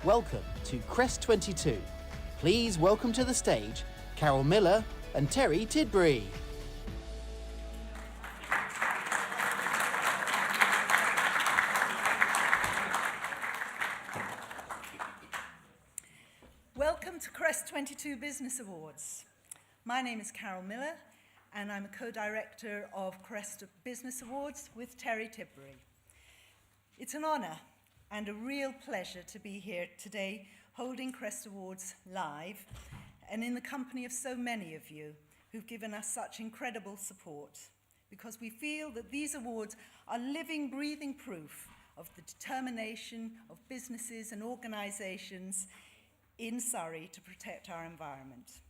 Welcome to CREST22. Please welcome to the stage Carol Miller and Terry Tidbury. Welcome to CREST22 Business Awards. My name is Carol Miller and I'm a co-director of CREST Business Awards with Terry Tidbury. It's an honour and a real pleasure to be here today holding CREST Awards live and in the company of so many of you who've given us such incredible support, because we feel that these awards are living, breathing proof of the determination of businesses and organisations in Surrey to protect our environment.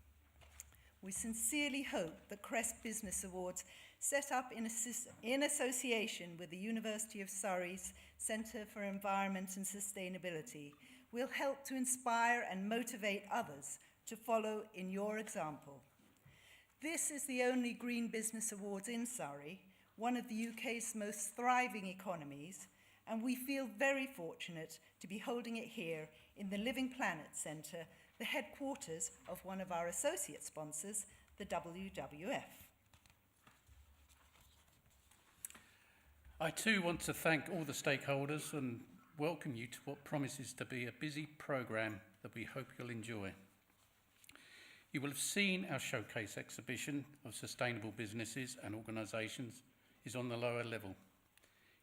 We sincerely hope that CREST Business Awards, set up in association with the University of Surrey's Centre for Environment and Sustainability, will help to inspire and motivate others to follow in your example. This is the only Green Business Awards in Surrey, one of the UK's most thriving economies, and we feel very fortunate to be holding it here in the Living Planet Centre, the headquarters of one of our associate sponsors, the WWF. I too want to thank all the stakeholders and welcome you to what promises to be a busy programme that we hope you'll enjoy. You will have seen our showcase exhibition of sustainable businesses and organisations is on the lower level.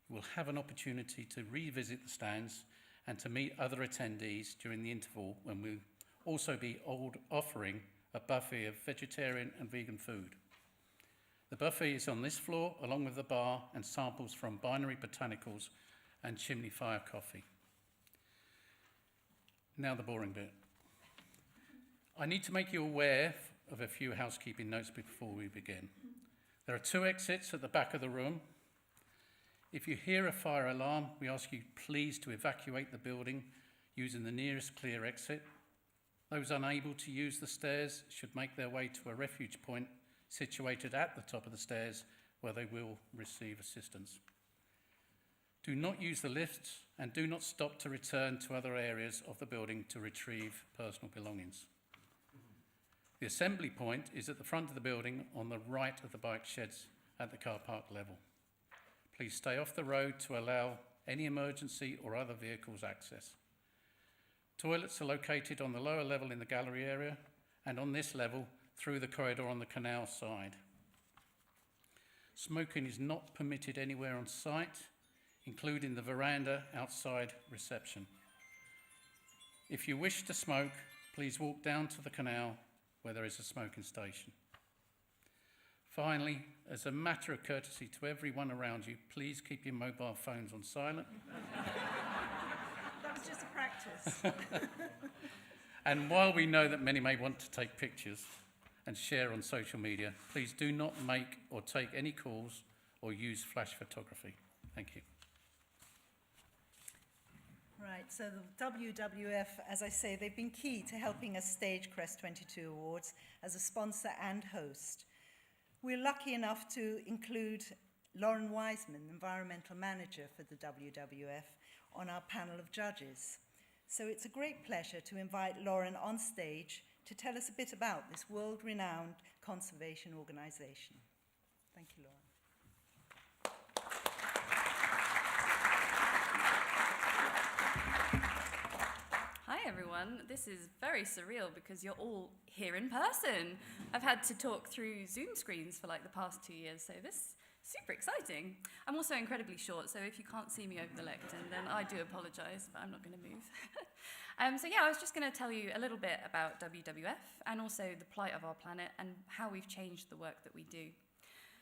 You will have an opportunity to revisit the stands and to meet other attendees during the interval, when we'll also be offering a buffet of vegetarian and vegan food. The buffet is on this floor, along with the bar and samples from Binary Botanicals and Chimney Fire Coffee. Now the boring bit. I need to make you aware of a few housekeeping notes before we begin. There are 2 exits at the back of the room. If you hear a fire alarm, we ask you please to evacuate the building using the nearest clear exit. Those unable to use the stairs should make their way to a refuge point situated at the top of the stairs, where they will receive assistance. Do not use the lifts and do not stop to return to other areas of the building to retrieve personal belongings. The assembly point is at the front of the building on the right of the bike sheds at the car park level. Please stay off the road to allow any emergency or other vehicles access. Toilets are located on the lower level in the gallery area and on this level through the corridor on the canal side. Smoking is not permitted anywhere on site, including the veranda outside reception. If you wish to smoke, please walk down to the canal where there is a smoking station. Finally, as a matter of courtesy to everyone around you, please keep your mobile phones on silent. That was just a practice. And while we know that many may want to take pictures and share on social media, please do not make or take any calls or use flash photography. Thank you. Right, so the WWF, as I say, they've been key to helping us stage CREST22 Awards as a sponsor and host. We're lucky enough to include Lauren Wiseman, Environmental Manager for the WWF, on our panel of judges. So it's a great pleasure to invite Lauren on stage to tell us a bit about this world-renowned conservation organisation. Thank you, Lauren. Hi everyone, this is very surreal because you're all here in person. I've had to talk through Zoom screens for like the past 2 years, so this is super exciting. I'm also incredibly short, so if you can't see me over the lectern, then I do apologise, but I'm not going to move. So yeah, I was just going to tell you a little bit about WWF and also the plight of our planet and how we've changed the work that we do.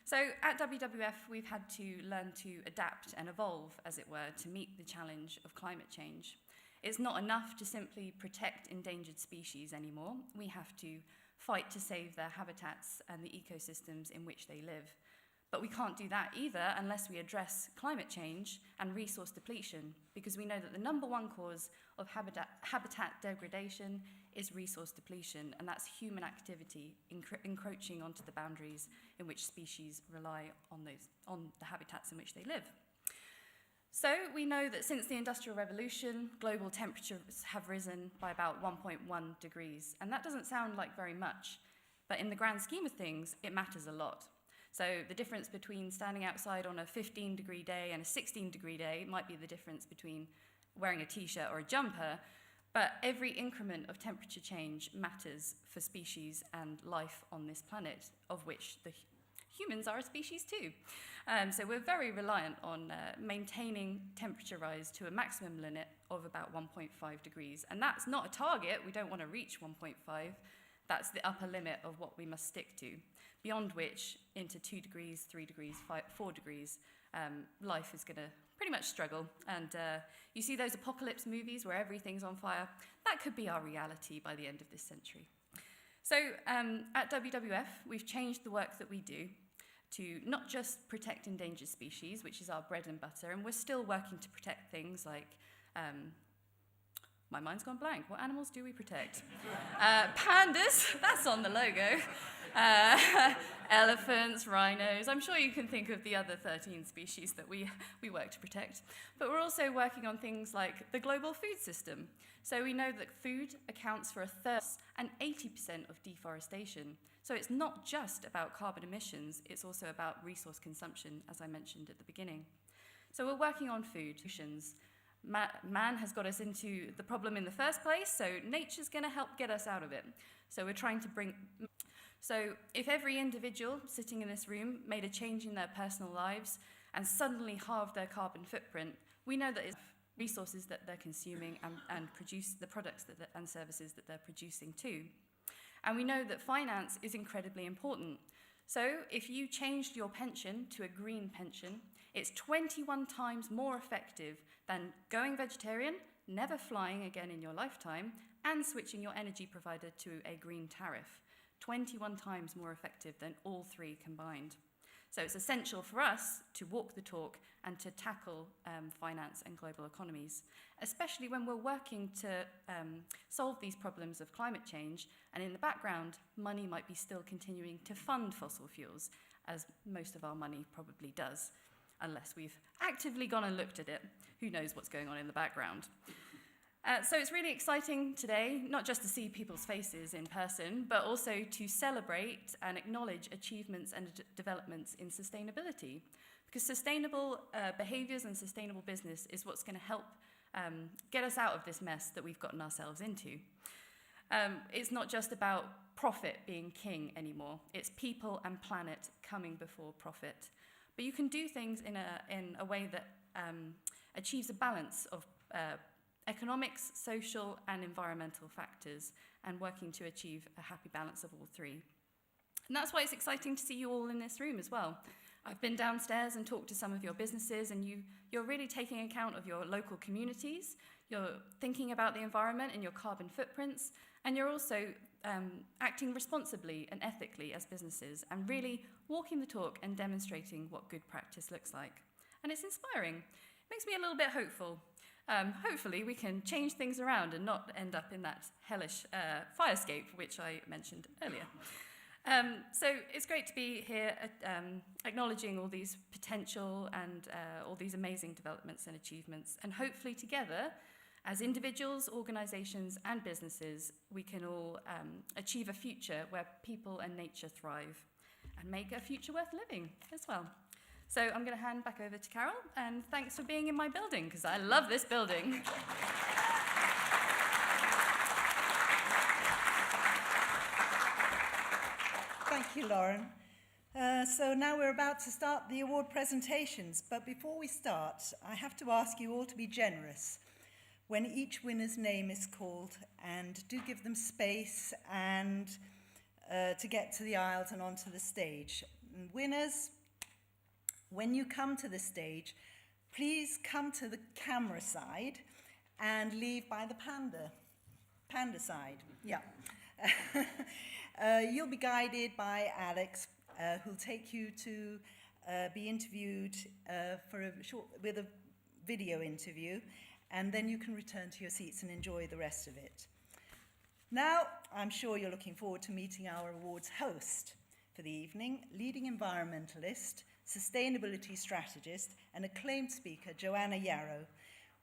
So at WWF, we've had to learn to adapt and evolve, as it were, to meet the challenge of climate change. It's not enough to simply protect endangered species anymore. We have to fight to save their habitats and the ecosystems in which they live. But we can't do that either unless we address climate change and resource depletion, because we know that the #1 cause of habitat degradation is resource depletion, and that's human activity encroaching onto the boundaries in which species rely on the habitats in which they live. So we know that since the Industrial Revolution, global temperatures have risen by about 1.1 degrees. And that doesn't sound like very much, but in the grand scheme of things, it matters a lot. So the difference between standing outside on a 15-degree day and a 16-degree day might be the difference between wearing a t-shirt or a jumper, but every increment of temperature change matters for species and life on this planet, of which the humans are a species too. So we're very reliant on maintaining temperature rise to a maximum limit of about 1.5 degrees. And that's not a target. We don't want to reach 1.5. That's the upper limit of what we must stick to, beyond which into 2 degrees, 3 degrees, 4 degrees, life is going to pretty much struggle. And you see those apocalypse movies where everything's on fire. That could be our reality by the end of this century. So at WWF, we've changed the work that we do to not just protect endangered species, which is our bread and butter, and we're still working to protect things like, my mind's gone blank, what animals do we protect? Pandas, that's on the logo. Elephants, rhinos, I'm sure you can think of the other 13 species that we work to protect. But we're also working on things like the global food system. So we know that food accounts for 1/3 and 80% of deforestation. So it's not just about carbon emissions, it's also about resource consumption, as I mentioned at the beginning. So we're working on food. Man has got us into the problem in the first place, so nature's going to help get us out of it. So we're trying to So if every individual sitting in this room made a change in their personal lives and suddenly halved their carbon footprint, we know that it's resources that they're consuming and produce the products and services that they're producing too. And we know that finance is incredibly important. So if you changed your pension to a green pension, it's 21 times more effective than going vegetarian, never flying again in your lifetime, and switching your energy provider to a green tariff. 21 times more effective than all three combined. So it's essential for us to walk the talk and to tackle finance and global economies, especially when we're working to solve these problems of climate change, and in the background, money might be still continuing to fund fossil fuels, as most of our money probably does, unless we've actively gone and looked at it. Who knows what's going on in the background? So it's really exciting today, not just to see people's faces in person, but also to celebrate and acknowledge achievements and developments in sustainability. Because sustainable behaviours and sustainable business is what's going to help get us out of this mess that we've gotten ourselves into. It's not just about profit being king anymore. It's people and planet coming before profit. But you can do things in a way that achieves a balance of economics, social, and environmental factors, and working to achieve a happy balance of all three. And that's why it's exciting to see you all in this room as well. I've been downstairs and talked to some of your businesses, and you're really taking account of your local communities, you're thinking about the environment and your carbon footprints, and you're also acting responsibly and ethically as businesses, and really walking the talk and demonstrating what good practice looks like. And it's inspiring. It makes me a little bit hopeful. Hopefully we can change things around and not end up in that hellish fire escape, which I mentioned earlier. So it's great to be here acknowledging all these potential and all these amazing developments and achievements. And hopefully together, as individuals, organisations and businesses, we can all achieve a future where people and nature thrive and make a future worth living as well. So I'm going to hand back over to Carol, and thanks for being in my building, because I love this building. Thank you, Lauren. So now we're about to start the award presentations, but before we start, I have to ask you all to be generous when each winner's name is called, and do give them space and to get to the aisles and onto the stage. And winners, when you come to the stage, please come to the camera side and leave by the panda side. Yeah. You'll be guided by Alex, who'll take you to be interviewed with a video interview, and then you can return to your seats and enjoy the rest of it. Now, I'm sure you're looking forward to meeting our awards host for the evening, leading environmentalist, sustainability strategist, and acclaimed speaker, Joanna Yarrow.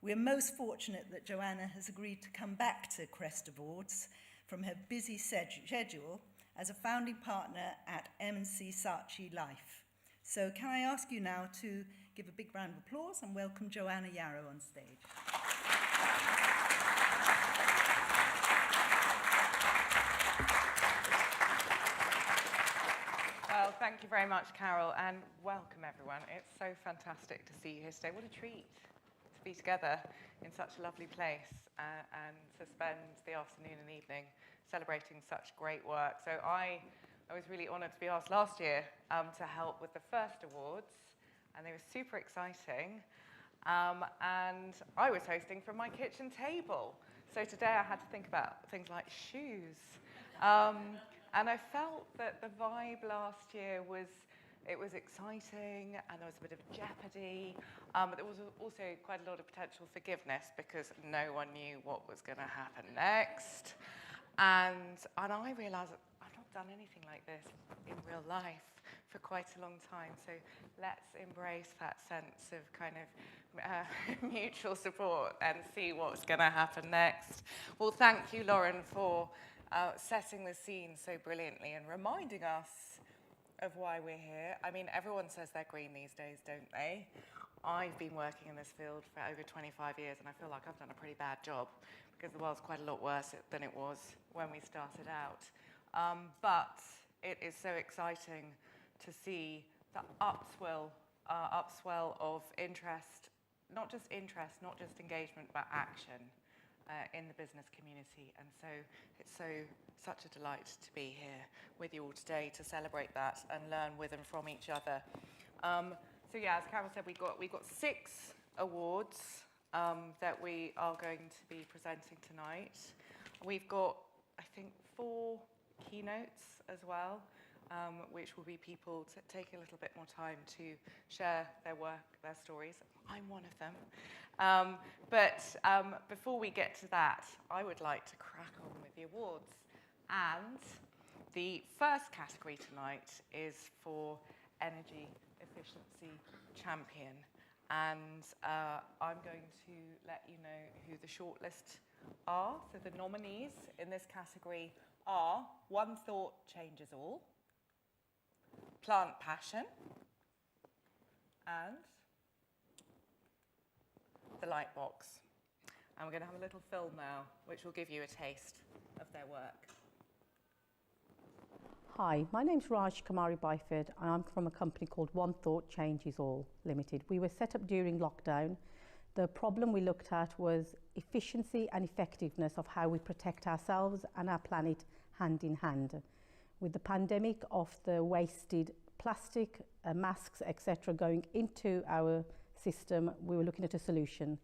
We're most fortunate that Joanna has agreed to come back to CREST Awards from her busy schedule as a founding partner at M&C Saatchi Life. So can I ask you now to give a big round of applause and welcome Joanna Yarrow on stage. Well, thank you very much, Carol, and welcome everyone. It's so fantastic to see you here today. What a treat to be together in such a lovely place and to spend the afternoon and evening celebrating such great work. So I was really honoured to be asked last year to help with the first awards, and they were super exciting. And I was hosting from my kitchen table. So today I had to think about things like shoes. And I felt that the vibe last year was exciting, and there was a bit of jeopardy, but there was also quite a lot of potential forgiveness because no one knew what was going to happen next. And I realised that I've not done anything like this in real life for quite a long time. So let's embrace that sense of kind of mutual support and see what's going to happen next. Well, thank you, Lauren, for setting the scene so brilliantly and reminding us of why we're here. I mean, everyone says they're green these days, don't they? I've been working in this field for over 25 years, and I feel like I've done a pretty bad job because the world's quite a lot worse than it was when we started out. But it is so exciting to see the upswell of interest, not just engagement, but action in the business community. And so it's such a delight to be here with you all today to celebrate that and learn with and from each other. So yeah, as Carol said, we've got 6 awards that we are going to be presenting tonight. We've got, I think, 4 keynotes as well, which will be people to take a little bit more time to share their work, their stories. I'm one of them. But before we get to that, I would like to crack on with the awards. And the first category tonight is for Energy Efficiency Champion. And I'm going to let you know who the shortlist are. So the nominees in this category are One Thought Changes All, Plant Passion, and The Lightbox. And we're going to have a little film now, which will give you a taste of their work. Hi, my name's Raj Kumari Byford, and I'm from a company called One Thought Changes All Limited. We were set up during lockdown. The problem we looked at was efficiency and effectiveness of how we protect ourselves and our planet hand in hand. With the pandemic of the wasted plastic, masks, etc. going into our system, we were looking at a solution.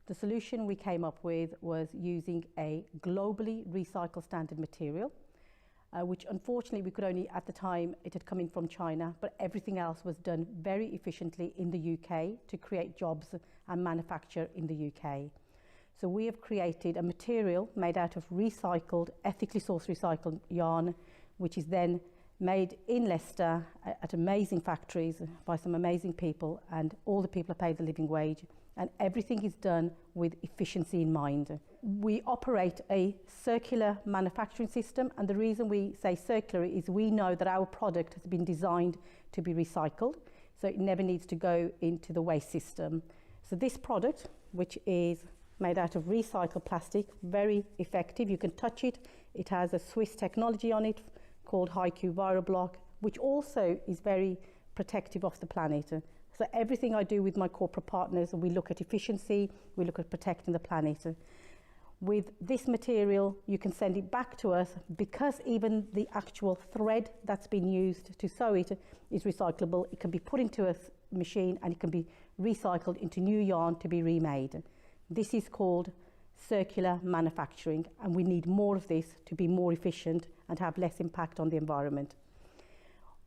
The solution we came up with was using a globally recycled standard material, which unfortunately we could only, at the time, it had come in from China, but everything else was done very efficiently in the UK to create jobs and manufacture in the UK. So we have created a material made out of recycled, ethically sourced recycled yarn, which is then made in Leicester at amazing factories by some amazing people, and all the people are paid the living wage, and everything is done with efficiency in mind. We operate a circular manufacturing system, and the reason we say circular is we know that our product has been designed to be recycled, so it never needs to go into the waste system. So this product, which is made out of recycled plastic, very effective, you can touch it. It has a Swiss technology on it called HiQ ViroBlock, which also is very protective of the planet. So everything I do with my corporate partners, we look at efficiency, we look at protecting the planet. With this material, you can send it back to us because even the actual thread that's been used to sew it is recyclable. It can be put into a machine and it can be recycled into new yarn to be remade. This is called circular manufacturing, and we need more of this to be more efficient and have less impact on the environment.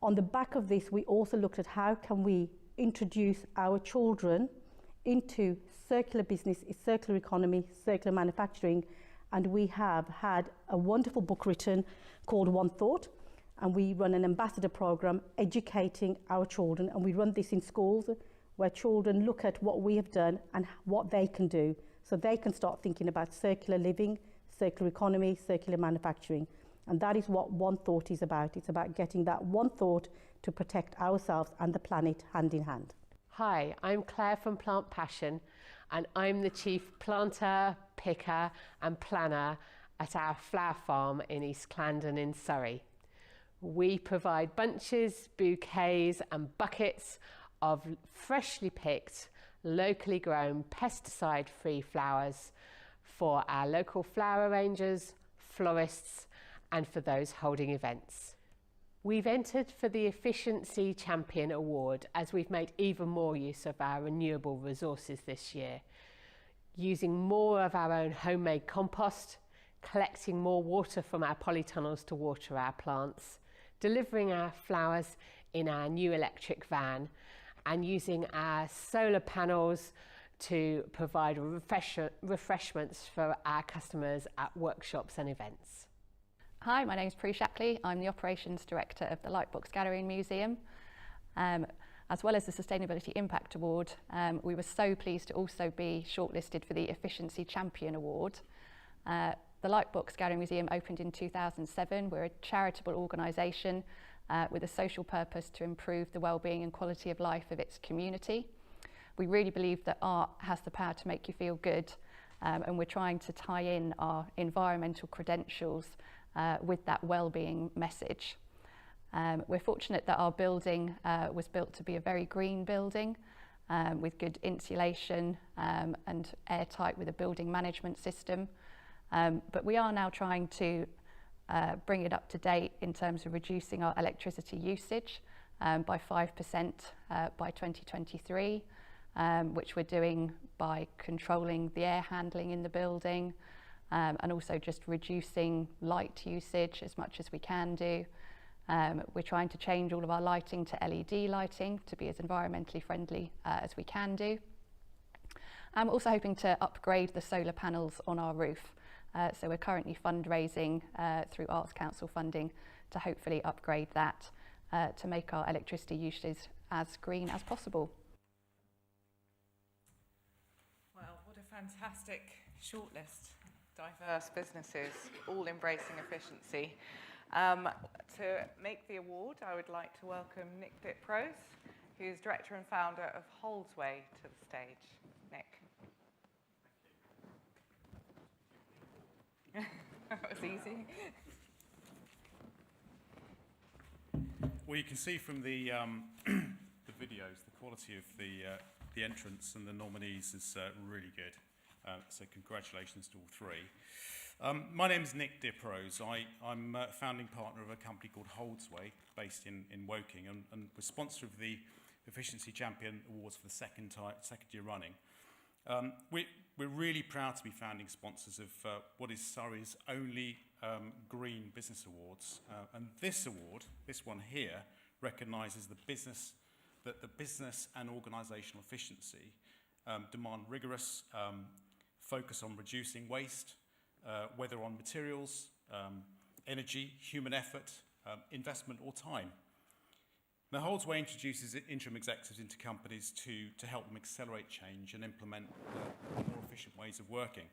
On the back of this, we also looked at how can we introduce our children into circular business, circular economy, circular manufacturing, and we have had a wonderful book written called One Thought, and we run an ambassador program educating our children, and we run this in schools where children look at what we have done and what they can do, so they can start thinking about circular living, circular economy, circular manufacturing. And that is what One Thought is about. It's about getting that one thought to protect ourselves and the planet hand in hand. Hi, I'm Claire from Plant Passion, and I'm the chief planter, picker and planner at our flower farm in East Clandon in Surrey. We provide bunches, bouquets and buckets of freshly picked, locally grown, pesticide-free flowers for our local flower arrangers, florists and for those holding events. We've entered for the Efficiency Champion Award as we've made even more use of our renewable resources this year, using more of our own homemade compost, collecting more water from our polytunnels to water our plants, delivering our flowers in our new electric van, and using our solar panels to provide refreshments for our customers at workshops and events. Hi, my name is Prue Shackley. I'm the Operations Director of the Lightbox Gallery and Museum. As well as the Sustainability Impact Award, we were so pleased to also be shortlisted for the Efficiency Champion Award. The Lightbox Gallery and Museum opened in 2007. We're a charitable organisation with a social purpose to improve the well-being and quality of life of its community. We really believe that art has the power to make you feel good, and we're trying to tie in our environmental credentials with that well-being message. We're fortunate that our building was built to be a very green building with good insulation and airtight with a building management system. But we are now trying to bring it up to date in terms of reducing our electricity usage by 5% by 2023, which we're doing by controlling the air handling in the building, and also just reducing light usage as much as we can do. We're trying to change all of our lighting to LED lighting to be as environmentally friendly as we can do. I'm also hoping to upgrade the solar panels on our roof. So we're currently fundraising through Arts Council funding to hopefully upgrade that to make our electricity usage as green as possible. Well, what a fantastic shortlist. Diverse businesses, all embracing efficiency. To make the award, I would like to welcome Nick Diprose, who's Director and Founder of Holdsway, to the stage. Nick. That was easy. Well, you can see from the videos, the quality of the entrance and the nominees is really good. So congratulations to all three. My name is Nick Diprose. I'm a founding partner of a company called Holdsway, based in Woking, and we're sponsor of the Efficiency Champion Awards for the second year running. We're really proud to be founding sponsors of what is Surrey's only Green Business Awards. And this award, this one here, recognises the business and organisational efficiency demand rigorous focus on reducing waste, whether on materials, energy, human effort, investment or time. Now, Holdsway introduces interim executives into companies to help them accelerate change and implement more efficient ways of working.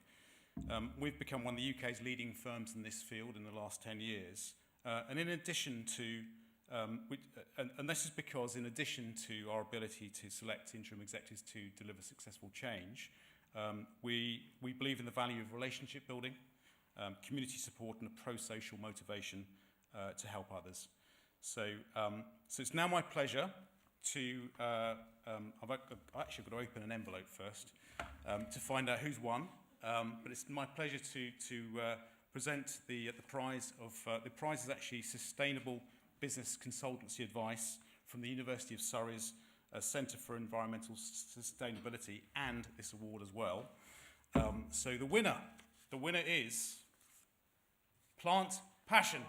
We've become one of the UK's leading firms in this field in the last 10 years. And in addition to, and this is because in addition to our ability to select interim executives to deliver successful change, we believe in the value of relationship building, community support and a pro-social motivation to help others. So it's now my pleasure to, I've actually got to open an envelope first to find out who's won, but it's my pleasure to present the prize of, the prize is actually Sustainable Business Consultancy Advice from the University of Surrey's Centre for Environmental Sustainability and this award as well. So the winner is Plant Passion.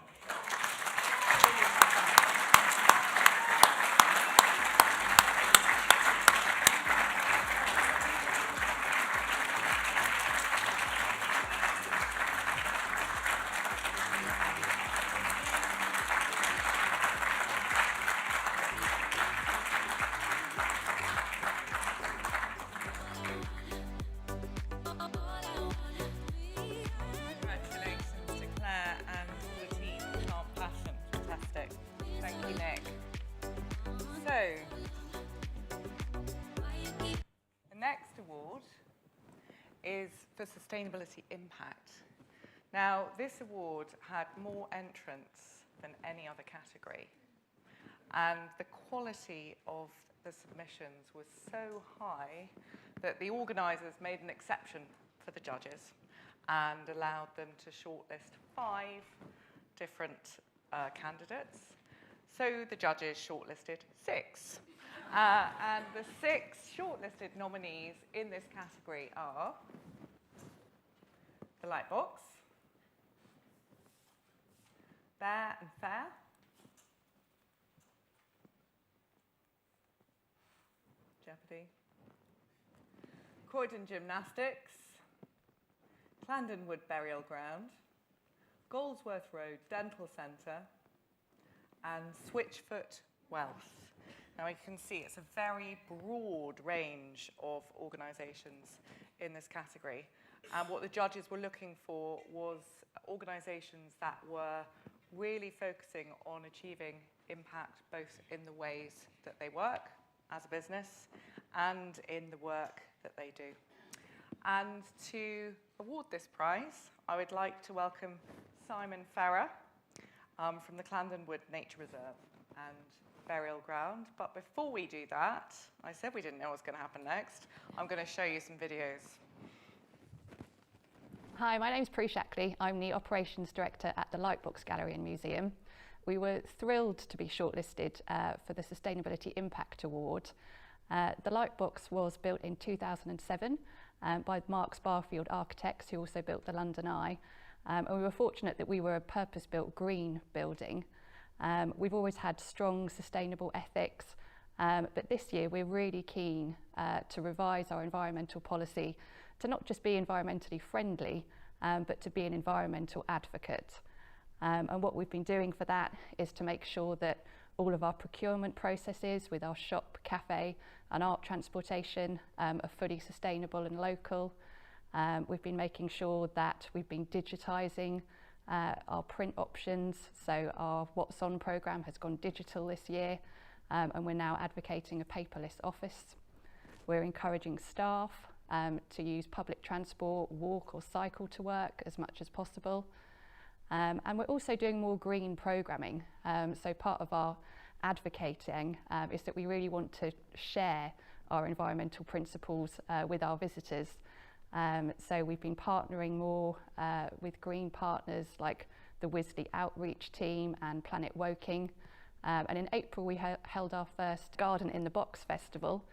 is for sustainability impact. Now, this award had more entrants than any other category, and the quality of the submissions was so high that the organisers made an exception for the judges and allowed them to shortlist 5 different candidates. So the judges shortlisted 6. And the 6 shortlisted nominees in this category are the Lightbox, Bear and Fair, Jeopardy, Croydon Gymnastics, Clandenwood Burial Ground, Goldsworth Road Dental Centre, and Switchfoot Wealth. Now you can see it's a very broad range of organisations in this category. And what the judges were looking for was organisations that were really focusing on achieving impact both in the ways that they work as a business and in the work that they do. And to award this prize, I would like to welcome Simon Farah from the Clandenwood Nature Reserve and Burial Ground. But before we do that, I said we didn't know what was going to happen next. I'm going to show you some videos. Hi, my name's Prue Shackley. I'm the Operations Director at the Lightbox Gallery and Museum. We were thrilled to be shortlisted for the Sustainability Impact Award. The Lightbox was built in 2007 by Marks Barfield Architects, who also built the London Eye. And we were fortunate that we were a purpose-built green building. We've always had strong sustainable ethics, but this year we're really keen to revise our environmental policy to not just be environmentally friendly, but to be an environmental advocate. And what we've been doing for that is to make sure that all of our procurement processes with our shop, cafe and art transportation are fully sustainable and local. We've been making sure that we've been digitising our print options, so our What's On programme has gone digital this year, and we're now advocating a paperless office. We're encouraging staff to use public transport, walk or cycle to work as much as possible. And we're also doing more green programming. So part of our advocating is that we really want to share our environmental principles with our visitors. So we've been partnering more with green partners like the Wisley Outreach Team and Planet Woking. And in April we held our first Garden in the Box Festival,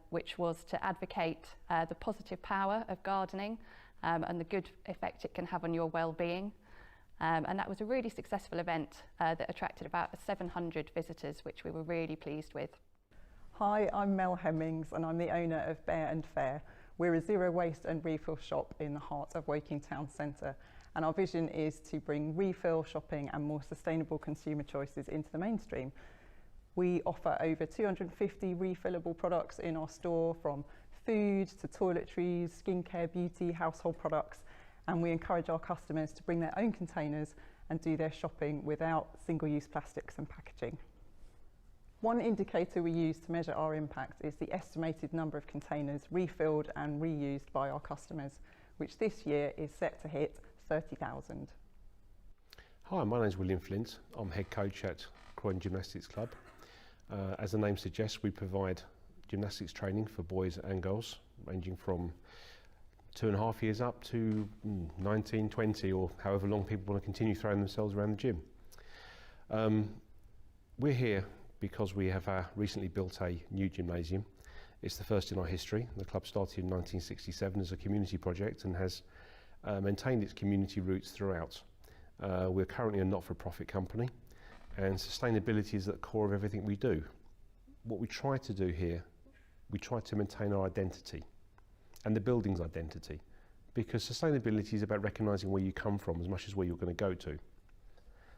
which was to advocate the positive power of gardening and the good effect it can have on your well-being. And that was a really successful event that attracted about 700 visitors, which we were really pleased with. Hi, I'm Mel Hemmings and I'm the owner of Bear and Fair. We're a zero waste and refill shop in the heart of Woking Town Centre, and our vision is to bring refill shopping and more sustainable consumer choices into the mainstream. We offer over 250 refillable products in our store, from food to toiletries, skincare, beauty, household products, and we encourage our customers to bring their own containers and do their shopping without single-use plastics and packaging. One indicator we use to measure our impact is the estimated number of containers refilled and reused by our customers, which this year is set to hit 30,000. Hi, my name is William Flint. I'm head coach at Croydon Gymnastics Club. As the name suggests, we provide gymnastics training for boys and girls, ranging from 2.5 years up to 19, 20, or however long people want to continue throwing themselves around the gym. We're here because we have recently built a new gymnasium. It's the first in our history. The club started in 1967 as a community project and has maintained its community roots throughout. We're currently a not-for-profit company, and sustainability is at the core of everything we do. What we try to do here, we try to maintain our identity and the building's identity, because sustainability is about recognising where you come from as much as where you're going to go to.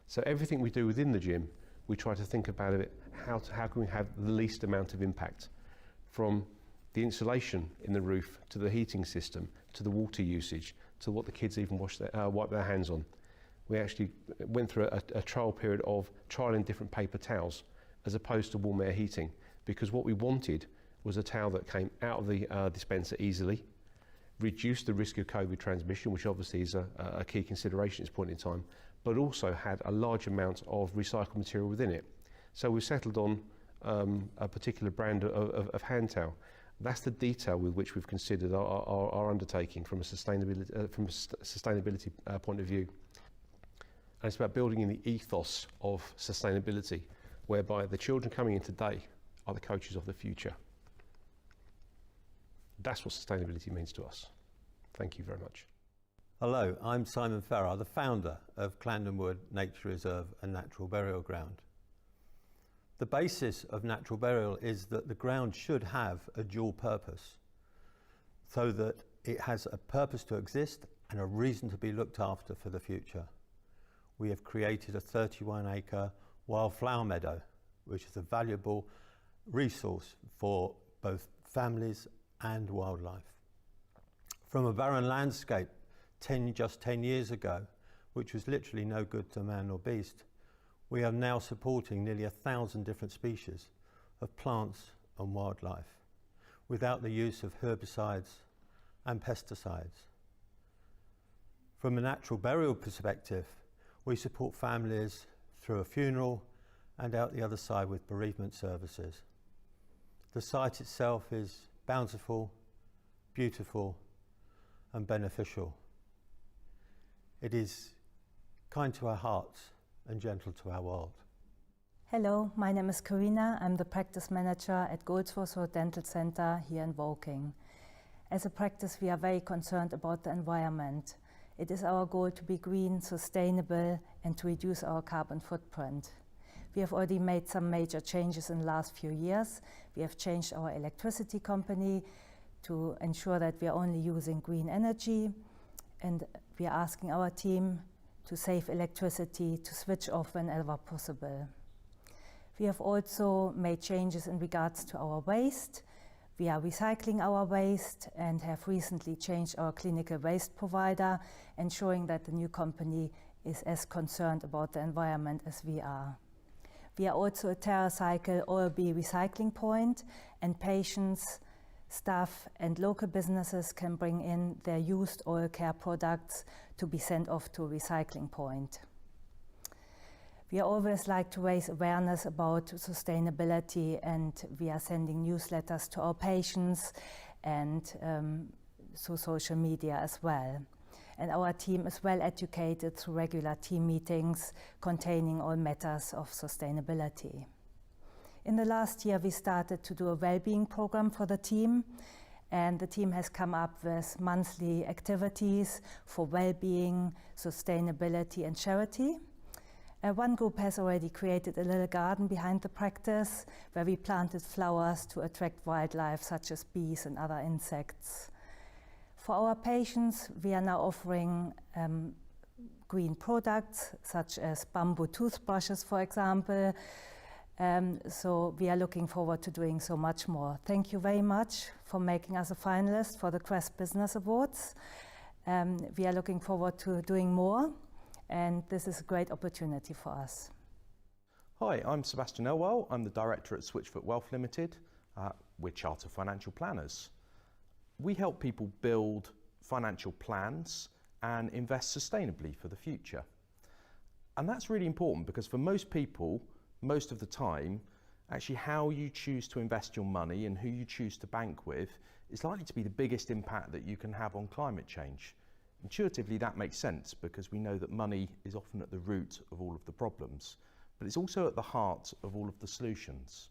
So everything we do within the gym, we try to think about it, how can we have the least amount of impact, from the insulation in the roof to the heating system to the water usage to what the kids even wipe their hands on. We actually went through a trial period of trialling different paper towels as opposed to warm air heating, because what we wanted was a towel that came out of the dispenser easily, reduce the risk of COVID transmission, which obviously is a key consideration at this point in time, but also had a large amount of recycled material within it. So we've settled on a particular brand of hand towel. That's the detail with which we've considered our undertaking from a sustainability point of view. And it's about building in the ethos of sustainability, whereby the children coming in today are the coaches of the future. That's what sustainability means to us. Thank you very much. Hello, I'm Simon Farah, the founder of Clandenwood Nature Reserve and Natural Burial Ground. The basis of natural burial is that the ground should have a dual purpose, so that it has a purpose to exist and a reason to be looked after for the future. We have created a 31-acre wildflower meadow, which is a valuable resource for both families and wildlife. From a barren landscape just 10 years ago, which was literally no good to man or beast, we are now supporting nearly 1,000 different species of plants and wildlife without the use of herbicides and pesticides. From a natural burial perspective, we support families through a funeral and out the other side with bereavement services. The site itself is bountiful, beautiful and beneficial. It is kind to our hearts and gentle to our world. Hello, my name is Karina. I'm the practice manager at Goldsworth Road Dental Center here in Woking. As a practice, we are very concerned about the environment. It is our goal to be green, sustainable, and to reduce our carbon footprint. We have already made some major changes in the last few years. We have changed our electricity company to ensure that we are only using green energy, and we are asking our team to save electricity, to switch off whenever possible. We have also made changes in regards to our waste. We are recycling our waste and have recently changed our clinical waste provider, ensuring that the new company is as concerned about the environment as we are. We are also a TerraCycle OLB recycling point, and patients, staff and local businesses can bring in their used oil care products to be sent off to a recycling point. We always like to raise awareness about sustainability, and we are sending newsletters to our patients and through social media as well. And our team is well educated through regular team meetings containing all matters of sustainability. In the last year, we started to do a well-being program for the team, and the team has come up with monthly activities for well-being, sustainability and charity. One group has already created a little garden behind the practice where we planted flowers to attract wildlife such as bees and other insects. For our patients, we are now offering green products such as bamboo toothbrushes, for example. So we are looking forward to doing so much more. Thank you very much for making us a finalist for the CREST Business Awards. We are looking forward to doing more, and this is a great opportunity for us. Hi, I'm Sebastian Elwell. I'm the director at Switchfoot Wealth Limited. We're chartered financial planners. We help people build financial plans and invest sustainably for the future. And that's really important because for most people, most of the time, actually how you choose to invest your money and who you choose to bank with is likely to be the biggest impact that you can have on climate change. Intuitively, that makes sense because we know that money is often at the root of all of the problems, but it's also at the heart of all of the solutions.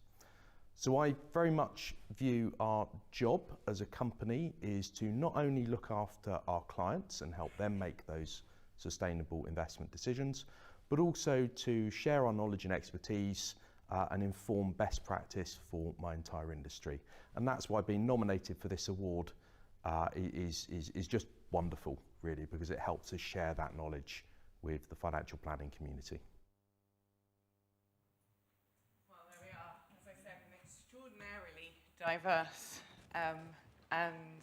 So I very much view our job as a company is to not only look after our clients and help them make those sustainable investment decisions, but also to share our knowledge and expertise and inform best practice for my entire industry. And that's why being nominated for this award is just wonderful, really, because it helps us share that knowledge with the financial planning community. Well, there we are. As I said, an extraordinarily diverse and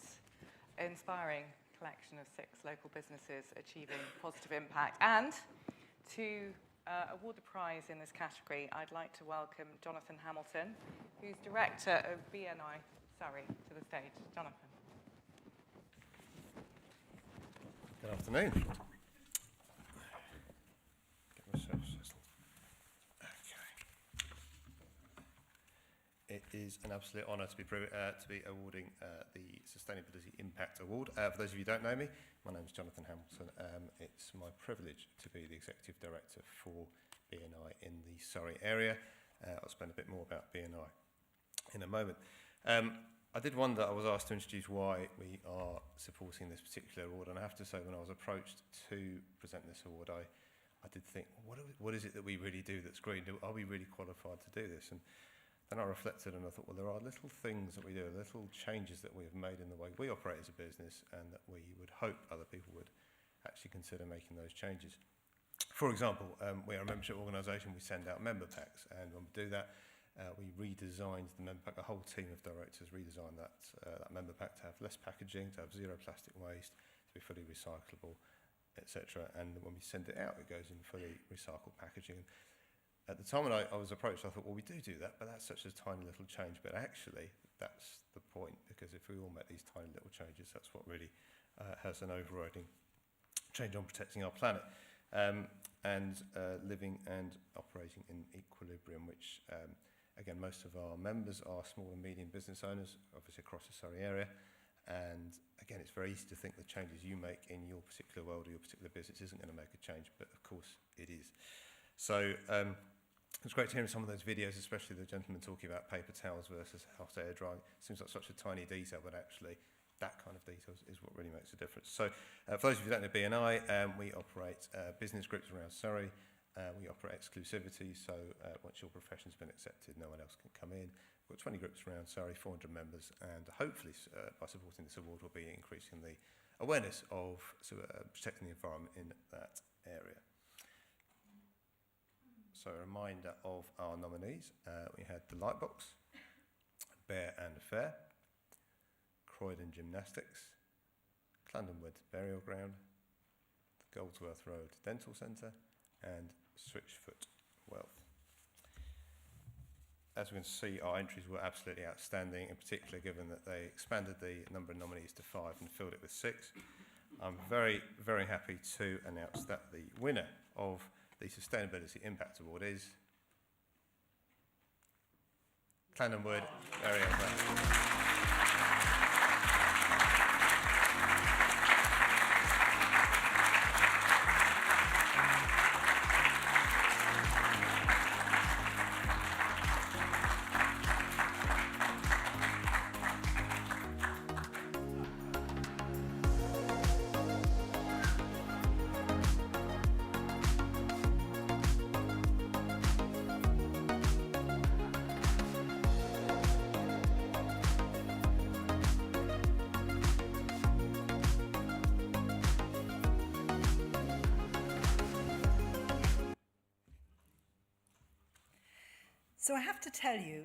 inspiring collection of 6 local businesses achieving positive impact. And to award the prize in this category, I'd like to welcome Jonathan Hamilton, who's Director of BNI Surrey, to the stage. Jonathan. Good afternoon. Get myself settled. Okay. It is an absolute honour to be awarding the Sustainability Impact Award. For those of you who don't know me, my name is Jonathan Hamilton. It's my privilege to be the Executive Director for BNI in the Surrey area. I'll spend a bit more about BNI in a moment. I did wonder, I was asked to introduce why we are supporting this particular award, and I have to say when I was approached to present this award, I did think, what is it that we really do that's green? Are we really qualified to do this? And then I reflected and I thought, well, there are little things that we do, little changes that we have made in the way we operate as a business, and that we would hope other people would actually consider making those changes. For example, we are a membership organisation, we send out member packs, and when we do that, we redesigned the member pack. A whole team of directors redesigned that member pack to have less packaging, to have zero plastic waste, to be fully recyclable, etc. And when we send it out, it goes in fully recycled packaging. At the time when I was approached, I thought, well, we do that, but that's such a tiny little change. But actually, that's the point, because if we all make these tiny little changes, that's what really has an overriding change on protecting our planet and living and operating in equilibrium, which again, most of our members are small and medium business owners, obviously across the Surrey area. And again, it's very easy to think the changes you make in your particular world or your particular business isn't going to make a change, but of course it is. So it's great to hear some of those videos, especially the gentleman talking about paper towels versus hot air drying. Seems like such a tiny detail, but actually that kind of detail is what really makes a difference. So for those of you who don't know BNI, we operate business groups around Surrey. We operate exclusivity, so once your profession's been accepted, no one else can come in. We've got 20 groups around Surrey, 400 members, and hopefully by supporting this award, we'll be increasing the awareness of protecting the environment in that area. So a reminder of our nominees. We had the Lightbox, Bear and Fair, Croydon Gymnastics, Clandenwood Burial Ground, the Goldsworth Road Dental Centre, and Switchfoot Wealth. As we can see, our entries were absolutely outstanding, in particular given that they expanded the number of nominees to 5 and filled it with 6. I'm very, very happy to announce that the winner of the Sustainability Impact Award is Clandenwood Burial Ground. So I have to tell you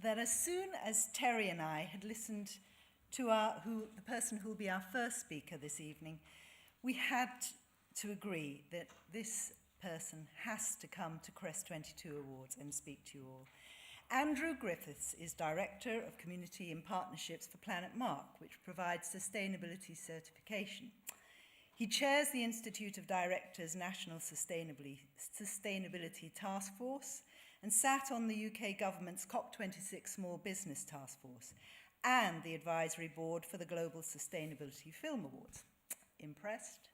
that as soon as Terry and I had listened to the person who will be our first speaker this evening, we had to agree that this person has to come to CREST22 Awards and speak to you all. Andrew Griffiths is Director of Community and Partnerships for Planet Mark, which provides sustainability certification. He chairs the Institute of Directors National Sustainability Task Force and sat on the UK government's COP26 Small Business Task Force and the advisory board for the Global Sustainability Film Awards. Impressed?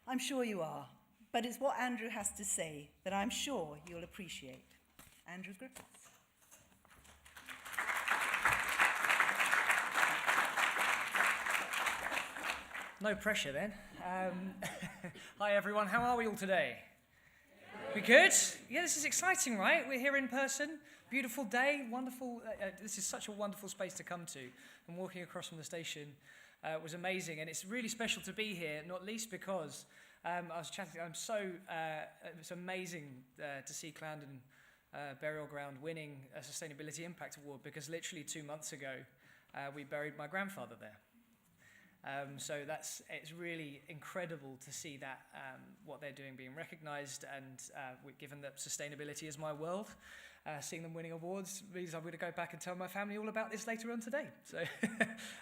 I'm sure you are, but it's what Andrew has to say that I'm sure you'll appreciate. Andrew Griffiths. No pressure then. Hi everyone, how are we all today? We good? Yeah, this is exciting, right? We're here in person. Beautiful day, wonderful. This is such a wonderful space to come to. And walking across from the station was amazing. And it's really special to be here, not least because I was chatting. It's amazing to see Clandon Burial Ground winning a Sustainability Impact Award, because literally 2 months ago we buried my grandfather there. So it's really incredible to see that what they're doing being recognised, and given that sustainability is my world, seeing them winning awards means I'm going to go back and tell my family all about this later on today. So,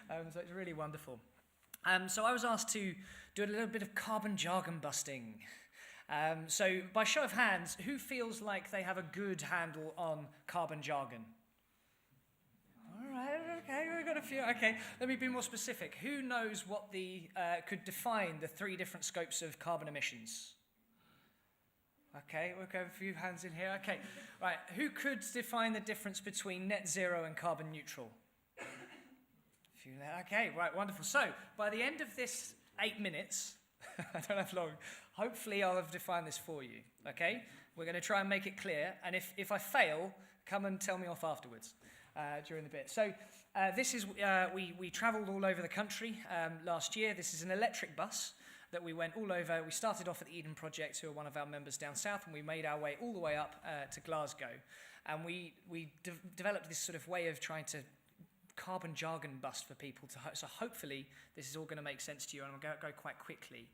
so it's really wonderful. So I was asked to do a little bit of carbon jargon busting. So by show of hands, who feels like they have a good handle on carbon jargon? All right, okay, we've got a few. Okay, let me be more specific. Who knows what could define the 3 different scopes of carbon emissions? Okay, we'll go a few hands in here. Okay, right. Who could define the difference between net zero and carbon neutral? A few there. Okay, right, wonderful. So, by the end of this 8 minutes, I don't have long, hopefully I'll have defined this for you, okay? We're going to try and make it clear, and if I fail, come and tell me off afterwards during the bit. So, this is, we travelled all over the country last year. This is an electric bus that we went all over. We started off at the Eden Project, who are one of our members down south, and we made our way all the way up to Glasgow. And we developed this sort of way of trying to carbon jargon bust for people. So hopefully this is all going to make sense to you, and I'm going to go quite quickly.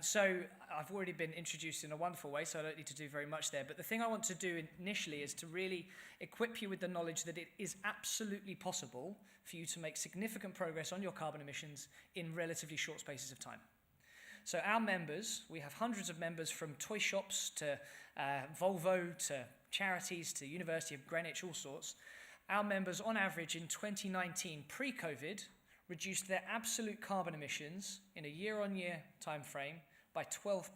So I've already been introduced in a wonderful way, so I don't need to do very much there. But the thing I want to do initially is to really equip you with the knowledge that it is absolutely possible for you to make significant progress on your carbon emissions in relatively short spaces of time. So our members, we have hundreds of members from toy shops to Volvo to charities to University of Greenwich, all sorts. Our members, on average, in 2019, pre-COVID, reduced their absolute carbon emissions in a year-on-year time frame by 12%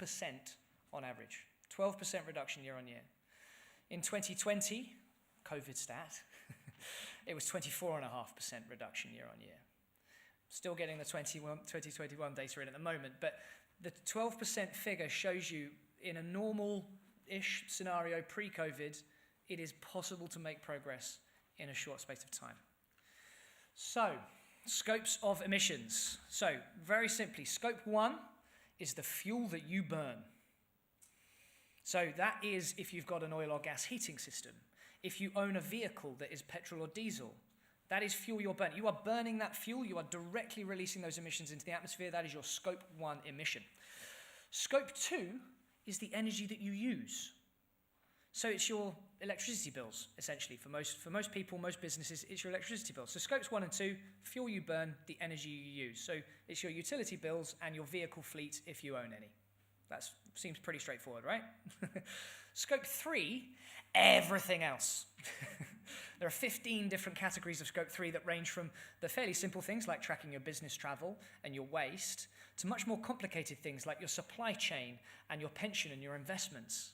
on average. 12% reduction year-on-year. In 2020, COVID stat, it was 24.5% reduction year-on-year. Still getting the 2021 data in at the moment, but the 12% figure shows you in a normal-ish scenario pre-COVID, it is possible to make progress in a short space of time. So, scopes of emissions. So, very simply, scope 1 is the fuel that you burn. So that is if you've got an oil or gas heating system. If you own a vehicle that is petrol or diesel, that is fuel you're burning. You are burning that fuel, you are directly releasing those emissions into the atmosphere. That is your scope 1 emission. Scope 2 is the energy that you use. So it's your electricity bills, essentially. For most people, most businesses, it's your electricity bills. So scopes 1 and 2, fuel you burn, the energy you use. So it's your utility bills and your vehicle fleet if you own any. That seems pretty straightforward, right? Scope 3, everything else. There are 15 different categories of scope 3 that range from the fairly simple things like tracking your business travel and your waste to much more complicated things like your supply chain and your pension and your investments.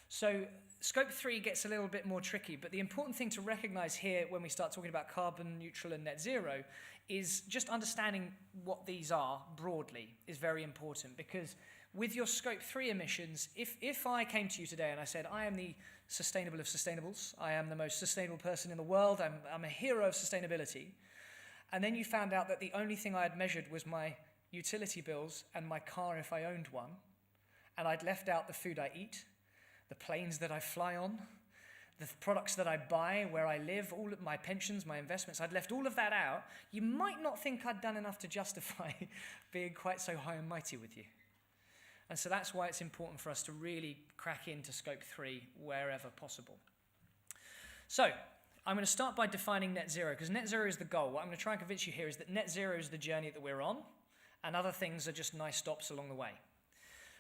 So scope 3 gets a little bit more tricky, but the important thing to recognize here when we start talking about carbon neutral and net zero is just understanding what these are broadly is very important, because with your scope 3 emissions, if I came to you today and I said, I am the sustainable of sustainables, I am the most sustainable person in the world, I'm a hero of sustainability, and then you found out that the only thing I had measured was my utility bills and my car if I owned one, and I'd left out the food I eat, the planes that I fly on, the products that I buy, where I live, all of my pensions, my investments, I'd left all of that out, you might not think I'd done enough to justify being quite so high and mighty with you. And so that's why it's important for us to really crack into scope 3 wherever possible. So I'm going to start by defining net zero, because net zero is the goal. What I'm going to try and convince you here is that net zero is the journey that we're on, and other things are just nice stops along the way.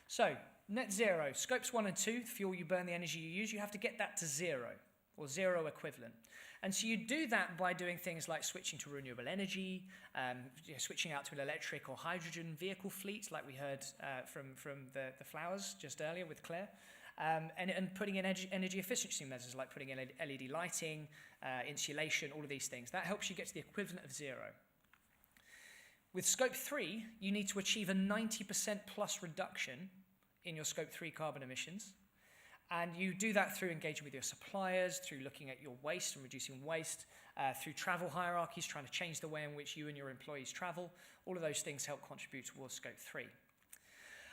So net zero, scopes 1 and 2, the fuel you burn, the energy you use, you have to get that to zero, or zero equivalent. And so you do that by doing things like switching to renewable energy, switching out to an electric or hydrogen vehicle fleet, like we heard from the flowers just earlier with Claire, and putting in energy efficiency measures like putting in LED lighting, insulation, all of these things. That helps you get to the equivalent of zero. With scope 3, you need to achieve a 90% plus reduction in your scope 3 carbon emissions. And you do that through engaging with your suppliers, through looking at your waste and reducing waste, through travel hierarchies, trying to change the way in which you and your employees travel. All of those things help contribute towards scope 3.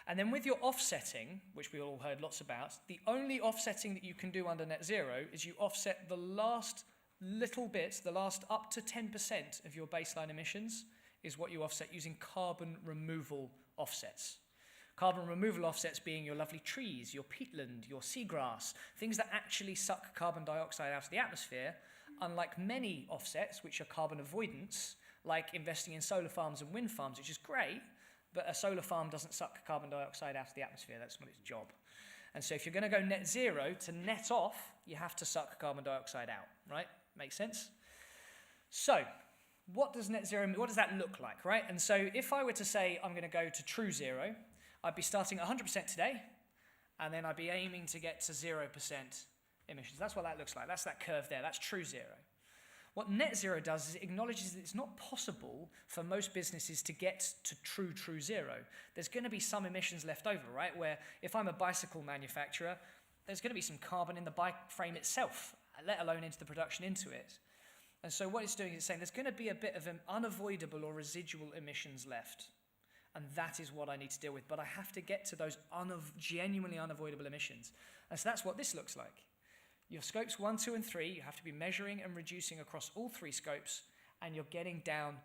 And then with your offsetting, which we all heard lots about, the only offsetting that you can do under net zero is you offset the last little bit, the last up to 10% of your baseline emissions is what you offset using carbon removal offsets. Carbon removal offsets being your lovely trees, your peatland, your seagrass, things that actually suck carbon dioxide out of the atmosphere, unlike many offsets, which are carbon avoidance, like investing in solar farms and wind farms, which is great, but a solar farm doesn't suck carbon dioxide out of the atmosphere. That's not its job. And so if you're going to go net zero, to net off, you have to suck carbon dioxide out, right? Makes sense? So what does net zero mean? What does that look like, right? And so if I were to say I'm going to go to true zero, I'd be starting at 100% today, and then I'd be aiming to get to 0% emissions. That's what that looks like. That's that curve there. That's true zero. What net zero does is it acknowledges that it's not possible for most businesses to get to true zero. There's going to be some emissions left over, right? Where if I'm a bicycle manufacturer, there's going to be some carbon in the bike frame itself, let alone into the production into it. And so what it's doing is it's saying there's going to be a bit of an unavoidable or residual emissions left. And that is what I need to deal with. But I have to get to those genuinely unavoidable emissions. And so that's what this looks like. Your scopes 1, 2, and 3, you have to be measuring and reducing across all 3 scopes, and you're getting down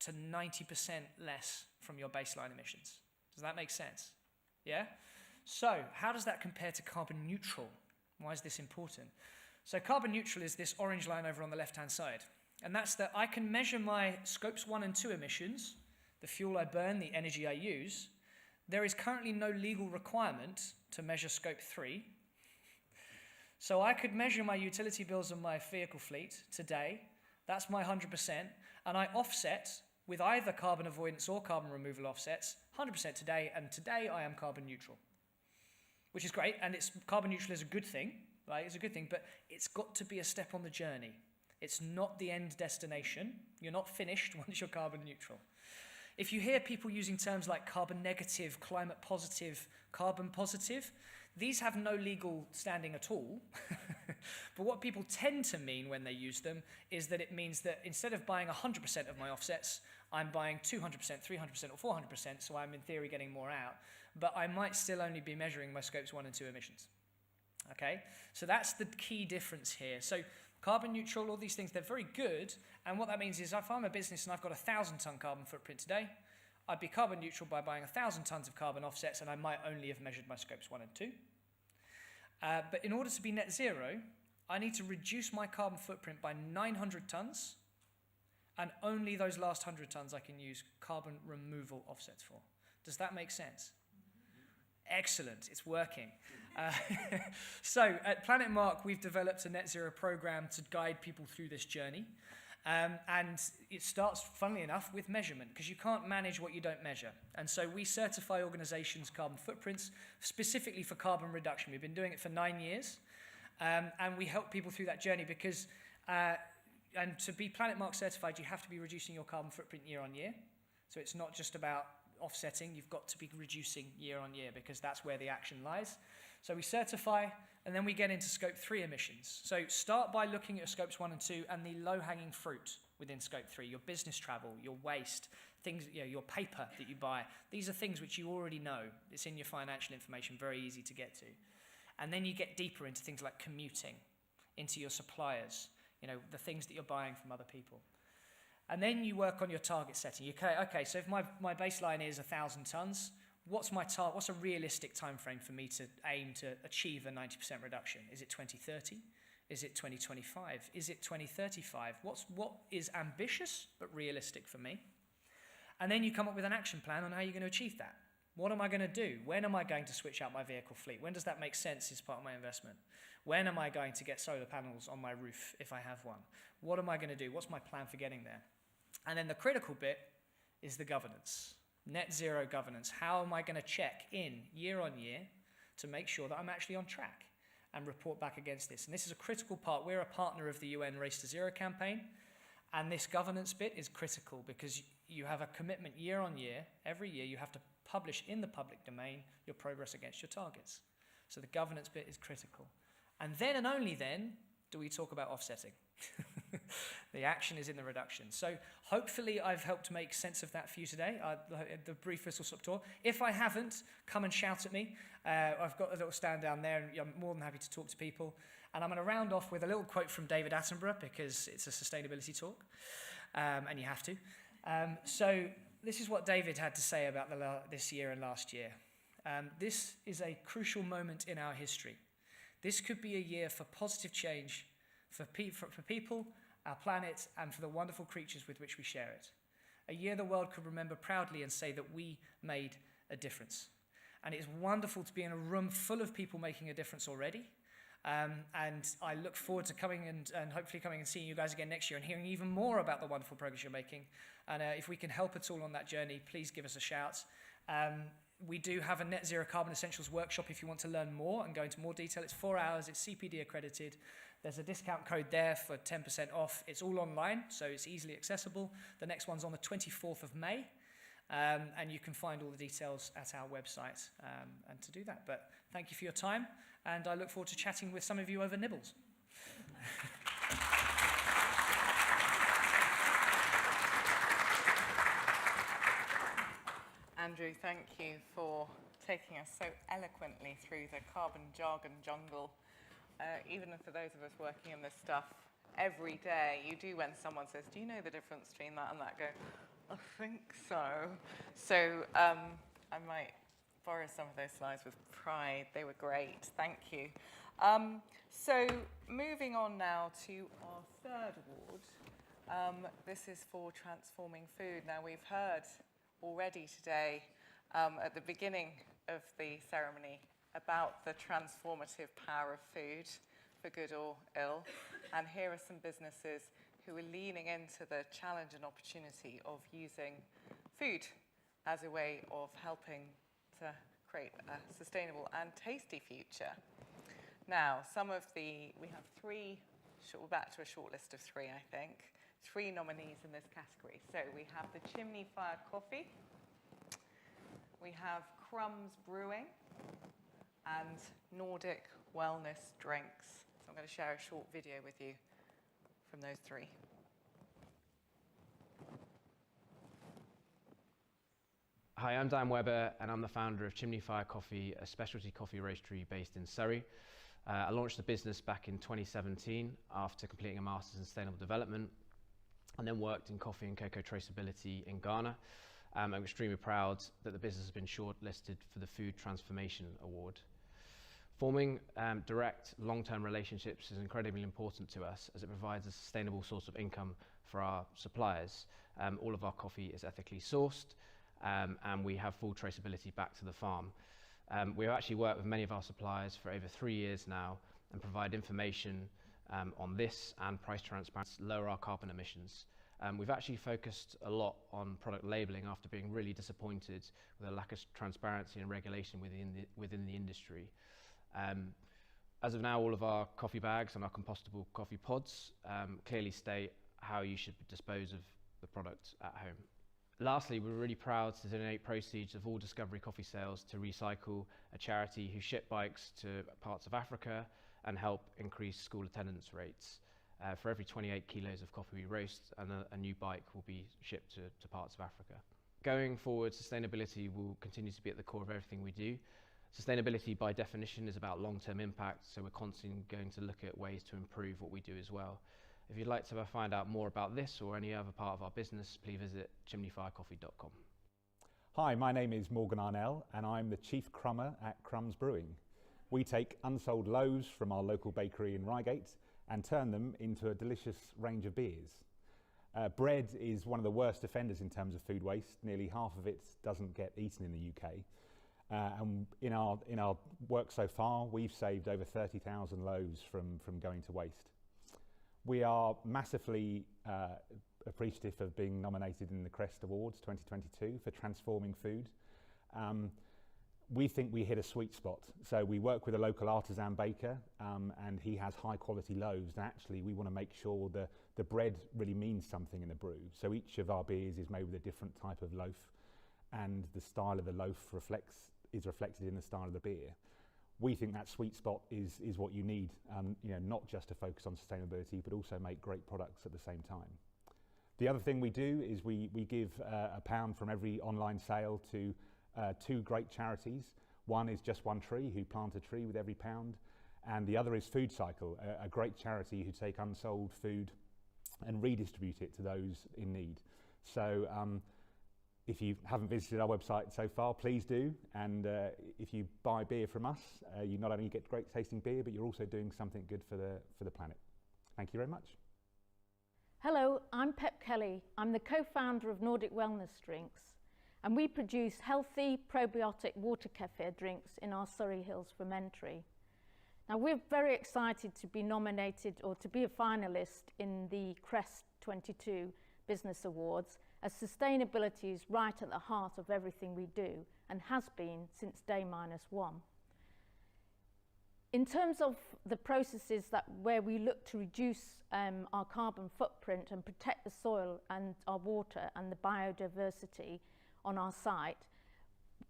to 90% less from your baseline emissions. Does that make sense? Yeah? So how does that compare to carbon neutral? Why is this important? So carbon neutral is this orange line over on the left-hand side. And that's that I can measure my scopes 1 and 2 emissions, the fuel I burn, the energy I use. There is currently no legal requirement to measure scope 3. So I could measure my utility bills on my vehicle fleet today. That's my 100%. And I offset with either carbon avoidance or carbon removal offsets 100% today. And today I am carbon neutral, which is great. And carbon neutral is a good thing, right? It's a good thing, but it's got to be a step on the journey. It's not the end destination. You're not finished once you're carbon neutral. If you hear people using terms like carbon negative, climate positive, carbon positive, these have no legal standing at all. But what people tend to mean when they use them is that it means that instead of buying 100% of my offsets, I'm buying 200%, 300%, or 400%, so I'm in theory getting more out. But I might still only be measuring my scopes 1 and 2 emissions. Okay? So that's the key difference here. So carbon neutral, all these things, they're very good. And what that means is if I'm a business and I've got a 1,000-ton carbon footprint today, I'd be carbon neutral by buying 1,000 tons of carbon offsets, and I might only have measured my scopes 1 and 2. But in order to be net zero, I need to reduce my carbon footprint by 900 tons, and only those last 100 tons I can use carbon removal offsets for. Does that make sense? Excellent, it's working. So at Planet Mark, we've developed a net zero program to guide people through this journey. And it starts, funnily enough, with measurement, because you can't manage what you don't measure. And so we certify organizations' carbon footprints specifically for carbon reduction. We've been doing it for 9 years, and we help people through that journey because, and to be Planet Mark certified, you have to be reducing your carbon footprint year on year. So it's not just about offsetting, you've got to be reducing year on year because that's where the action lies. So we certify, and then we get into scope 3 emissions. So start by looking at scopes 1 and 2 and the low-hanging fruit within scope 3, your business travel, your waste, things, your paper that you buy. These are things which you already know. It's in your financial information, very easy to get to. And then you get deeper into things like commuting, into your suppliers, the things that you're buying from other people. And then you work on your target setting. Okay, so if my baseline is 1,000 tons, what's a realistic time frame for me to aim to achieve a 90% reduction? Is it 2030? Is it 2025? Is it 2035? What is ambitious but realistic for me? And then you come up with an action plan on how you're going to achieve that. What am I going to do? When am I going to switch out my vehicle fleet? When does that make sense as part of my investment? When am I going to get solar panels on my roof if I have one? What am I going to do? What's my plan for getting there? And then the critical bit is the governance. Net zero governance. How am I going to check in year on year to make sure that I'm actually on track and report back against this? And this is a critical part. We're a partner of the UN Race to Zero campaign, and this governance bit is critical because you have a commitment year on year. Every year you have to publish in the public domain your progress against your targets. So the governance bit is critical. And then and only then do we talk about offsetting. The action is in the reduction. So hopefully I've helped make sense of that for you today, the brief whistle-stop tour. If I haven't, come and shout at me. I've got a little stand down there, and I'm more than happy to talk to people. And I'm going to round off with a little quote from David Attenborough, because it's a sustainability talk, and you have to. So this is what David had to say about this year and last year. This is a crucial moment in our history. This could be a year for positive change for people, our planet, and for the wonderful creatures with which we share it. A year the world could remember proudly and say that we made a difference. And it's wonderful to be in a room full of people making a difference already. And I look forward to coming and hopefully coming and seeing you guys again next year and hearing even more about the wonderful progress you're making. And if we can help at all on that journey, please give us a shout. We do have a Net Zero Carbon Essentials workshop if you want to learn more and go into more detail. It's 4 hours, it's CPD accredited. There's a discount code there for 10% off. It's all online, so it's easily accessible. The next one's on the 24th of May, and you can find all the details at our website and to do that. But thank you for your time, and I look forward to chatting with some of you over nibbles. Andrew, thank you for taking us so eloquently through the carbon jargon jungle. Even for those of us working in this stuff every day, you do when someone says, do you know the difference between that and that? Go, I think so. So I might borrow some of those slides with pride. They were great. Thank you. So moving on now to our third award. This is for transforming food. Now we've heard already today at the beginning of the ceremony about the transformative power of food for good or ill, and here are some businesses who are leaning into the challenge and opportunity of using food as a way of helping to create a sustainable and tasty future. Now, we have three, we're back to a short list of three, I think. 3 nominees in this category. So we have the Chimney Fire Coffee, we have Crumbs Brewing, and Nordic Wellness Drinks. So I'm going to share a short video with you from those 3. Hi, I'm Dan Webber, and I'm the founder of Chimney Fire Coffee, a specialty coffee roastery based in Surrey. I launched the business back in 2017 after completing a Master's in Sustainable Development, and then worked in coffee and cocoa traceability in Ghana. I'm extremely proud that the business has been shortlisted for the Food Transformation Award. Forming direct long-term relationships is incredibly important to us as it provides a sustainable source of income for our suppliers. All of our coffee is ethically sourced, and we have full traceability back to the farm. We've actually worked with many of our suppliers for over 3 years now and provide information on this and price transparency to lower our carbon emissions. We've actually focused a lot on product labelling after being really disappointed with the lack of transparency and regulation within the industry. As of now, all of our coffee bags and our compostable coffee pods clearly state how you should dispose of the product at home. Lastly, we're really proud to donate proceeds of all Discovery Coffee sales to Recycle, a charity who ship bikes to parts of Africa and help increase school attendance rates. For every 28 kilos of coffee we roast, a new bike will be shipped to parts of Africa. Going forward, sustainability will continue to be at the core of everything we do. Sustainability, by definition, is about long-term impact, so we're constantly going to look at ways to improve what we do as well. If you'd like to find out more about this or any other part of our business, please visit chimneyfirecoffee.com. Hi, my name is Morgan Arnell, and I'm the Chief Crummer at Crumbs Brewing. We take unsold loaves from our local bakery in Reigate and turn them into a delicious range of beers. Bread is one of the worst offenders in terms of food waste. Nearly half of it doesn't get eaten in the UK. And in our work so far, we've saved over 30,000 loaves from going to waste. We are massively appreciative of being nominated in the CREST Awards 2022 for transforming food. We think we hit a sweet spot. So we work with a local artisan baker and he has high quality loaves. And actually we want to make sure the bread really means something in the brew. So each of our beers is made with a different type of loaf, and the style of the loaf is reflected in the style of the beer. We think that sweet spot is what you need, not just to focus on sustainability, but also make great products at the same time. The other thing we do is we give £1 from every online sale to 2 great charities. One is Just One Tree, who plant a tree with every £1, and the other is Food Cycle, a great charity who take unsold food and redistribute it to those in need. So if you haven't visited our website so far, please do. And if you buy beer from us, you not only get great tasting beer, but you're also doing something good for the planet. Thank you very much. Hello, I'm Pep Kelly. I'm the co-founder of Nordic Wellness drinks, and we produce healthy probiotic water kefir drinks in our Surrey Hills fermentary. Now, we're very excited to be nominated or to be a finalist in the CREST22 Business Awards, as sustainability is right at the heart of everything we do and has been since day -1. In terms of the processes where we look to reduce our carbon footprint and protect the soil and our water and the biodiversity on our site,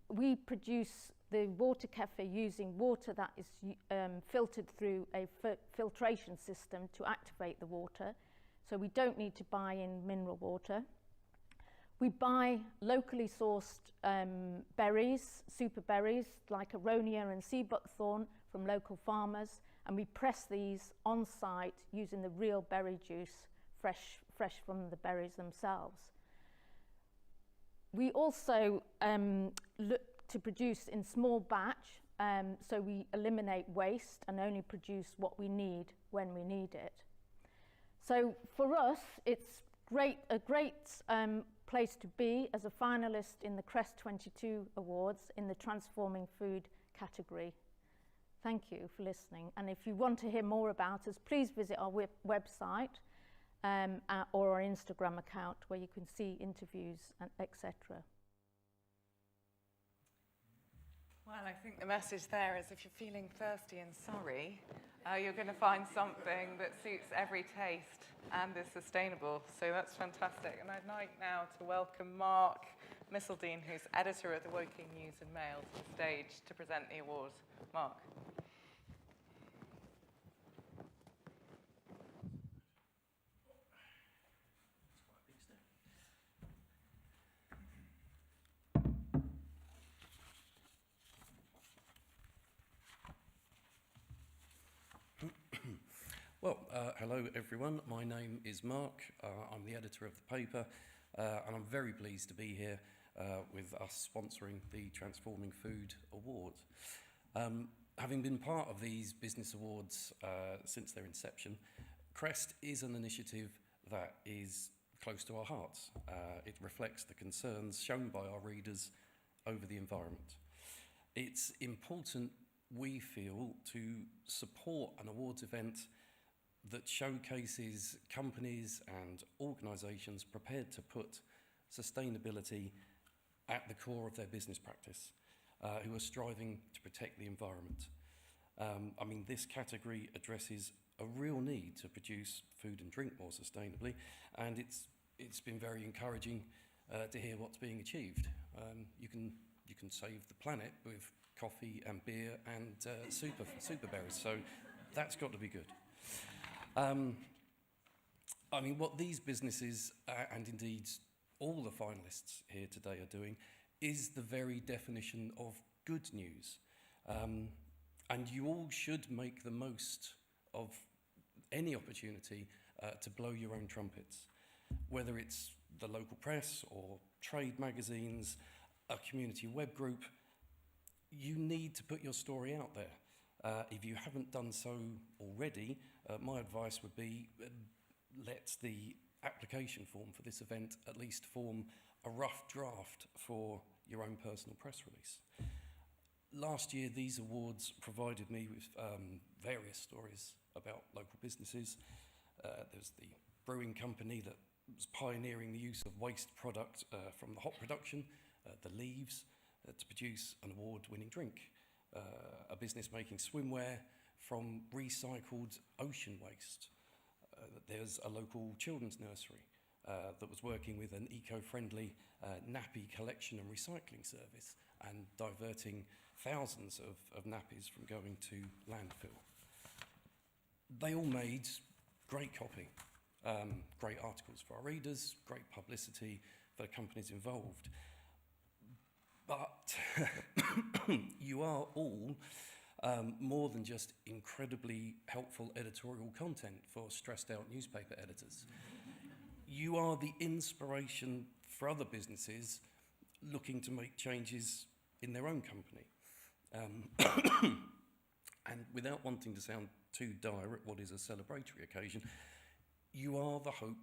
we produce the water kefir using water that is filtered through a filtration system to activate the water, so we don't need to buy in mineral water. We buy locally sourced berries, super berries like aronia and sea buckthorn from local farmers, and we press these on site using the real berry juice, fresh from the berries themselves. We also look to produce in small batch, so we eliminate waste and only produce what we need when we need it. So for us, it's a great place to be as a finalist in the CREST22 Awards in the Transforming Food category. Thank you for listening. And if you want to hear more about us, please visit our website or our Instagram account, where you can see interviews, and etc. Well, I think the message there is if you're feeling thirsty and sorry, you're going to find something that suits every taste and is sustainable. So that's fantastic. And I'd like now to welcome Mark Missildine, who's editor of the Woking News and Mail, to the stage to present the awards. Mark. Well, hello everyone. My name is Mark. I'm the editor of the paper, and I'm very pleased to be here with us sponsoring the Transforming Food Awards. Having been part of these business awards since their inception, CREST is an initiative that is close to our hearts. It reflects the concerns shown by our readers over the environment. It's important, we feel, to support an awards event that showcases companies and organisations prepared to put sustainability at the core of their business practice, who are striving to protect the environment. I mean, this category addresses a real need to produce food and drink more sustainably, and it's been very encouraging to hear what's being achieved. You can save the planet with coffee and beer and super berries, so that's got to be good. I mean, what these businesses, and indeed all the finalists here today are doing, is the very definition of good news. And you all should make the most of any opportunity to blow your own trumpets, whether it's the local press or trade magazines, a community web group. You need to put your story out there. If you haven't done so already, my advice would be let the application form for this event at least form a rough draft for your own personal press release. Last year, these awards provided me with various stories about local businesses. There's the brewing company that was pioneering the use of waste product from the hop production, the leaves, to produce an award-winning drink. A business making swimwear from recycled ocean waste. There's a local children's nursery that was working with an eco-friendly nappy collection and recycling service and diverting thousands of nappies from going to landfill. They all made great copy, great articles for our readers, great publicity for the companies involved. But you are all more than just incredibly helpful editorial content for stressed out newspaper editors. You are the inspiration for other businesses looking to make changes in their own company. And without wanting to sound too dire at what is a celebratory occasion, you are the hope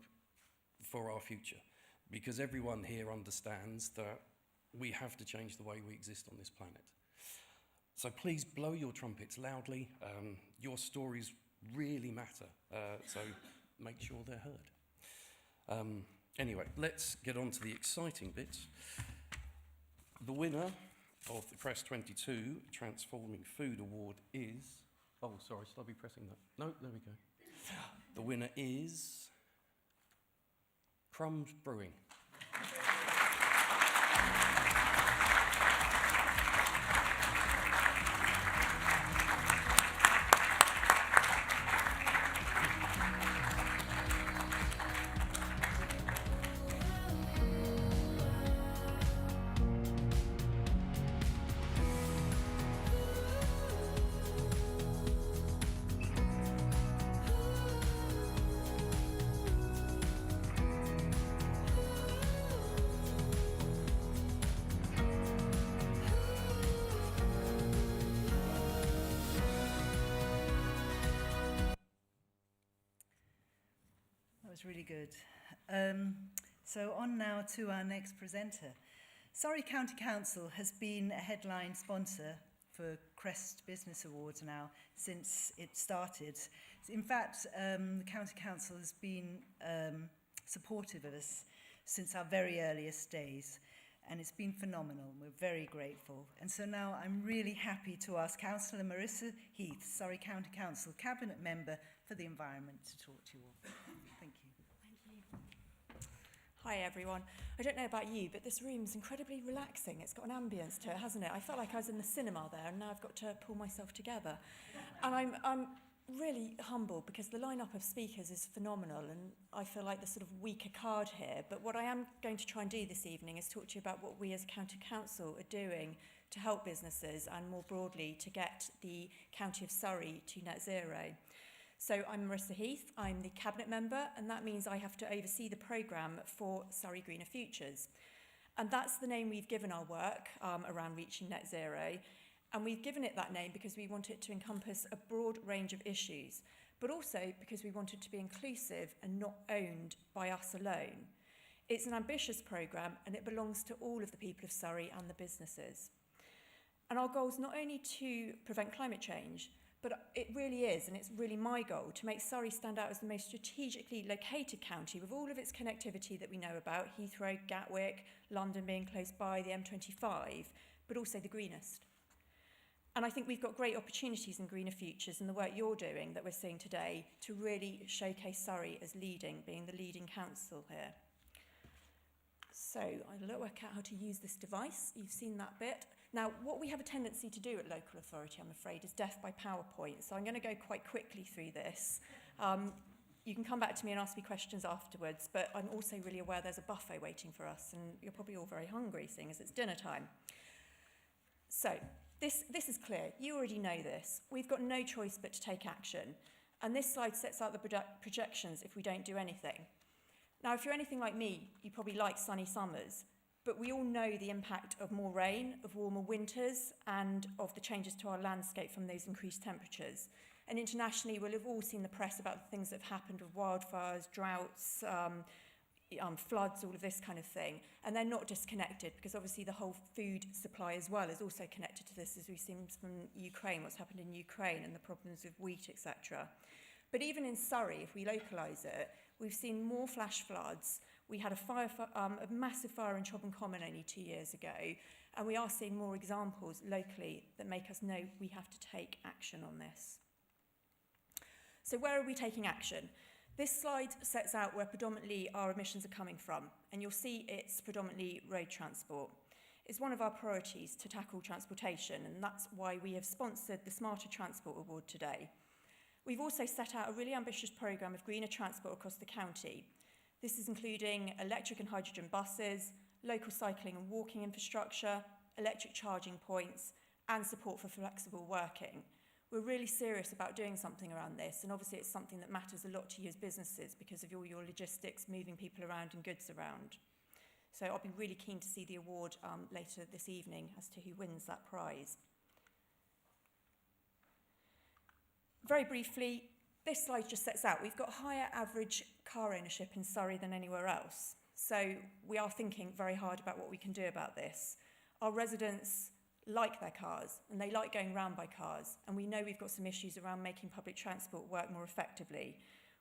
for our future, because everyone here understands that we have to change the way we exist on this planet. So please blow your trumpets loudly. Your stories really matter, so make sure they're heard. Anyway, let's get on to the exciting bits. The winner of the CREST22 Transforming Food Award is... Oh, sorry, should I be pressing that? No, there we go. The winner is Crumbs Brewing. Was really good. So on now to our next presenter. Surrey County Council has been a headline sponsor for CREST Business Awards now since it started. In fact, the County Council has been supportive of us since our very earliest days, and it's been phenomenal. We're very grateful. And so now I'm really happy to ask Councillor Marissa Heath, Surrey County Council Cabinet Member for the Environment, to talk to you all. Thank you. Hi everyone. I don't know about you, but this room's incredibly relaxing. It's got an ambience to it, hasn't it? I felt like I was in the cinema there, and now I've got to pull myself together. And I'm really humbled because the lineup of speakers is phenomenal, and I feel like the sort of weaker card here. But what I am going to try and do this evening is talk to you about what we as a county council are doing to help businesses and more broadly to get the County of Surrey to net zero. So I'm Marissa Heath, I'm the Cabinet Member, and that means I have to oversee the programme for Surrey Greener Futures. And that's the name we've given our work around reaching net zero. And we've given it that name because we want it to encompass a broad range of issues, but also because we want it to be inclusive and not owned by us alone. It's an ambitious programme, and it belongs to all of the people of Surrey and the businesses. And our goal is not only to prevent climate change, but it really is, and it's really my goal, to make Surrey stand out as the most strategically located county with all of its connectivity that we know about, Heathrow, Gatwick, London being close by, the M25, but also the greenest. And I think we've got great opportunities in Greener Futures and the work you're doing that we're seeing today to really showcase Surrey as leading, being the leading council here. So I'll work out how to use this device. You've seen that bit. Now, what we have a tendency to do at local authority, I'm afraid, is death by PowerPoint. So I'm going to go quite quickly through this. You can come back to me and ask me questions afterwards, but I'm also really aware there's a buffet waiting for us, and you're probably all very hungry, seeing as it's dinner time. So this is clear. You already know this. We've got no choice but to take action. And this slide sets out the projections if we don't do anything. Now, if you're anything like me, you probably like sunny summers, but we all know the impact of more rain, of warmer winters, and of the changes to our landscape from those increased temperatures. And internationally, we'll have all seen the press about the things that have happened with wildfires, droughts, floods, all of this kind of thing. And they're not disconnected, because obviously the whole food supply as well is also connected to this, as we've seen from Ukraine, what's happened in Ukraine and the problems with wheat, etc. But even in Surrey, if we localise it, we've seen more flash floods. We had a massive fire in Chobham Common only 2 years ago, and we are seeing more examples locally that make us know we have to take action on this. So where are we taking action? This slide sets out where predominantly our emissions are coming from, and you'll see it's predominantly road transport. It's one of our priorities to tackle transportation, and that's why we have sponsored the Smarter Transport Award today. We've also set out a really ambitious programme of greener transport across the county. This is including electric and hydrogen buses, local cycling and walking infrastructure, electric charging points, and support for flexible working. We're really serious about doing something around this, and obviously it's something that matters a lot to you as businesses because of all your logistics, moving people around and goods around. So I'll be really keen to see the award later this evening as to who wins that prize. Very briefly, this slide just sets out, we've got higher average car ownership in Surrey than anywhere else. So we are thinking very hard about what we can do about this. Our residents like their cars and they like going around by cars, and we know we've got some issues around making public transport work more effectively.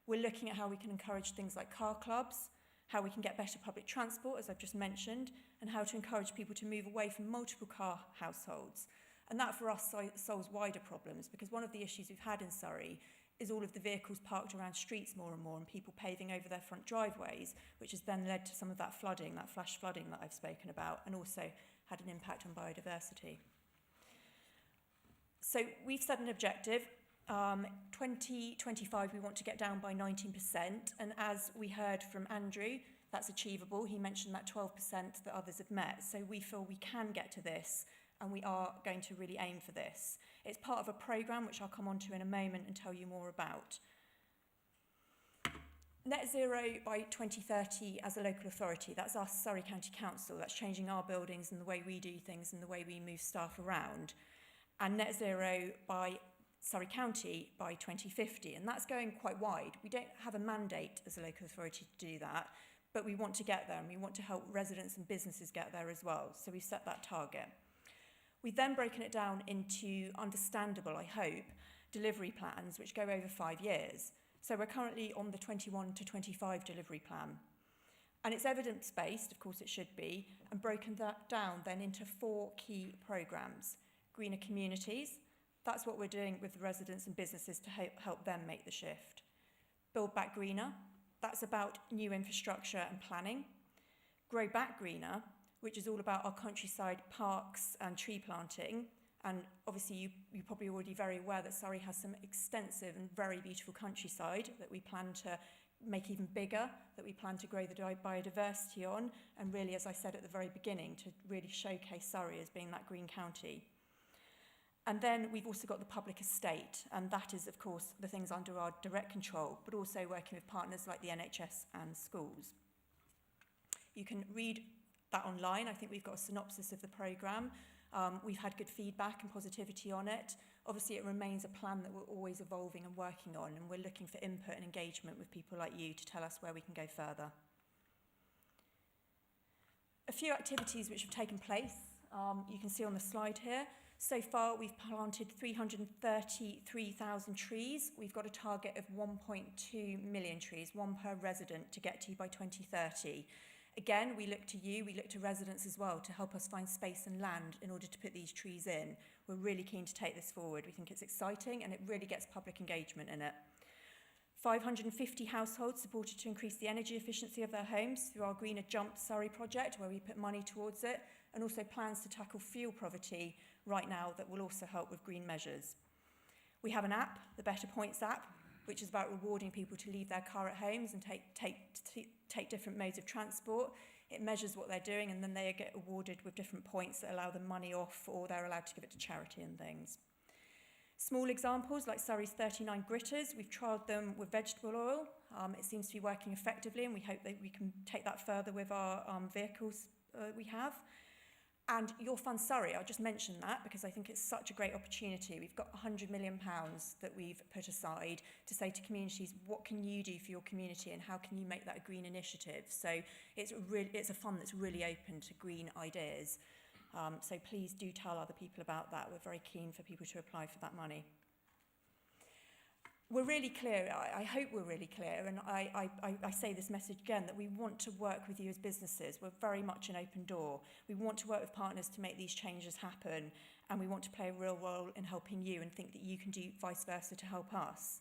We're looking at how we can encourage things like car clubs, how we can get better public transport, as I've just mentioned, and how to encourage people to move away from multiple car households. And that for us solves wider problems, because one of the issues we've had in Surrey is all of the vehicles parked around streets more and more, and people paving over their front driveways, which has then led to some of that flooding, that flash flooding that I've spoken about, and also had an impact on biodiversity. So we've set an objective. 2025 we want to get down by 19%, and as we heard from Andrew, that's achievable. He mentioned that 12% that others have met, so we feel we can get to this, and we are going to really aim for this. It's part of a programme which I'll come on to in a moment and tell you more about. Net zero by 2030 as a local authority, that's our Surrey County Council, that's changing our buildings and the way we do things and the way we move staff around. And net zero by Surrey County by 2050, and that's going quite wide. We don't have a mandate as a local authority to do that, but we want to get there, and we want to help residents and businesses get there as well, so we've set that target. We've then broken it down into understandable, I hope, delivery plans which go over 5 years. So we're currently on the 21 to 25 delivery plan. And it's evidence-based, of course it should be, and broken that down then into 4 key programmes. Greener communities, that's what we're doing with the residents and businesses to help them make the shift. Build Back Greener, that's about new infrastructure and planning. Grow Back Greener, which is all about our countryside parks and tree planting. And obviously you're probably already very aware that Surrey has some extensive and very beautiful countryside that we plan to make even bigger, that we plan to grow the biodiversity on, and really, as I said at the very beginning, to really showcase Surrey as being that green county. And then we've also got the public estate, and that is, of course, the things under our direct control, but also working with partners like the NHS and schools. You can read that online. I think we've got a synopsis of the programme. We've had good feedback and positivity on it. Obviously, it remains a plan that we're always evolving and working on, and we're looking for input and engagement with people like you to tell us where we can go further. A few activities which have taken place, you can see on the slide here. So far, we've planted 333,000 trees. We've got a target of 1.2 million trees, 1 per resident, to get to by 2030. Again, we look to you, we look to residents as well to help us find space and land in order to put these trees in. We're really keen to take this forward. We think it's exciting and it really gets public engagement in it. 550 households supported to increase the energy efficiency of their homes through our Greener Jump Surrey project, where we put money towards it, and also plans to tackle fuel poverty right now that will also help with green measures. We have an app, the Better Points app, which is about rewarding people to leave their car at homes and take different modes of transport. It measures what they're doing, and then they get awarded with different points that allow them money off, or they're allowed to give it to charity and things. Small examples like Surrey's 39 gritters, we've trialled them with vegetable oil. It seems to be working effectively, and we hope that we can take that further with our vehicles we have. And Your Fund Surrey, I'll just mention that because I think it's such a great opportunity. We've got £100 million that we've put aside to say to communities, what can you do for your community and how can you make that a green initiative? So it's a fund that's really open to green ideas. So please do tell other people about that. We're very keen for people to apply for that money. We're really clear, I hope we're really clear, and I say this message again, that we want to work with you as businesses. We're very much an open door. We want to work with partners to make these changes happen, and we want to play a real role in helping you and think that you can do vice versa to help us.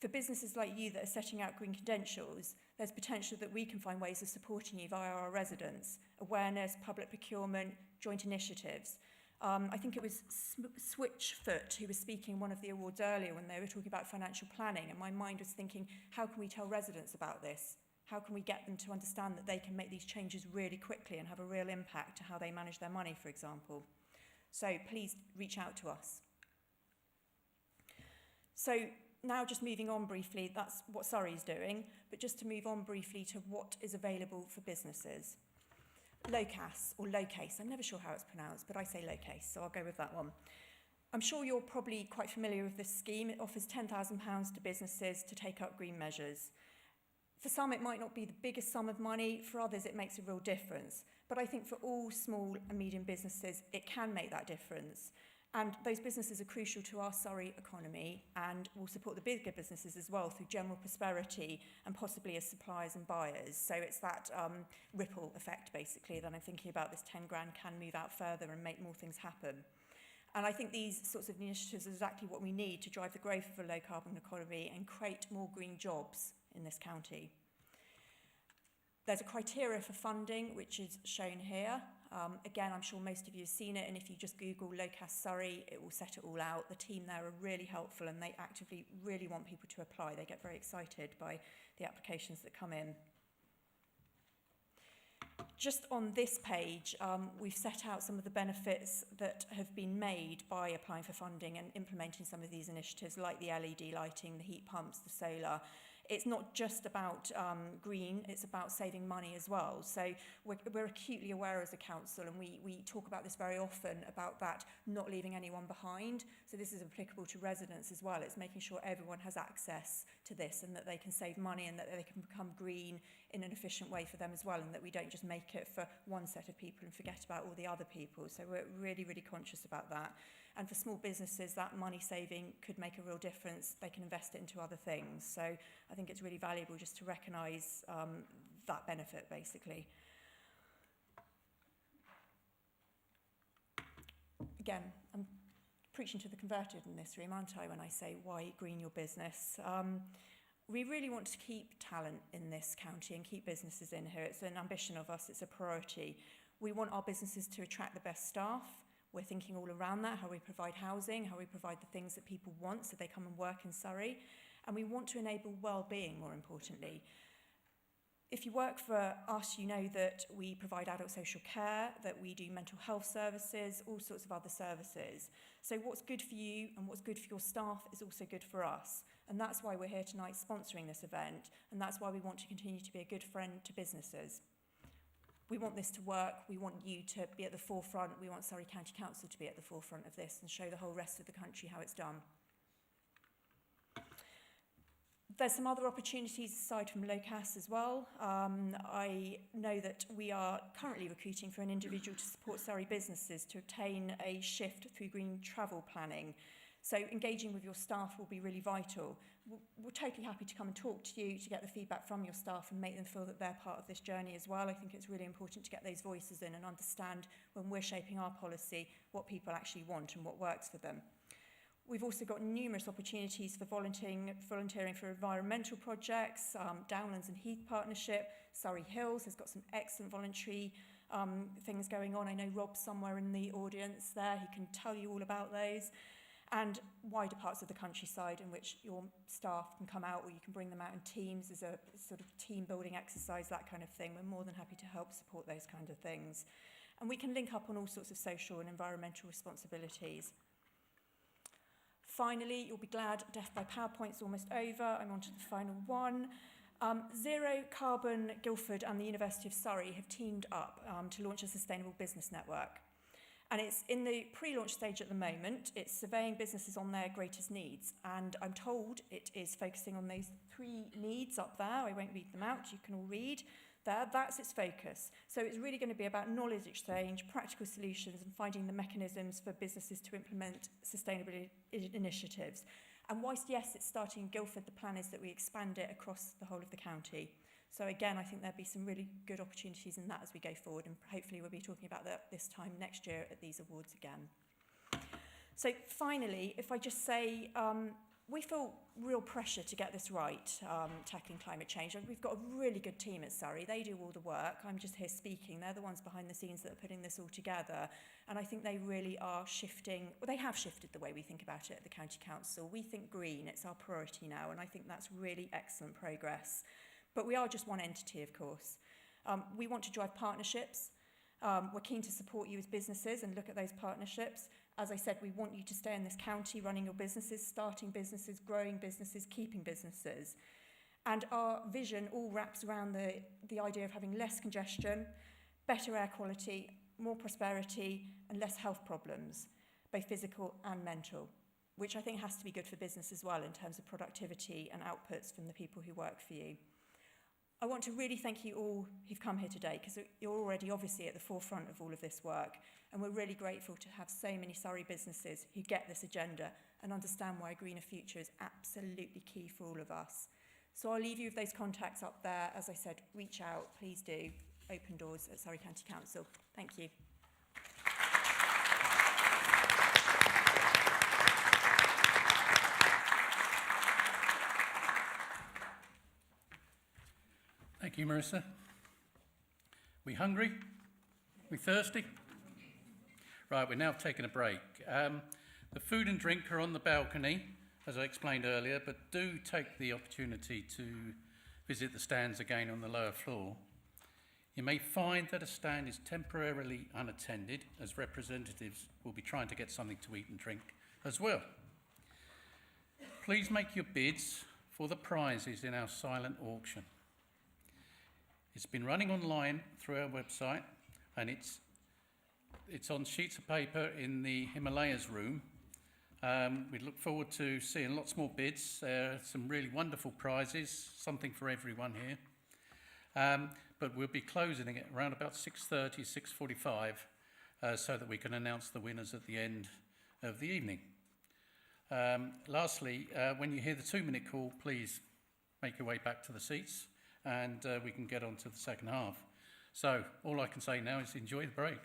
For businesses like you that are setting out green credentials, there's potential that we can find ways of supporting you via our residents, awareness, public procurement, joint initiatives. I think it was Switchfoot who was speaking one of the awards earlier when they were talking about financial planning, and my mind was thinking, how can we tell residents about this? How can we get them to understand that they can make these changes really quickly and have a real impact to how they manage their money, for example? So please reach out to us. So now just moving on briefly, that's what Surrey's doing, but just to move on briefly to what is available for businesses. LOCAS, or LOCASE, I'm never sure how it's pronounced, but I say LOCASE, so I'll go with that one. I'm sure you're probably quite familiar with this scheme. It offers £10,000 to businesses to take up green measures. For some, it might not be the biggest sum of money. For others, it makes a real difference. But I think for all small and medium businesses, it can make that difference. And those businesses are crucial to our Surrey economy and will support the bigger businesses as well through general prosperity and possibly as suppliers and buyers. So it's that ripple effect, basically, that I'm thinking about. This 10 grand can move out further and make more things happen. And I think these sorts of initiatives are exactly what we need to drive the growth of a low-carbon economy and create more green jobs in this county. There's a criteria for funding, which is shown here. Again, I'm sure most of you have seen it, and if you just Google LOCAS Surrey, it will set it all out. The team there are really helpful, and they actively really want people to apply. They get very excited by the applications that come in. Just on this page, we've set out some of the benefits that have been made by applying for funding and implementing some of these initiatives, like the LED lighting, the heat pumps, the solar. It's not just about green, it's about saving money as well. So we're acutely aware as a council, and we talk about this very often, about that not leaving anyone behind. So this is applicable to residents as well. It's making sure everyone has access to this and that they can save money and that they can become green in an efficient way for them as well, and that we don't just make it for one set of people and forget about all the other people. So we're really, really conscious about that. And for small businesses, that money saving could make a real difference. They can invest it into other things. So I think it's really valuable just to recognise that benefit, basically. Again, I'm preaching to the converted in this room, aren't I, when I say why green your business? We really want to keep talent in this county and keep businesses in here. It's an ambition of us, it's a priority. We want our businesses to attract the best staff. We're thinking all around that, how we provide housing, how we provide the things that people want so they come and work in Surrey. And we want to enable well-being, more importantly. If you work for us, you know that we provide adult social care, that we do mental health services, all sorts of other services. So what's good for you and what's good for your staff is also good for us. And that's why we're here tonight sponsoring this event. And that's why we want to continue to be a good friend to businesses. We want this to work. We want you to be at the forefront. We want Surrey County Council to be at the forefront of this and show the whole rest of the country how it's done. There's some other opportunities aside from LOCAS as well. I know that we are currently recruiting for an individual to support Surrey businesses to obtain a shift through green travel planning. So engaging with your staff will be really vital. We're totally happy to come and talk to you, to get the feedback from your staff and make them feel that they're part of this journey as well. I think it's really important to get those voices in and understand when we're shaping our policy what people actually want and what works for them. We've also got numerous opportunities for volunteering for environmental projects, Downlands and Heath Partnership, Surrey Hills has got some excellent voluntary things going on. I know Rob's somewhere in the audience there, he can tell you all about those. And wider parts of the countryside in which your staff can come out, or you can bring them out in teams as a sort of team building exercise, that kind of thing. We're more than happy to help support those kind of things. And we can link up on all sorts of social and environmental responsibilities. Finally, you'll be glad Death by PowerPoint's almost over. I'm on to the final one. Zero Carbon Guildford and the University of Surrey have teamed up to launch a sustainable business network. And it's in the pre-launch stage at the moment. It's surveying businesses on their greatest needs. And I'm told it is focusing on those 3 needs up there. I won't read them out, you can all read. That's its focus. So it's really going to be about knowledge exchange, practical solutions, and finding the mechanisms for businesses to implement sustainability initiatives. And whilst, yes, it's starting in Guildford, the plan is that we expand it across the whole of the county. So again, I think there'll be some really good opportunities in that as we go forward, and hopefully we'll be talking about that this time next year at these awards again. So finally, if I just say, we feel real pressure to get this right, tackling climate change. And we've got a really good team at Surrey. They do all the work. I'm just here speaking. They're the ones behind the scenes that are putting this all together. And I think they really are shifting, well, they have shifted the way we think about it at the County Council. We think green, it's our priority now, and I think that's really excellent progress. But we are just one entity, of course. We want to drive partnerships. We're keen to support you as businesses and look at those partnerships. As I said, we want you to stay in this county running your businesses, starting businesses, growing businesses, keeping businesses. And our vision all wraps around the idea of having less congestion, better air quality, more prosperity, and less health problems. both physical and mental, which I think has to be good for business as well in terms of productivity and outputs from the people who work for you. I want to really thank you all who've come here today, because you're already obviously at the forefront of all of this work, and we're really grateful to have so many Surrey businesses who get this agenda and understand why a greener future is absolutely key for all of us. So I'll leave you with those contacts up there. As I said, reach out, please do. Open doors at Surrey County Council. Thank you. Thank you, Marissa. We hungry? We thirsty? Right, we're now taking a break. The food and drink are on the balcony, as I explained earlier, but do take the opportunity to visit the stands again on the lower floor. You may find that a stand is temporarily unattended, as representatives will be trying to get something to eat and drink as well. Please make your bids for the prizes in our silent auction. It's been running online through our website, and it's on sheets of paper in the Himalayas room. We look forward to seeing lots more bids. There are some really wonderful prizes, something for everyone here. But we'll be closing it around about 6:30, 6:45, so that we can announce the winners at the end of the evening. Lastly, when you hear the 2-minute call, please make your way back to the seats, and we can get on to the second half. So all I can say now is enjoy the break.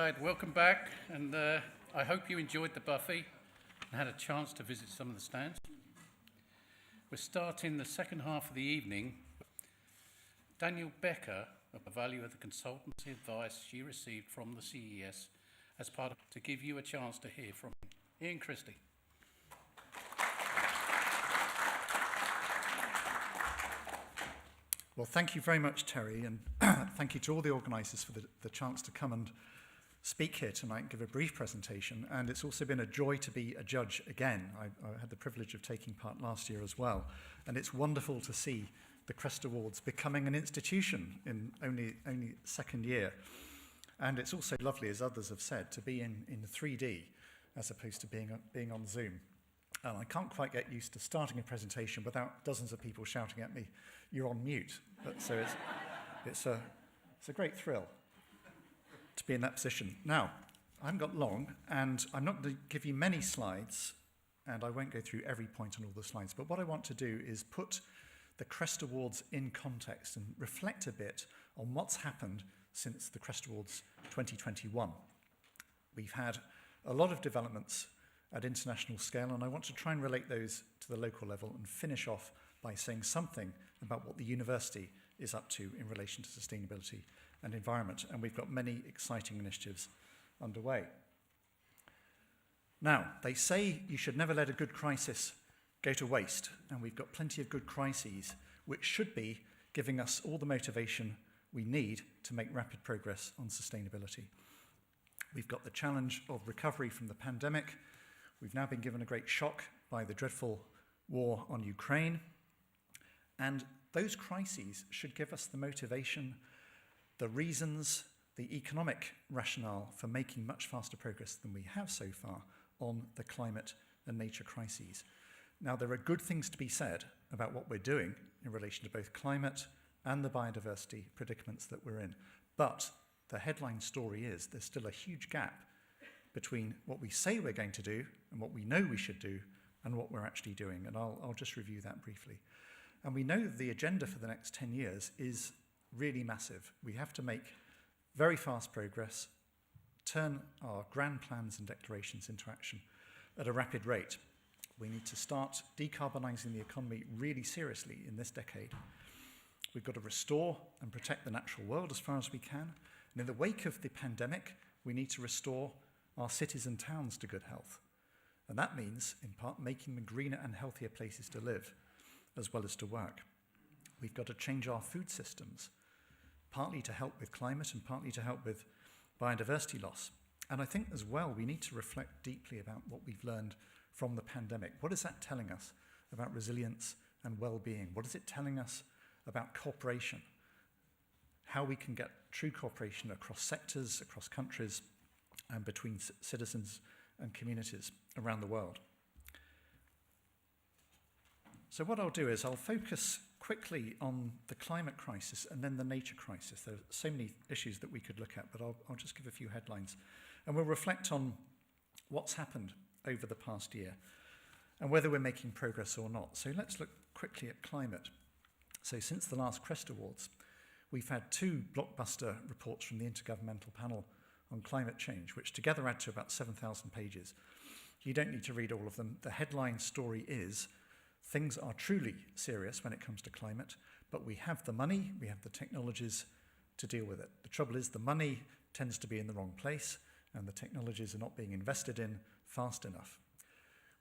Right, welcome back, and I hope you enjoyed the buffet and had a chance to visit some of the stands. We're starting the second half of the evening. Daniel Becker, the value of the consultancy advice she received from the CES as part of to give you a chance to hear from him. Ian Christie. Well, thank you very much, Terry, and thank you to all the organisers for the chance to come and speak here tonight and give a brief presentation. And it's also been a joy to be a judge again. I had the privilege of taking part last year as well. And it's wonderful to see the CREST Awards becoming an institution in only second year. And it's also lovely, as others have said, to be in 3D as opposed to being on Zoom. And I can't quite get used to starting a presentation without dozens of people shouting at me, "You're on mute." But so it's a great thrill to be in that position. Now, I haven't got long, and I'm not going to give you many slides, and I won't go through every point on all the slides, but what I want to do is put the CREST Awards in context and reflect a bit on what's happened since the CREST Awards 2021. We've had a lot of developments at international scale, and I want to try and relate those to the local level and finish off by saying something about what the university is up to in relation to sustainability and environment, and we've got many exciting initiatives underway. Now, they say you should never let a good crisis go to waste, and we've got plenty of good crises which should be giving us all the motivation we need to make rapid progress on sustainability. We've got the challenge of recovery from the pandemic. We've now been given a great shock by the dreadful war on Ukraine, and those crises should give us the motivation, the reasons, the economic rationale for making much faster progress than we have so far on the climate and nature crises. Now, there are good things to be said about what we're doing in relation to both climate and the biodiversity predicaments that we're in, but the headline story is there's still a huge gap between what we say we're going to do and what we know we should do and what we're actually doing, and I'll just review that briefly. And we know that the agenda for the next 10 years is really massive. We have to make very fast progress, turn our grand plans and declarations into action at a rapid rate. We need to start decarbonising the economy really seriously in this decade. We've got to restore and protect the natural world as far as we can. And in the wake of the pandemic, we need to restore our cities and towns to good health. And that means, in part, making them greener and healthier places to live, as well as to work. We've got to change our food systems, partly to help with climate and partly to help with biodiversity loss. And I think as well, we need to reflect deeply about what we've learned from the pandemic. What is that telling us about resilience and well-being? What is it telling us about cooperation? How we can get true cooperation across sectors, across countries, and between citizens and communities around the world. So what I'll do is I'll focus quickly on the climate crisis and then the nature crisis. There are so many issues that we could look at, but I'll just give a few headlines. And we'll reflect on what's happened over the past year and whether we're making progress or not. So let's look quickly at climate. So since the last CREST Awards, we've had 2 blockbuster reports from the Intergovernmental Panel on Climate Change, which together add to about 7,000 pages. You don't need to read all of them. The headline story is, things are truly serious when it comes to climate, but we have the money, we have the technologies to deal with it. The trouble is the money tends to be in the wrong place, and the technologies are not being invested in fast enough.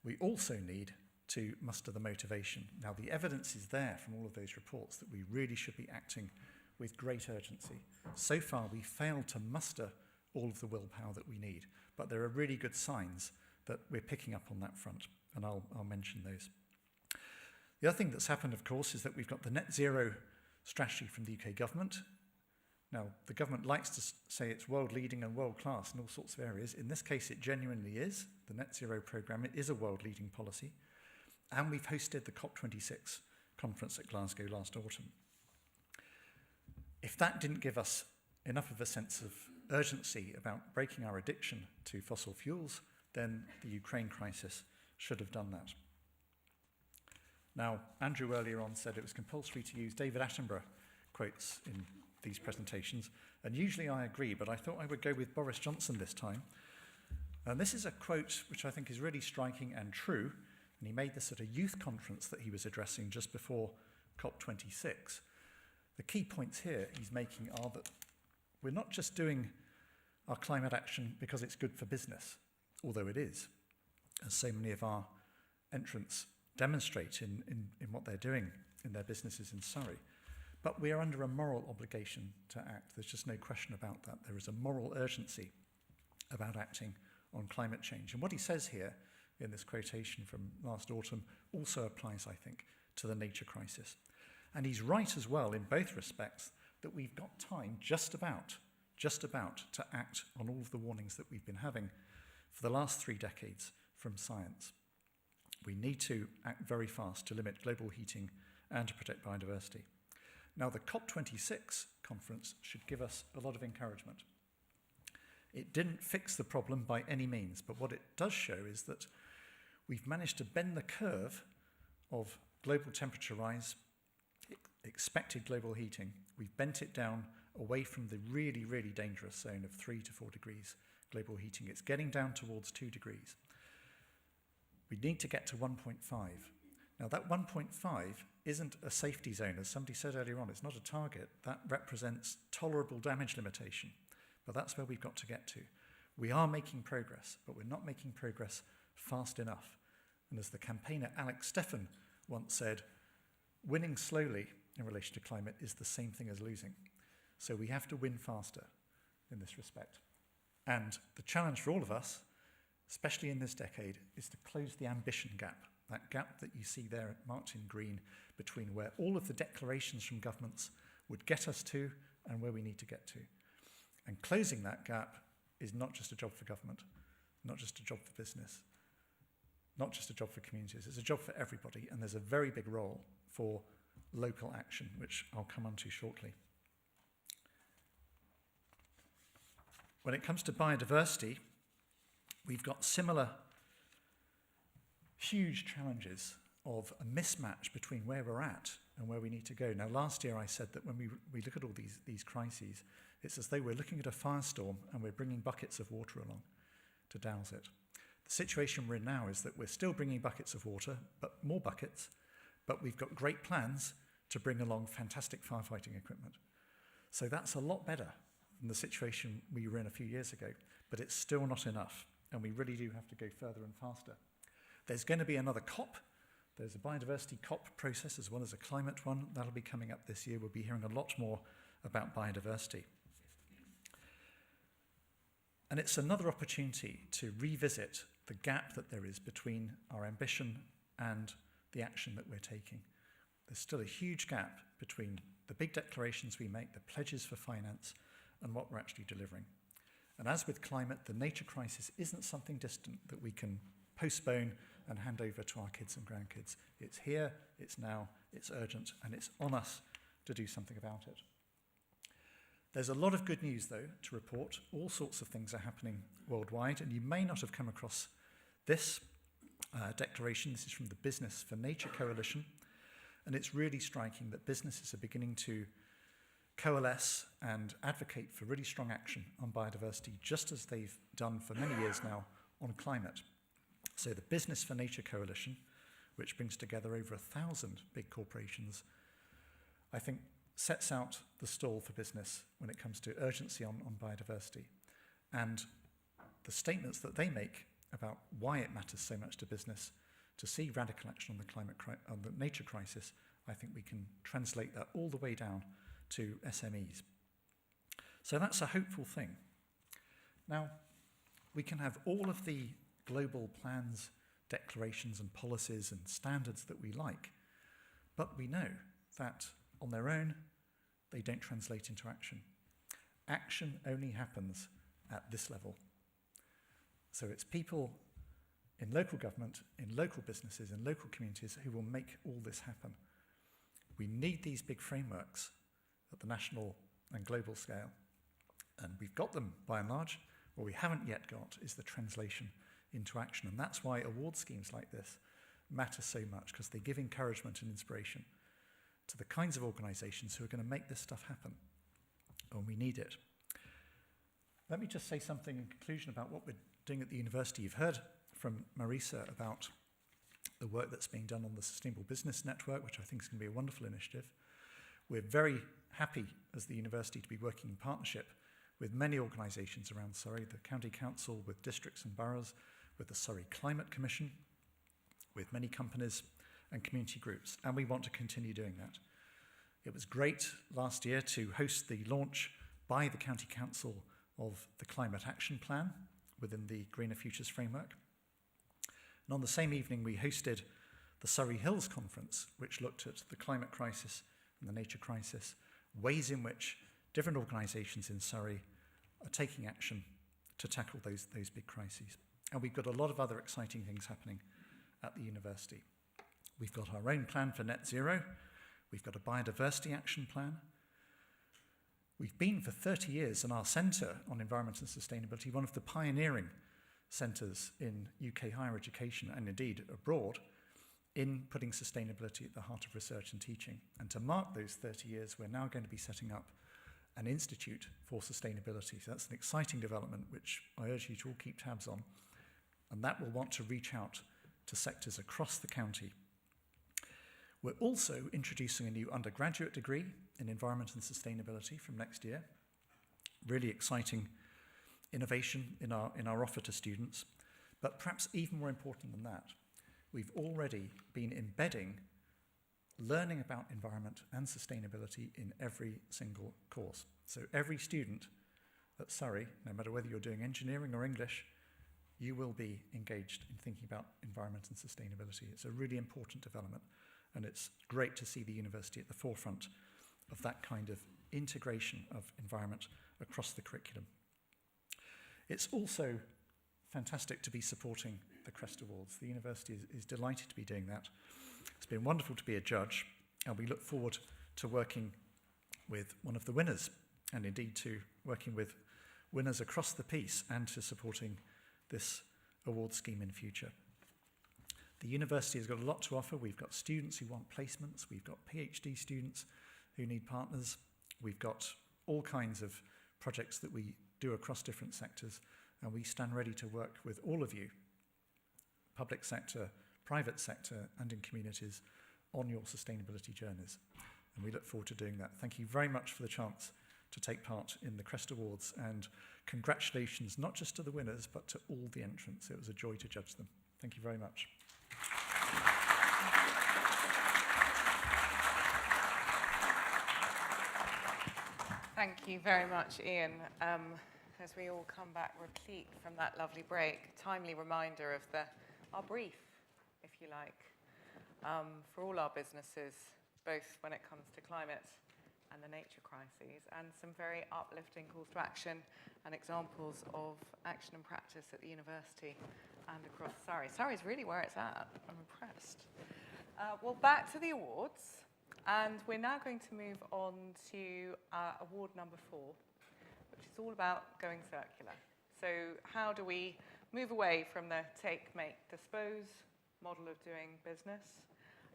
We also need to muster the motivation. Now, the evidence is there from all of those reports that we really should be acting with great urgency. So far, we failed to muster all of the willpower that we need, but there are really good signs that we're picking up on that front, and I'll mention those. The other thing that's happened, of course, is that we've got the net zero strategy from the UK government. Now, the government likes to say it's world-leading and world-class in all sorts of areas. In this case, it genuinely is. The net zero programme, it is a world-leading policy. And we've hosted the COP26 conference at Glasgow last autumn. If that didn't give us enough of a sense of urgency about breaking our addiction to fossil fuels, then the Ukraine crisis should have done that. Now, Andrew earlier on said it was compulsory to use David Attenborough quotes in these presentations, and usually I agree, but I thought I would go with Boris Johnson this time. And this is a quote which I think is really striking and true, and he made this at a youth conference that he was addressing just before COP26. The key points here he's making are that we're not just doing our climate action because it's good for business, although it is, as so many of our entrants demonstrate in what they're doing in their businesses in Surrey. But we are under a moral obligation to act. There's just no question about that. There is a moral urgency about acting on climate change. And what he says here in this quotation from last autumn also applies, I think, to the nature crisis. And he's right as well in both respects that we've got time just about to act on all of the warnings that we've been having for the last 3 decades from science. We need to act very fast to limit global heating and to protect biodiversity. Now, the COP26 conference should give us a lot of encouragement. It didn't fix the problem by any means, but what it does show is that we've managed to bend the curve of global temperature rise, expected global heating. We've bent it down away from the really, really dangerous zone of 3 to 4 degrees global heating. It's getting down towards 2 degrees. We need to get to 1.5. Now, that 1.5 isn't a safety zone, as somebody said earlier on. It's not a target. That represents tolerable damage limitation. But that's where we've got to get to. We are making progress, but we're not making progress fast enough. And as the campaigner Alex Steffen once said, winning slowly in relation to climate is the same thing as losing. So we have to win faster in this respect. And the challenge for all of us, especially in this decade, is to close the ambition gap, that gap that you see there marked in green between where all of the declarations from governments would get us to and where we need to get to. And closing that gap is not just a job for government, not just a job for business, not just a job for communities, it's a job for everybody, and there's a very big role for local action, which I'll come on to shortly. When it comes to biodiversity, we've got similar huge challenges of a mismatch between where we're at and where we need to go. Now, last year I said that when we look at all these crises, it's as though we're looking at a firestorm and we're bringing buckets of water along to douse it. The situation we're in now is that we're still bringing buckets of water, but more buckets, but we've got great plans to bring along fantastic firefighting equipment. So that's a lot better than the situation we were in a few years ago, but it's still not enough, and we really do have to go further and faster. There's going to be another COP. There's a biodiversity COP process as well as a climate one. That'll be coming up this year. We'll be hearing a lot more about biodiversity. And it's another opportunity to revisit the gap that there is between our ambition and the action that we're taking. There's still a huge gap between the big declarations we make, the pledges for finance, and what we're actually delivering. And as with climate, the nature crisis isn't something distant that we can postpone and hand over to our kids and grandkids. It's here, it's now, it's urgent, and it's on us to do something about it. There's a lot of good news, though, to report. All sorts of things are happening worldwide, and you may not have come across this declaration. This is from the Business for Nature Coalition, and it's really striking that businesses are beginning to coalesce and advocate for really strong action on biodiversity, just as they've done for many years now on climate. So the Business for Nature Coalition, which brings together over 1,000 big corporations, I think sets out the stall for business when it comes to urgency on biodiversity. And the statements that they make about why it matters so much to business to see radical action on the nature crisis, I think we can translate that all the way down to SMEs. So that's a hopeful thing. Now, we can have all of the global plans, declarations and policies and standards that we like, but we know that on their own, they don't translate into action. Action only happens at this level. So it's people in local government, in local businesses, in local communities who will make all this happen. We need these big frameworks at the national and global scale, and we've got them by and large. What we haven't yet got is the translation into action, and that's why award schemes like this matter so much, because they give encouragement and inspiration to the kinds of organisations who are going to make this stuff happen. when we need it. Let me just say something in conclusion about what we're doing at the university. You've heard from Marisa about the work that's being done on the Sustainable Business Network, which I think is going to be a wonderful initiative. We're very happy as the university to be working in partnership with many organisations around Surrey, the County Council, with districts and boroughs, with the Surrey Climate Commission, with many companies and community groups, and we want to continue doing that. It was great last year to host the launch by the County Council of the Climate Action Plan within the Greener Futures framework. And on the same evening, we hosted the Surrey Hills Conference, which looked at the climate crisis and the nature crisis, ways in which different organisations in Surrey are taking action to tackle those big crises. And we've got a lot of other exciting things happening at the university. We've got our own plan for net zero. We've got a biodiversity action plan. We've been for 30 years in our Centre on Environment and Sustainability, one of the pioneering centres in UK higher education and indeed abroad in putting sustainability at the heart of research and teaching. And to mark those 30 years, we're now going to be setting up an institute for sustainability. So that's an exciting development which I urge you to all keep tabs on. And that will want to reach out to sectors across the county. We're also introducing a new undergraduate degree in environment and sustainability from next year. Really exciting innovation in our offer to students. But perhaps even more important than that, we've already been embedding learning about environment and sustainability in every single course. So every student at Surrey, no matter whether you're doing engineering or English, you will be engaged in thinking about environment and sustainability. It's a really important development, and it's great to see the university at the forefront of that kind of integration of environment across the curriculum. It's also fantastic to be supporting the CREST Awards. The university is delighted to be doing that. It's been wonderful to be a judge, and we look forward to working with one of the winners, and indeed to working with winners across the piece and to supporting this award scheme in future. The university has got a lot to offer. We've got students who want placements. We've got PhD students who need partners. We've got all kinds of projects that we do across different sectors, and we stand ready to work with all of you, public sector, private sector, and in communities on your sustainability journeys. And we look forward to doing that. Thank you very much for the chance to take part in the CREST Awards, and congratulations not just to the winners, but to all the entrants. It was a joy to judge them. Thank you very much. Thank you very much, Ian. As we all come back replete from that lovely break, timely reminder of our brief, if you like, for all our businesses, both when it comes to climate and the nature crises, and some very uplifting calls to action and examples of action and practice at the university and across Surrey. Surrey's really where it's at. I'm impressed. Well, back to the awards, and we're now going to move on to award number 4, which is all about going circular. So how do we move away from the take, make, dispose model of doing business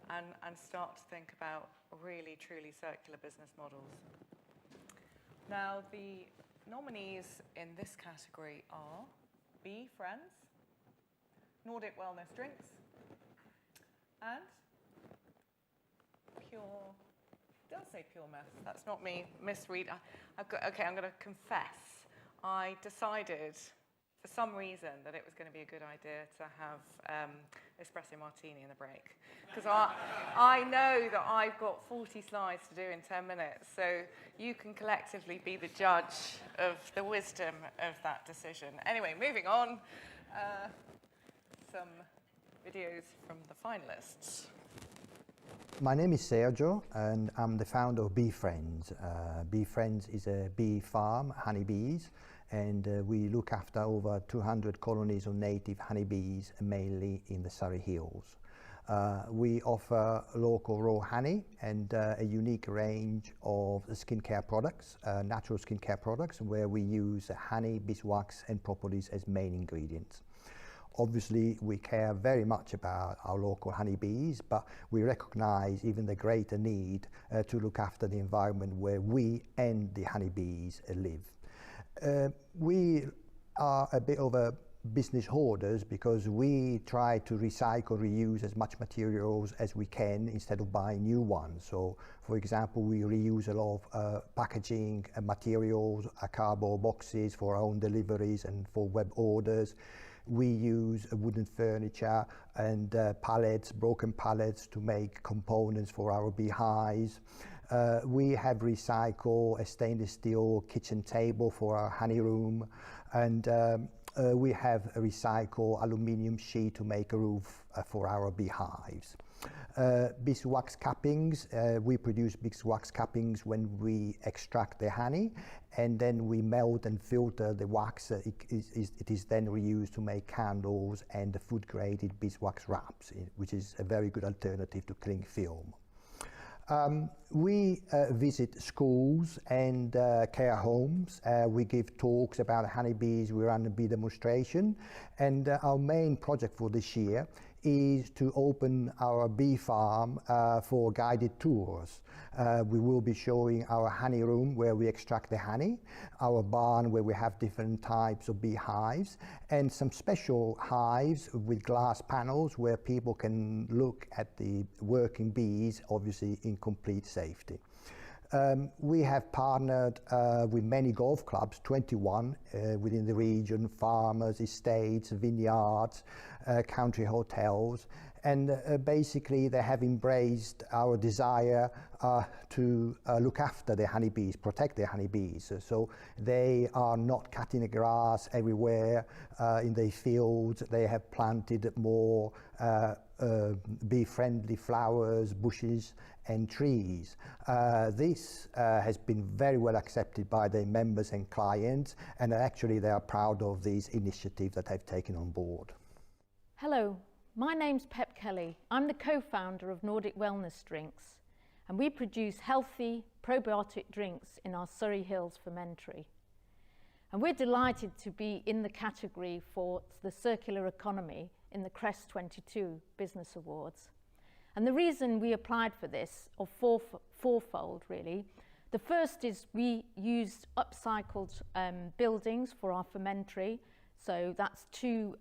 and start to think about really, truly circular business models? Now, the nominees in this category are Be Friends, Nordic Wellness Drinks, and Pure, it does say Pure Mess, that's not me, misread. Okay, I'm going to confess, I decided for some reason that it was going to be a good idea to have espresso martini in the break. Because I know that I've got 40 slides to do in 10 minutes, so you can collectively be the judge of the wisdom of that decision. Anyway, moving on, some videos from the finalists. My name is Sergio, and I'm the founder of Bee Friends. Bee Friends is a bee farm, honeybees, and we look after over 200 colonies of native honeybees, mainly in the Surrey Hills. We offer local raw honey and a unique range of skincare products, natural skincare products, where we use honey, beeswax and propolis as main ingredients. Obviously, we care very much about our local honeybees, but we recognise even the greater need to look after the environment where we and the honeybees live. We are a bit of a business hoarders because we try to recycle, reuse as much materials as we can instead of buying new ones. So, for example, we reuse a lot of packaging materials, cardboard boxes for our own deliveries and for web orders. We use wooden furniture and pallets, broken pallets to make components for our beehives. We have recycled a stainless steel kitchen table for our honey room, and we have a recycled aluminium sheet to make a roof for our beehives. Beeswax cappings, we produce beeswax cappings when we extract the honey, and then we melt and filter the wax. It is then reused to make candles and the food-graded beeswax wraps, which is a very good alternative to cling film. We visit schools and care homes. We give talks about honeybees. We run a bee demonstration. And our main project for this year is to open our bee farm for guided tours. We will be showing our honey room where we extract the honey, our barn where we have different types of beehives, and some special hives with glass panels where people can look at the working bees, obviously in complete safety. We have partnered with many golf clubs, 21 within the region, farmers, estates, vineyards, country hotels, and basically they have embraced our desire to look after the honeybees, protect the honeybees. So they are not cutting the grass everywhere in their fields. They have planted more bee-friendly flowers, bushes and trees. This has been very well accepted by their members and clients, and actually they are proud of these initiatives that they've taken on board. Hello, my name's Pep Kelly. I'm the co-founder of Nordic Wellness drinks, and we produce healthy probiotic drinks in our Surrey Hills fermentary. And we're delighted to be in the category for the circular economy in the CREST22 Business Awards. And the reason we applied for this, or fourfold really. The first is we used upcycled buildings for our fermentary. So that's 2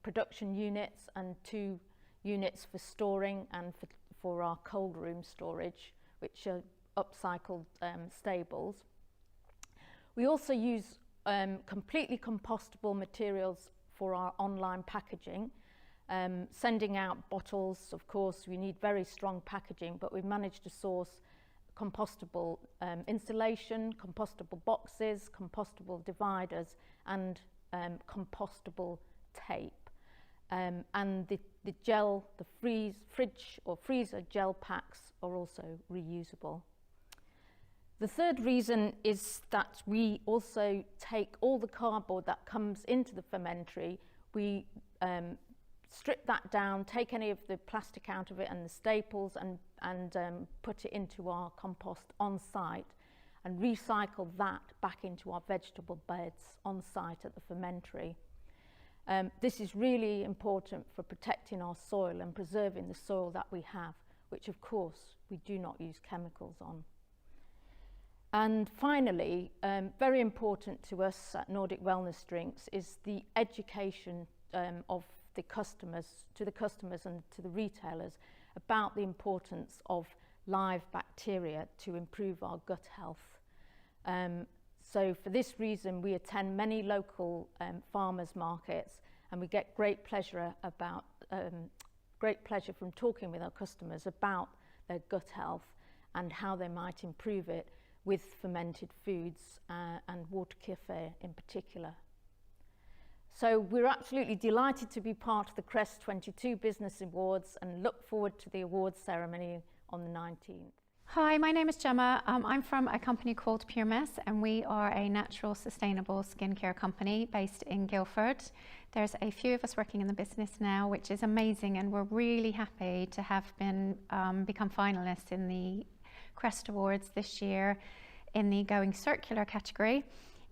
production units and 2 units for storing and for our cold room storage, which are upcycled stables. We also use completely compostable materials for our online packaging. Sending out bottles, of course, we need very strong packaging, but we've managed to source compostable insulation, compostable boxes, compostable dividers, and compostable tape. And the gel, the fridge or freezer gel packs are also reusable. The third reason is that we also take all the cardboard that comes into the fermentary, we strip that down, take any of the plastic out of it and the staples and put it into our compost on site and recycle that back into our vegetable beds on site at the fermentary. This is really important for protecting our soil and preserving the soil that we have, which of course we do not use chemicals on. And finally, very important to us at Nordic Wellness Drinks is the education of the customers and to the retailers about the importance of live bacteria to improve our gut health. So for this reason, we attend many local farmers markets, and we get great pleasure from talking with our customers about their gut health and how they might improve it with fermented foods and water kefir in particular. So we're absolutely delighted to be part of the CREST22 Business Awards and look forward to the awards ceremony on the 19th. Hi, my name is Gemma. I'm from a company called Pure Mess, and we are a natural, sustainable skincare company based in Guildford. There's a few of us working in the business now, which is amazing, and we're really happy to have become finalists in the CREST Awards this year in the Going Circular category.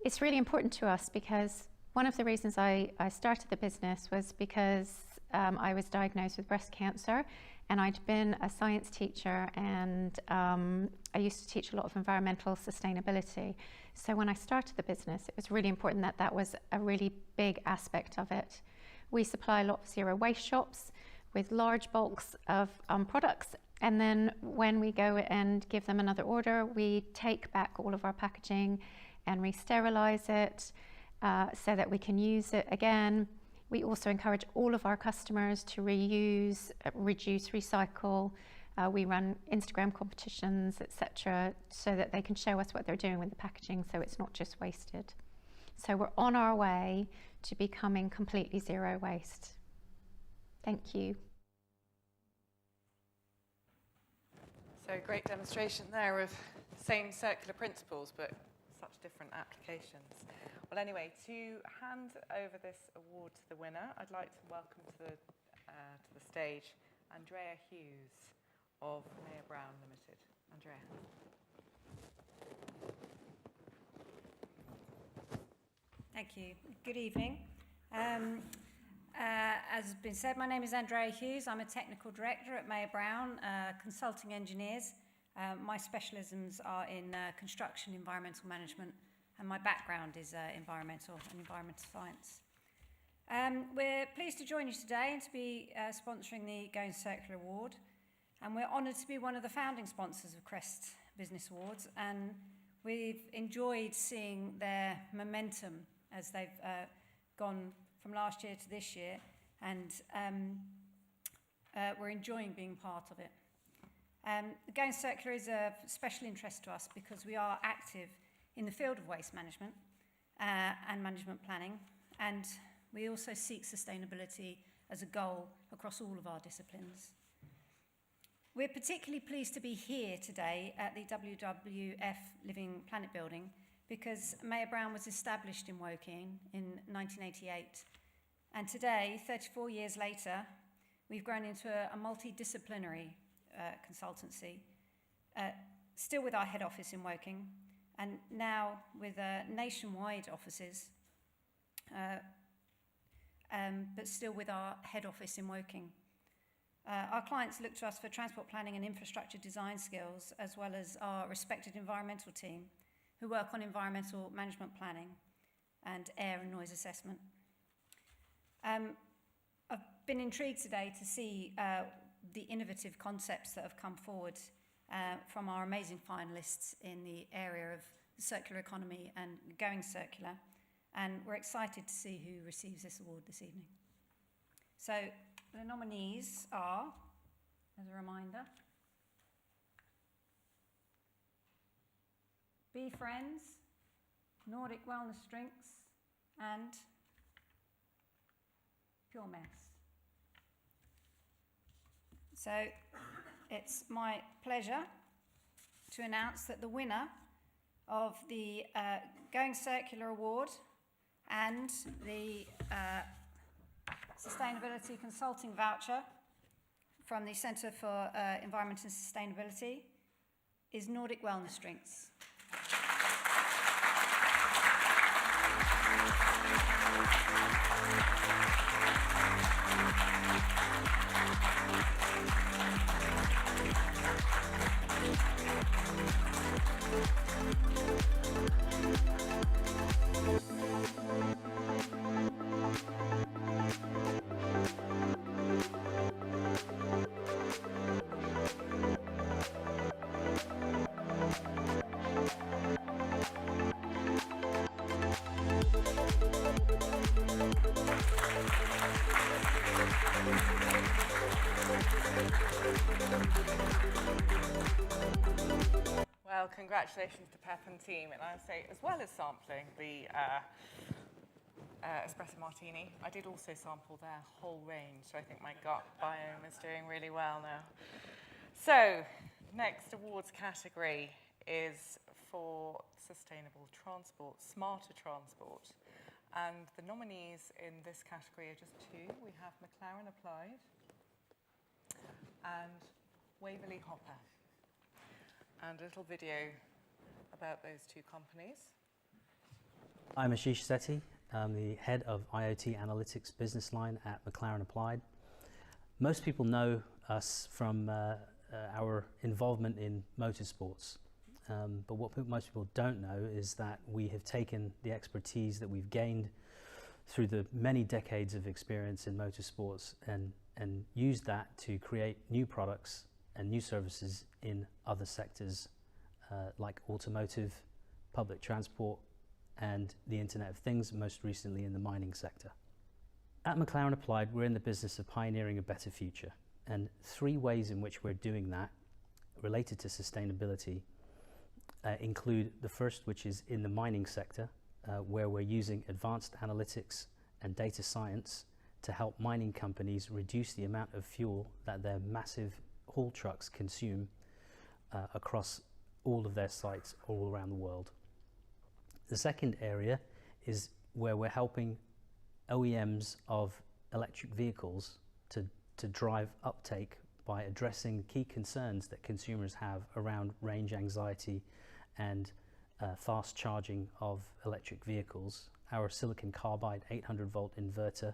It's really important to us because One of the reasons I started the business was because I was diagnosed with breast cancer, and I'd been a science teacher, and I used to teach a lot of environmental sustainability. So when I started the business, it was really important that that was a really big aspect of it. We supply a lot of zero waste shops with large bulks of products, and then when we go and give them another order, we take back all of our packaging and re-sterilize it so that we can use it again. We also encourage all of our customers to reuse, reduce, recycle. We run Instagram competitions, etc., so that they can show us what they're doing with the packaging, so it's not just wasted. So we're on our way to becoming completely zero waste. Thank you. So great demonstration there of same circular principles, but such different applications. Well, anyway, to hand over this award to the winner, I'd like to welcome to the stage Andrea Hughes of Mayor Brown Limited. Andrea. Thank you. Good evening. As has been said, my name is Andrea Hughes. I'm a technical director at Mayor Brown Consulting Engineers. My specialisms are in construction, environmental management, and my background is environmental science. We're pleased to join you today and to be sponsoring the Going Circular Award. And we're honoured to be one of the founding sponsors of CREST Business Awards. And we've enjoyed seeing their momentum as they've gone from last year to this year. And we're enjoying being part of it. Going Circular is of special interest to us because we are active in the field of waste management and management planning, and we also seek sustainability as a goal across all of our disciplines. We're particularly pleased to be here today at the WWF Living Planet Building because Mayor Brown was established in Woking in 1988, and today, 34 years later, we've grown into a multidisciplinary consultancy, still with our head office in Woking, and now with nationwide offices, but still with our head office in Woking. Our clients look to us for transport planning and infrastructure design skills, as well as our respected environmental team, who work on environmental management planning and air and noise assessment. I've been intrigued today to see the innovative concepts that have come forward from our amazing finalists in the area of circular economy and going circular, and we're excited to see who receives this award this evening. So the nominees are, as a reminder, Be Friends, Nordic Wellness Drinks, and Pure Mess. So it's my pleasure to announce that the winner of the Going Circular Award and the Sustainability Consulting Voucher from the Centre for Environment and Sustainability is Nordic Wellness Drinks. Well, congratulations to Pep and team, and I'll say, as well as sampling the espresso martini, I did also sample their whole range, so I think my gut biome is doing really well now. So, next awards category is for sustainable transport, smarter transport, and the nominees in this category are just two. We have McLaren Applied and Waverley Hopper. And a little video about those two companies. I'm Ashish Sethi, I'm the head of IoT Analytics business line at McLaren Applied. Most people know us from our involvement in motorsports, but what most people don't know is that we have taken the expertise that we've gained through the many decades of experience in motorsports and used that to create new products and new services in other sectors like automotive, public transport, and the Internet of Things, most recently in the mining sector. At McLaren Applied, we're in the business of pioneering a better future, and 3 ways in which we're doing that related to sustainability include the first, which is in the mining sector, where we're using advanced analytics and data science to help mining companies reduce the amount of fuel that their massive haul trucks consume across all of their sites all around the world. The second area is where we're helping OEMs of electric vehicles to drive uptake by addressing key concerns that consumers have around range anxiety and fast charging of electric vehicles. Our silicon carbide 800-volt inverter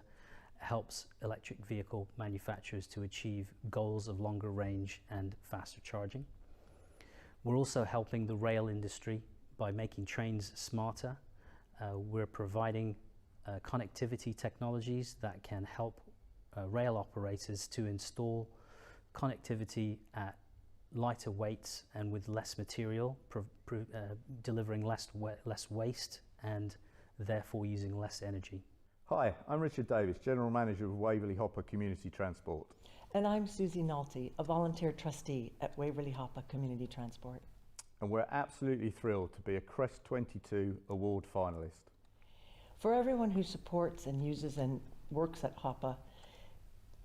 helps electric vehicle manufacturers to achieve goals of longer range and faster charging. We're also helping the rail industry by making trains smarter. We're providing connectivity technologies that can help rail operators to install connectivity at lighter weights and with less material, delivering less waste and therefore using less energy. Hi, I'm Richard Davis, General Manager of Waverley Hopper Community Transport. And I'm Susie Nolte, a volunteer trustee at Waverley Hopper Community Transport. And we're absolutely thrilled to be a CREST22 award finalist. For everyone who supports and uses and works at Hopper,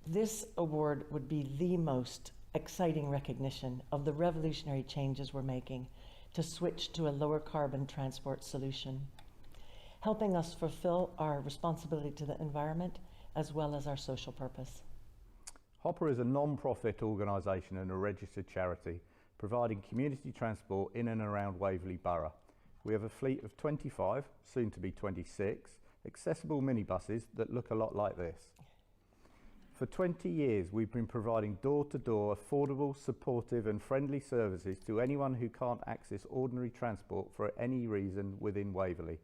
this award would be the most exciting recognition of the revolutionary changes we're making to switch to a lower carbon transport solution, helping us fulfill our responsibility to the environment as well as our social purpose. Hopper is a non-profit organisation and a registered charity providing community transport in and around Waverley Borough. We have a fleet of 25, soon to be 26, accessible minibuses that look a lot like this. For 20 years, we've been providing door-to-door, affordable, supportive and friendly services to anyone who can't access ordinary transport for any reason within Waverley.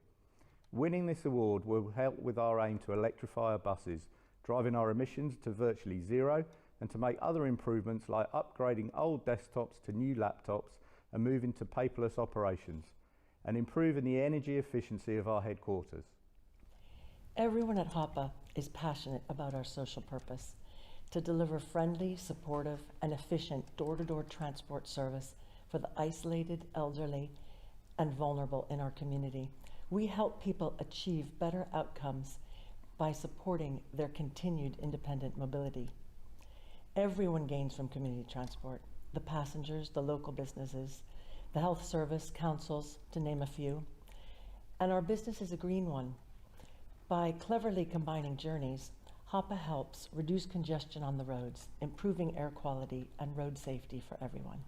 Winning this award will help with our aim to electrify our buses, driving our emissions to virtually zero, and to make other improvements like upgrading old desktops to new laptops and moving to paperless operations, and improving the energy efficiency of our headquarters. Everyone at Hopper is passionate about our social purpose, to deliver friendly, supportive and efficient door-to-door transport service for the isolated, elderly and vulnerable in our community. We help people achieve better outcomes by supporting their continued independent mobility. Everyone gains from community transport, the passengers, the local businesses, the health service, councils, to name a few. And our business is a green one. By cleverly combining journeys, Hopper helps reduce congestion on the roads, improving air quality and road safety for everyone.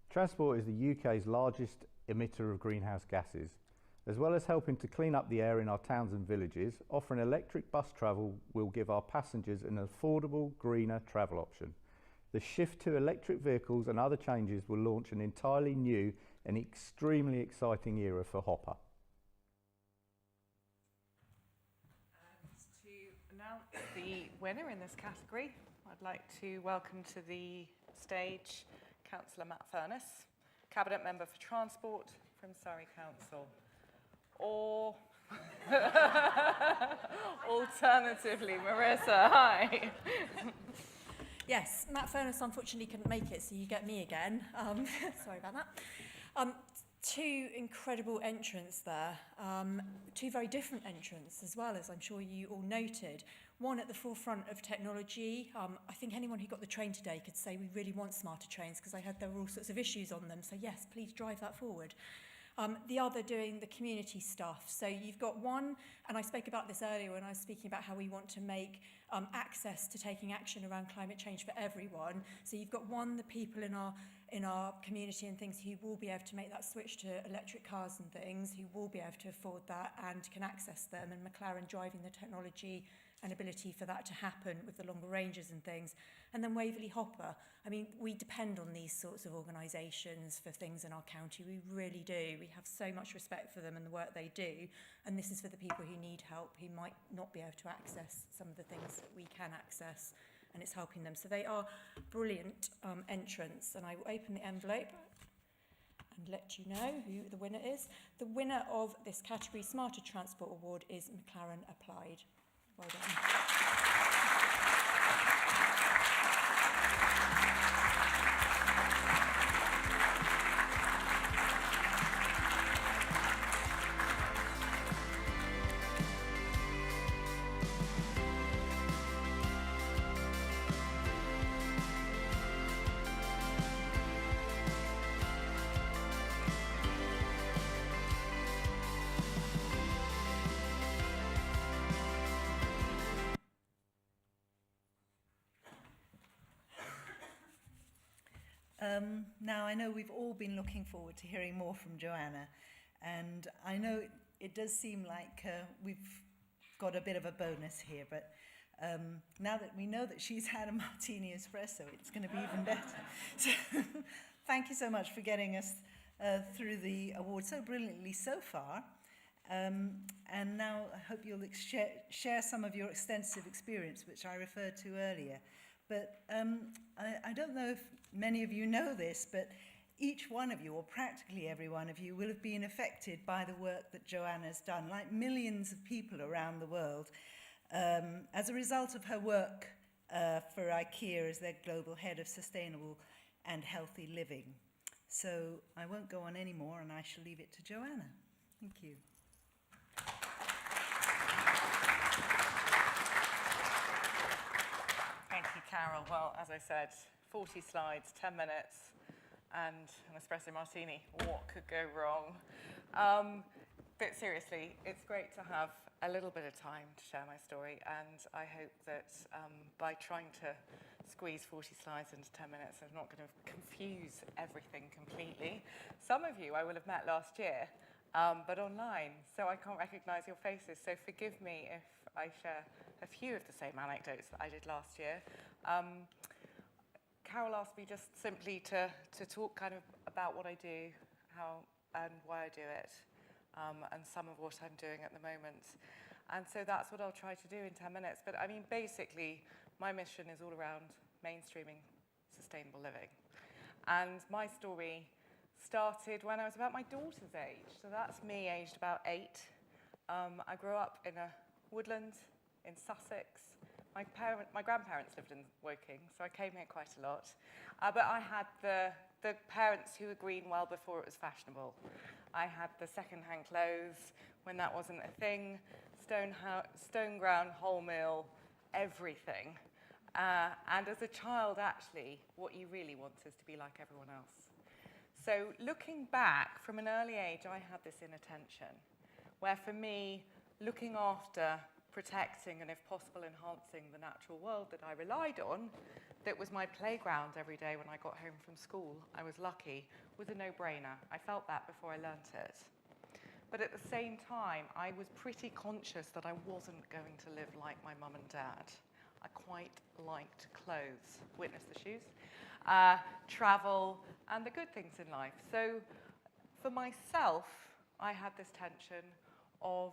Transport is the UK's largest emitter of greenhouse gases. As well as helping to clean up the air in our towns and villages, offering electric bus travel will give our passengers an affordable, greener travel option. The shift to electric vehicles and other changes will launch an entirely new and extremely exciting era for Hopper. To announce the winner in this category, I'd like to welcome to the stage Councillor Matt Furness, Cabinet Member for Transport from Surrey Council. Or alternatively, Marissa, hi. Yes, Matt Furness unfortunately couldn't make it, so you get me again. Sorry about that. Two incredible entrants there, two very different entrants as well, as I'm sure you all noted. One at the forefront of technology. I think anyone who got the train today could say we really want smarter trains because I heard there were all sorts of issues on them, so yes, please drive that forward. The other doing the community stuff. So you've got one, and I spoke about this earlier when I was speaking about how we want to make access to taking action around climate change for everyone. So you've got one, the people in our in our community and things who will be able to make that switch to electric cars and things, who will be able to afford that and can access them, and McLaren driving the technology and ability for that to happen with the longer ranges and things. And then Waverley Hopper. I mean, we depend on these sorts of organisations for things in our county. We really do. We have so much respect for them and the work they do. And this is for the people who need help, who might not be able to access some of the things that we can access. And it's helping them. So they are brilliant entrants. And I will open the envelope and let you know who the winner is. The winner of this category Smarter Transport Award is McLaren Applied. Well done. Now, I know we've all been looking forward to hearing more from Joanna, and I know it does seem like we've got a bit of a bonus here, but now that we know that she's had a martini espresso, it's going to be even better. So, thank you so much for getting us through the award so brilliantly so far. And now I hope you'll share some of your extensive experience, which I referred to earlier. But I don't know if many of you know this, but each one of you, or practically every one of you, will have been affected by the work that Joanna's done, like millions of people around the world, as a result of her work for IKEA as their global head of sustainable and healthy living. So I won't go on anymore, and I shall leave it to Joanna. Thank you. Thank you, Carol. Well, as I said, 40 slides, 10 minutes, and an espresso martini. What could go wrong? But seriously, it's great to have a little bit of time to share my story, and I hope that by trying to squeeze 40 slides into 10 minutes, I'm not going to confuse everything completely. Some of you I will have met last year, but online, so I can't recognise your faces, so forgive me if I share a few of the same anecdotes that I did last year. Carol asked me just simply to talk kind of about what I do, how and why I do it, and some of what I'm doing at the moment. And so that's what I'll try to do in 10 minutes. But I mean, basically, my mission is all around mainstreaming sustainable living. And my story started when I was about my daughter's age. So that's me, aged about 8. I grew up in a woodland in Sussex. My grandparents lived in Woking, so I came here quite a lot. But I had the parents who were green well before it was fashionable. I had the second-hand clothes when that wasn't a thing, stone ground, wholemeal, everything. And as a child, actually, what you really want is to be like everyone else. So looking back, from an early age, I had this inattention, where for me, looking after, protecting, and if possible, enhancing the natural world that I relied on, that was my playground every day when I got home from school, I was lucky, was a no-brainer. I felt that before I learnt it. But at the same time, I was pretty conscious that I wasn't going to live like my mum and dad. I quite liked clothes, witness the shoes, travel, and the good things in life. So for myself, I had this tension of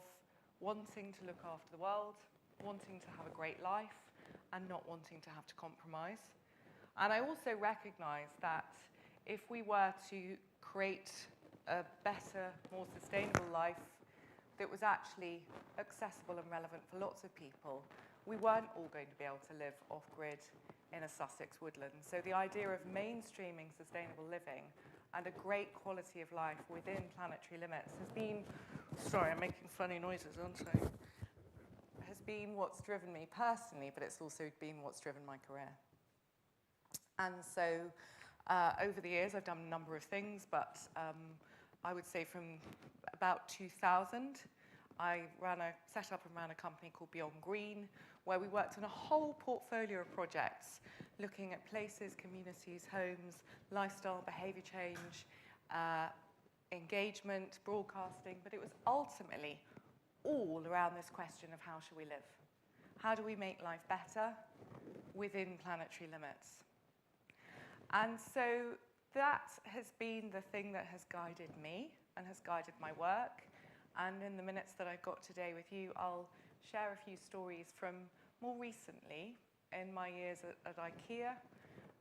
wanting to look after the world, wanting to have a great life, and not wanting to have to compromise. And I also recognise that if we were to create a better, more sustainable life that was actually accessible and relevant for lots of people, we weren't all going to be able to live off-grid in a Sussex woodland. So the idea of mainstreaming sustainable living and a great quality of life within planetary limits has been, sorry, I'm making funny noises, aren't I? Has been what's driven me personally, but it's also been what's driven my career. And so over the years, I've done a number of things, but I would say from about 2000, I set up and ran a company called Beyond Green, where we worked on a whole portfolio of projects looking at places, communities, homes, lifestyle, behaviour change, engagement, broadcasting, but it was ultimately all around this question of how should we live? How do we make life better within planetary limits? And so that has been the thing that has guided me and has guided my work. And in the minutes that I've got today with you, I'll share a few stories from more recently in my years at IKEA,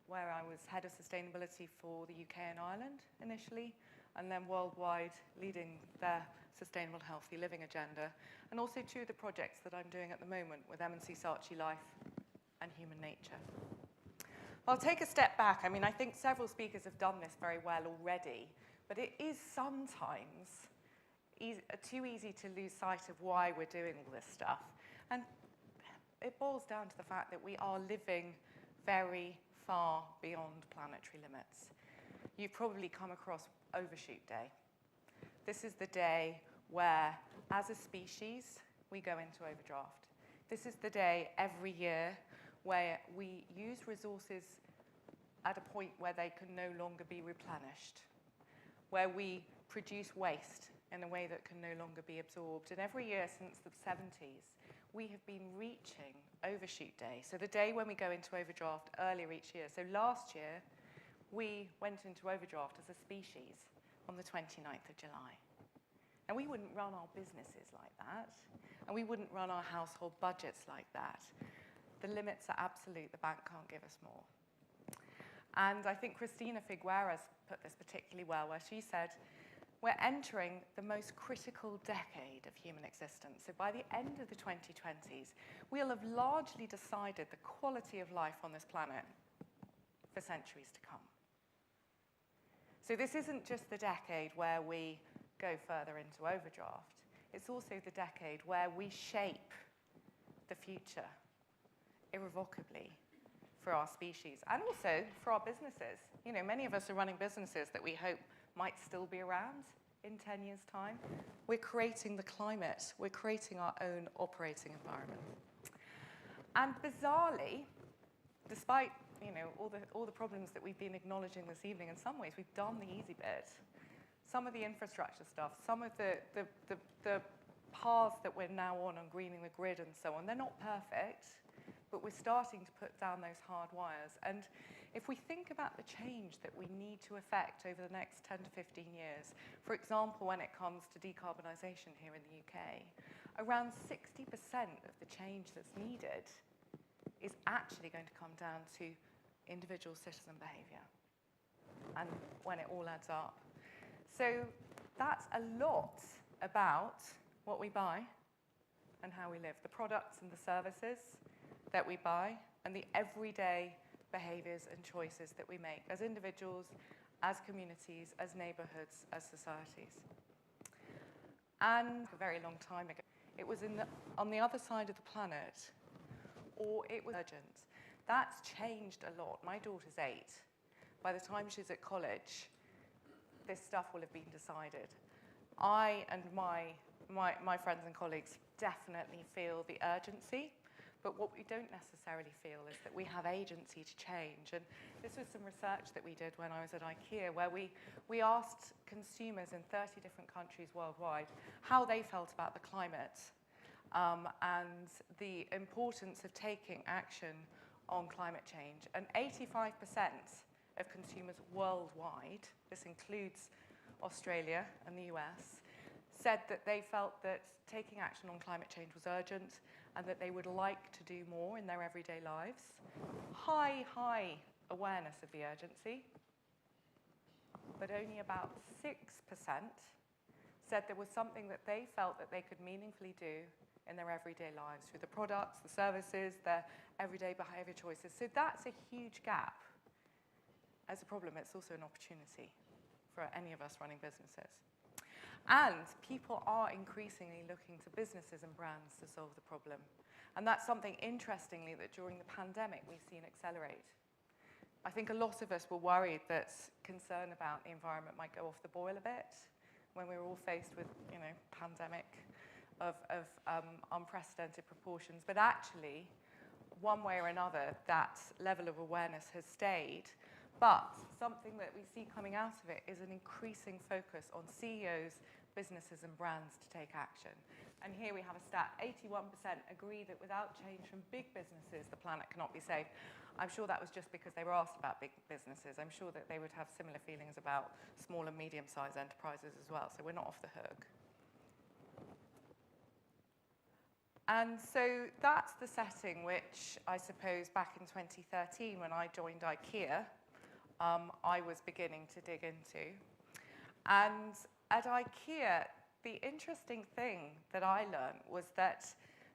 where I was head of sustainability for the UK and Ireland initially, and then worldwide leading their sustainable healthy living agenda, and also two of the projects that I'm doing at the moment with M&C Saatchi Life and Human Nature. I'll take a step back. I mean, I think several speakers have done this very well already, but it is sometimes too easy to lose sight of why we're doing all this stuff. And it boils down to the fact that we are living very far beyond planetary limits. You've probably come across Overshoot Day. This is the day where, as a species, we go into overdraft. This is the day every year where we use resources at a point where they can no longer be replenished, where we produce waste in a way that can no longer be absorbed. And every year since the 70s, we have been reaching Overshoot Day, so the day when we go into overdraft earlier each year. So last year, we went into overdraft as a species on the 29th of July. And we wouldn't run our businesses like that, and we wouldn't run our household budgets like that. The limits are absolute. The bank can't give us more. And I think Cristina Figueras put this particularly well, where she said, we're entering the most critical decade of human existence. So by the end of the 2020s, we'll have largely decided the quality of life on this planet for centuries to come. So this isn't just the decade where we go further into overdraft. It's also the decade where we shape the future irrevocably for our species and also for our businesses. You know, many of us are running businesses that we hope might still be around in 10 years' time. We're creating the climate. We're creating our own operating environment. And bizarrely, despite all the problems that we've been acknowledging this evening, in some ways we've done the easy bit. Some of the infrastructure stuff, some of the paths that we're now on greening the grid and so on, they're not perfect, but we're starting to put down those hard wires. And if we think about the change that we need to effect over the next 10 to 15 years, for example, when it comes to decarbonisation here in the UK, around 60% of the change that's needed is actually going to come down to individual citizen behaviour, and when it all adds up. So that's a lot about what we buy and how we live, the products and the services that we buy, and the everyday behaviours and choices that we make as individuals, as communities, as neighbourhoods, as societies. And a very long time ago, it was on the other side of the planet, or it was urgent. That's changed a lot. My daughter's 8. By the time she's at college, this stuff will have been decided. I and my friends and colleagues definitely feel the urgency, but what we don't necessarily feel is that we have agency to change. And this was some research that we did when I was at IKEA, where we asked consumers in 30 different countries worldwide how they felt about the climate and the importance of taking action on climate change. And 85% of consumers worldwide, this includes Australia and the US, said that they felt that taking action on climate change was urgent and that they would like to do more in their everyday lives. High awareness of the urgency, but only about 6% said there was something that they felt that they could meaningfully do in their everyday lives through the products, the services, their everyday behaviour choices. So that's a huge gap. As a problem, it's also an opportunity for any of us running businesses. And people are increasingly looking to businesses and brands to solve the problem. And that's something, interestingly, that during the pandemic we've seen accelerate. I think a lot of us were worried that concern about the environment might go off the boil a bit when we were all faced with, pandemic of unprecedented proportions. But actually, one way or another, that level of awareness has stayed. But something that we see coming out of it is an increasing focus on CEOs, businesses and brands to take action. And here we have a stat, 81% agree that without change from big businesses, the planet cannot be saved. I'm sure that was just because they were asked about big businesses. I'm sure that they would have similar feelings about small and medium-sized enterprises as well, so we're not off the hook. And so that's the setting which I suppose back in 2013 when I joined IKEA, I was beginning to dig into. And at IKEA, the interesting thing that I learned was that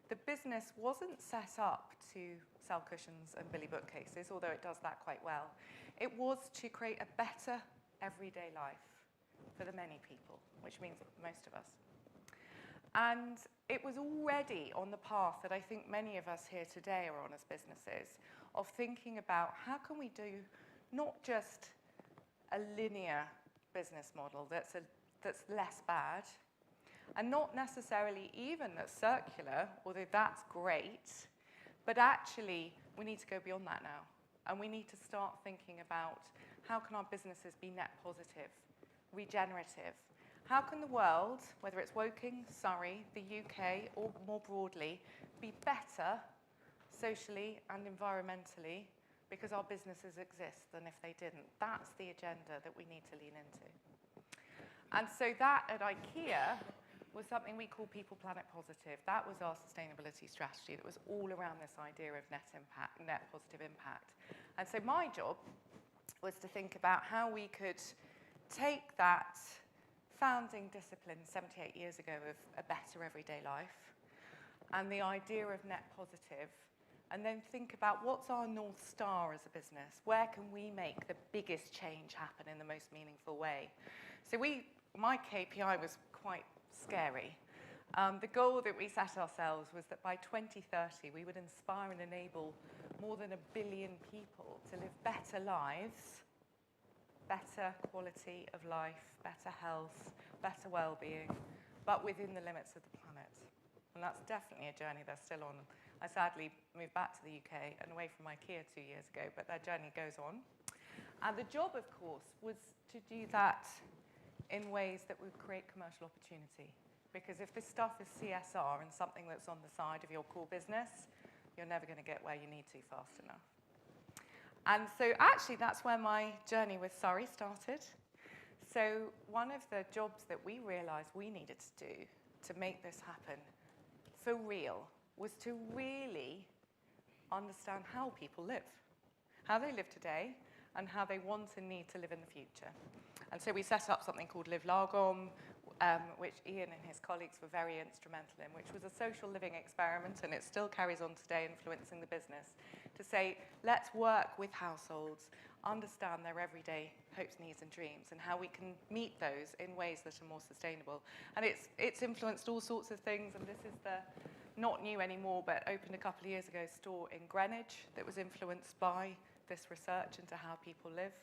the business wasn't set up to sell cushions and billy bookcases, although it does that quite well. It was to create a better everyday life for the many people, which means most of us. And it was already on the path that I think many of us here today are on as businesses, of thinking about how can we do not just a linear business model that's less bad, and not necessarily even that's circular, although that's great, but actually we need to go beyond that now. And we need to start thinking about how can our businesses be net positive, regenerative. How can the world, whether it's Woking, Surrey, the UK, or more broadly, be better socially and environmentally because our businesses exist than if they didn't? That's the agenda that we need to lean into. And so that at IKEA was something we call People Planet Positive. That was our sustainability strategy that was all around this idea of net positive impact. And so my job was to think about how we could take that founding discipline 78 years ago of a better everyday life and the idea of net positive, and then think about what's our North Star as a business? Where can we make the biggest change happen in the most meaningful way? So my KPI was quite scary. The goal that we set ourselves was that by 2030 we would inspire and enable more than 1 billion people to live better lives, better quality of life, better health, better well-being, but within the limits of the planet. And that's definitely a journey they're still on. I sadly moved back to the UK and away from IKEA 2 years ago, but their journey goes on. And the job, of course, was to do that in ways that would create commercial opportunity. Because if this stuff is CSR and something that's on the side of your core business, you're never going to get where you need to fast enough. And so actually that's where my journey with Surrey started. So one of the jobs that we realized we needed to do to make this happen for real was to really understand how people live, how they live today, and how they want and need to live in the future. And so we set up something called Live Lagom, which Ian and his colleagues were very instrumental in, which was a social living experiment, and it still carries on today, influencing the business, to say, let's work with households, understand their everyday hopes, needs, and dreams, and how we can meet those in ways that are more sustainable. And it's influenced all sorts of things, and this is the not new anymore, but opened a couple of years ago, store in Greenwich that was influenced by this research into how people live.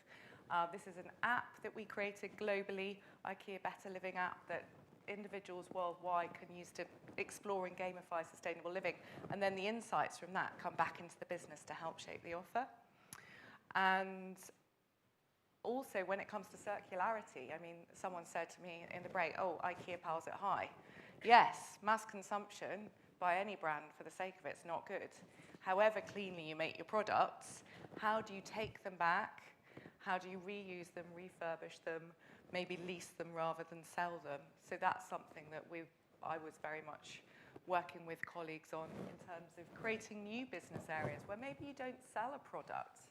This is an app that we created globally, IKEA Better Living app, that individuals worldwide can use to explore and gamify sustainable living. And then the insights from that come back into the business to help shape the offer. And also, when it comes to circularity, I mean, someone said to me in the break, oh, IKEA piles it high. Yes, mass consumption by any brand for the sake of it is not good. However cleanly you make your products, how do you take them back? How do you reuse them, refurbish them, maybe lease them rather than sell them? So that's something that I was very much working with colleagues on in terms of creating new business areas where maybe you don't sell a product.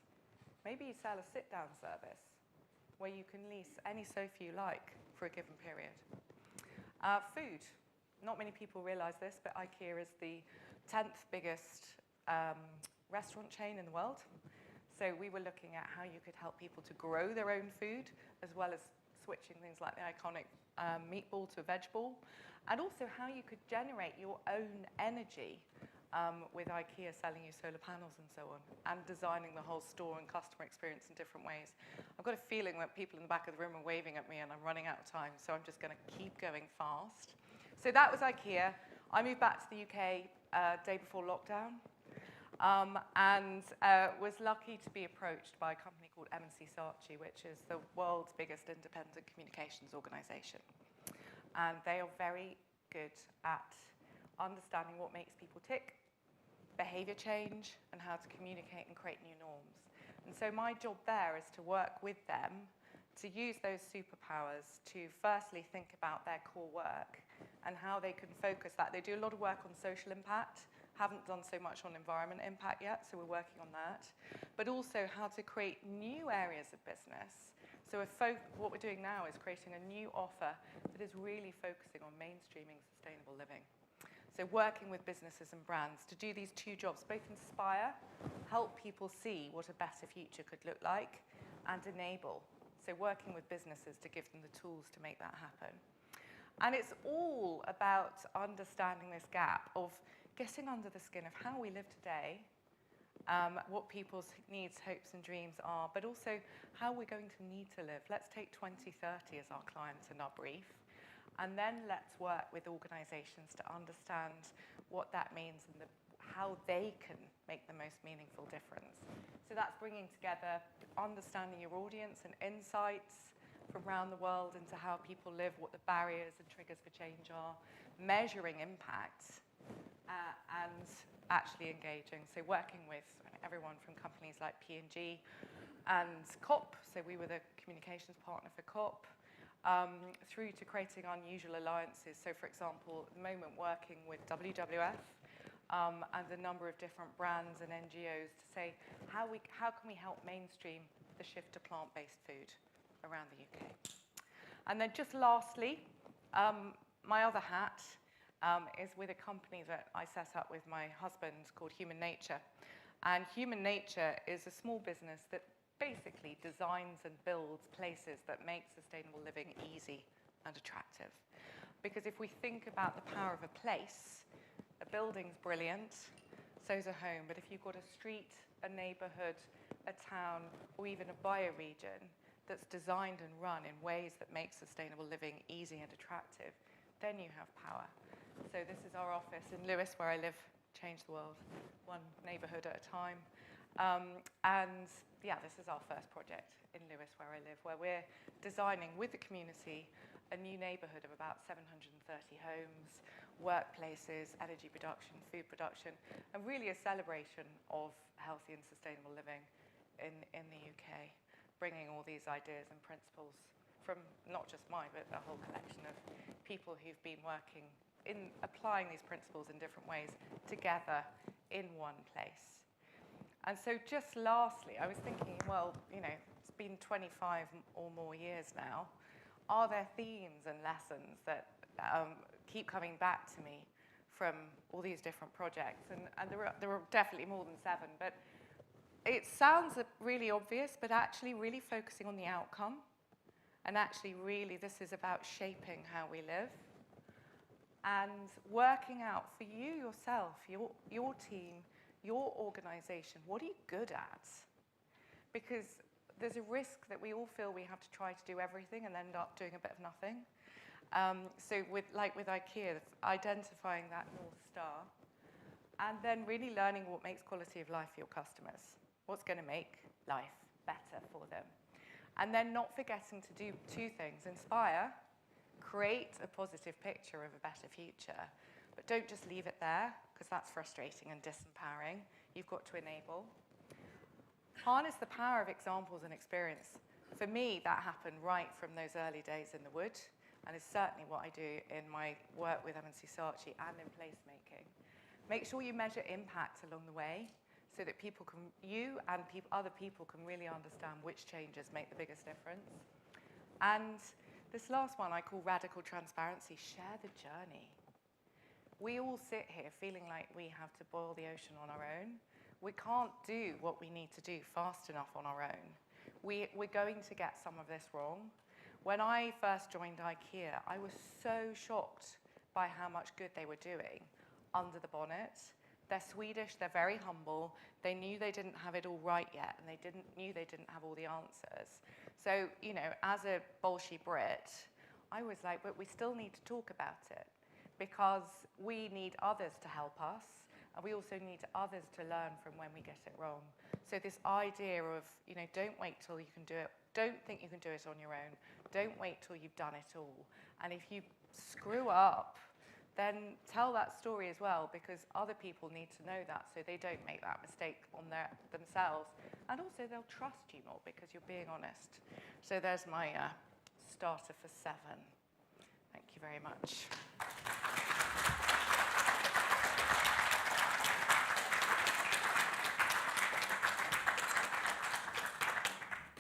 Maybe you sell a sit-down service where you can lease any sofa you like for a given period. Food. Not many people realise this, but IKEA is the 10th biggest restaurant chain in the world. So we were looking at how you could help people to grow their own food, as well as switching things like the iconic meatball to a veg ball, and also how you could generate your own energy with IKEA selling you solar panels and so on, and designing the whole store and customer experience in different ways. I've got a feeling that people in the back of the room are waving at me and I'm running out of time, so I'm just going to keep going fast. So that was IKEA. I moved back to the UK day before lockdown. and was lucky to be approached by a company called M&C Saatchi, which is the world's biggest independent communications organisation. And they are very good at understanding what makes people tick, behaviour change, and how to communicate and create new norms. And so my job there is to work with them to use those superpowers to firstly think about their core work and how they can focus that. They do a lot of work on social impact, haven't done so much on environment impact yet, so we're working on that. But also how to create new areas of business. So what we're doing now is creating a new offer that is really focusing on mainstreaming sustainable living. So working with businesses and brands to do these two jobs, both inspire, help people see what a better future could look like, and enable. So working with businesses to give them the tools to make that happen. And it's all about understanding this gap of getting under the skin of how we live today, what people's needs, hopes and dreams are, but also how we're going to need to live. Let's take 2030 as our client and our brief. And then let's work with organisations to understand what that means and how they can make the most meaningful difference. So that's bringing together understanding your audience and insights from around the world into how people live, what the barriers and triggers for change are, measuring impact, and actually engaging. So working with everyone from companies like P&G and COP, so we were the communications partner for COP, through to creating unusual alliances. So for example, at the moment working with WWF and a number of different brands and NGOs to say how can we help mainstream the shift to plant-based food around the UK. And then just lastly, my other hat is with a company that I set up with my husband called Human Nature. And Human Nature is a small business that basically designs and builds places that make sustainable living easy and attractive. Because if we think about the power of a place, a building's brilliant, so's a home, but if you've got a street, a neighbourhood, a town, or even a bioregion that's designed and run in ways that make sustainable living easy and attractive, then you have power. So this is our office in Lewes, where I live, change the world, one neighbourhood at a time. And yeah, this is our first project in Lewes, where I live, where we're designing with the community a new neighbourhood of about 730 homes, workplaces, energy production, food production, and really a celebration of healthy and sustainable living in the UK, bringing all these ideas and principles from not just mine, but a whole collection of people who've been working in applying these principles in different ways together in one place. And so just lastly, I was thinking, well, you know, it's been 25 or more years now. Are there themes and lessons that keep coming back to me from all these different projects? And there are definitely more than 7, but it sounds really obvious, but actually really focusing on the outcome. And actually really this is about shaping how we live and working out for you yourself, your team, your organisation, what are you good at? Because there's a risk that we all feel we have to try to do everything and end up doing a bit of nothing. So with IKEA, identifying that North Star, and then really learning what makes quality of life for your customers, what's going to make life better for them. And then not forgetting to do 2 things: inspire, create a positive picture of a better future, but don't just leave it there, because that's frustrating and disempowering. You've got to enable. Harness the power of examples and experience. For me, that happened right from those early days in the wood, and is certainly what I do in my work with M&C Saatchi and in placemaking. Make sure you measure impact along the way, so that you and other people can really understand which changes make the biggest difference. And this last one I call radical transparency. Share the journey. We all sit here feeling like we have to boil the ocean on our own. We can't do what we need to do fast enough on our own. We're going to get some of this wrong. When I first joined IKEA, I was so shocked by how much good they were doing under the bonnet. They're Swedish, they're very humble. They knew they didn't have it all right yet, and they knew they didn't have all the answers. So, you know, as a Bolshe Brit, I was like, but we still need to talk about it, because we need others to help us, And we also need others to learn from when we get it wrong. So this idea of, you know, don't wait till you can do it. Don't think you can do it on your own. Don't wait till you've done it all. And if you screw up, then tell that story as well, because other people need to know that so they don't make that mistake on themselves. And also they'll trust you more because you're being honest. So there's my starter for 7. Thank you very much.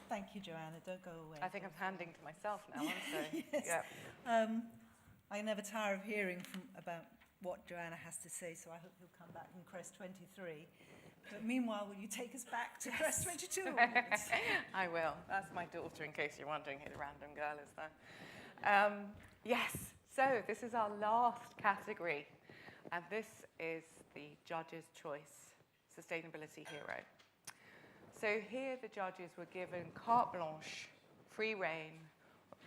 Thank you, Joanna. Don't go away. I think I'm handing to myself now, aren't I? Yes. Yeah. I never tire of hearing about what Joanna has to say, so I hope you'll come back in CREST23. But meanwhile, will you take us back to CREST22 awards? I will. That's my daughter, in case you're wondering who the random girl is there. Yes, so this is our last category, and this is the Judge's Choice Sustainability Hero. So here the judges were given carte blanche, free rein,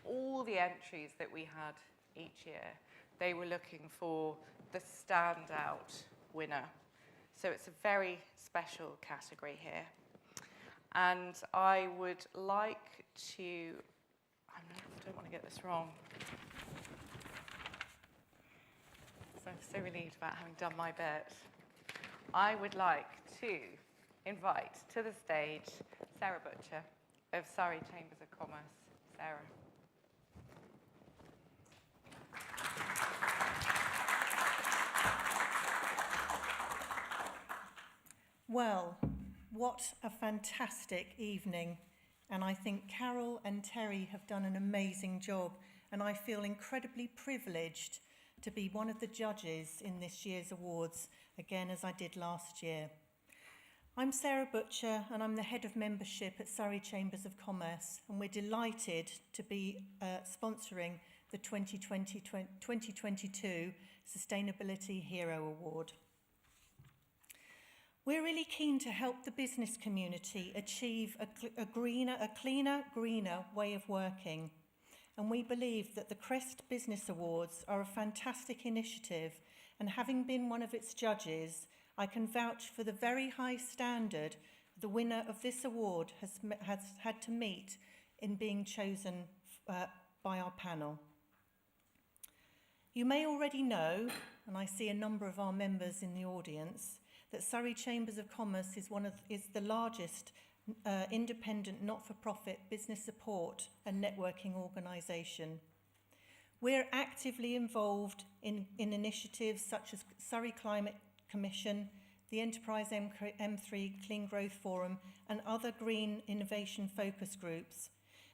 all the entries that we had each year. They were looking for the standout winner. So it's a very special category here. And I would like to, I don't want to get this wrong. So I'm so relieved about having done my bit. I would like to invite to the stage Sarah Butcher of Surrey Chambers of Commerce. Sarah. Well, what a fantastic evening. And I think Carol and Terry have done an amazing job. And I feel incredibly privileged to be one of the judges in this year's awards, again as I did last year. I'm Sarah Butcher and I'm the Head of Membership at Surrey Chambers of Commerce, and we're delighted to be sponsoring the 2022 Sustainability Hero Award. We're really keen to help the business community achieve a cleaner, greener way of working. And we believe that the CREST Business Awards are a fantastic initiative, and having been one of its judges, I can vouch for the very high standard the winner of this award has had to meet in being chosen by our panel. You may already know, and I see a number of our members in the audience, that Surrey Chambers of Commerce is the largest independent not-for-profit business support and networking organisation. We're actively involved in initiatives such as Surrey Climate Commission, the Enterprise M3 Clean Growth Forum, and other green innovation focus groups.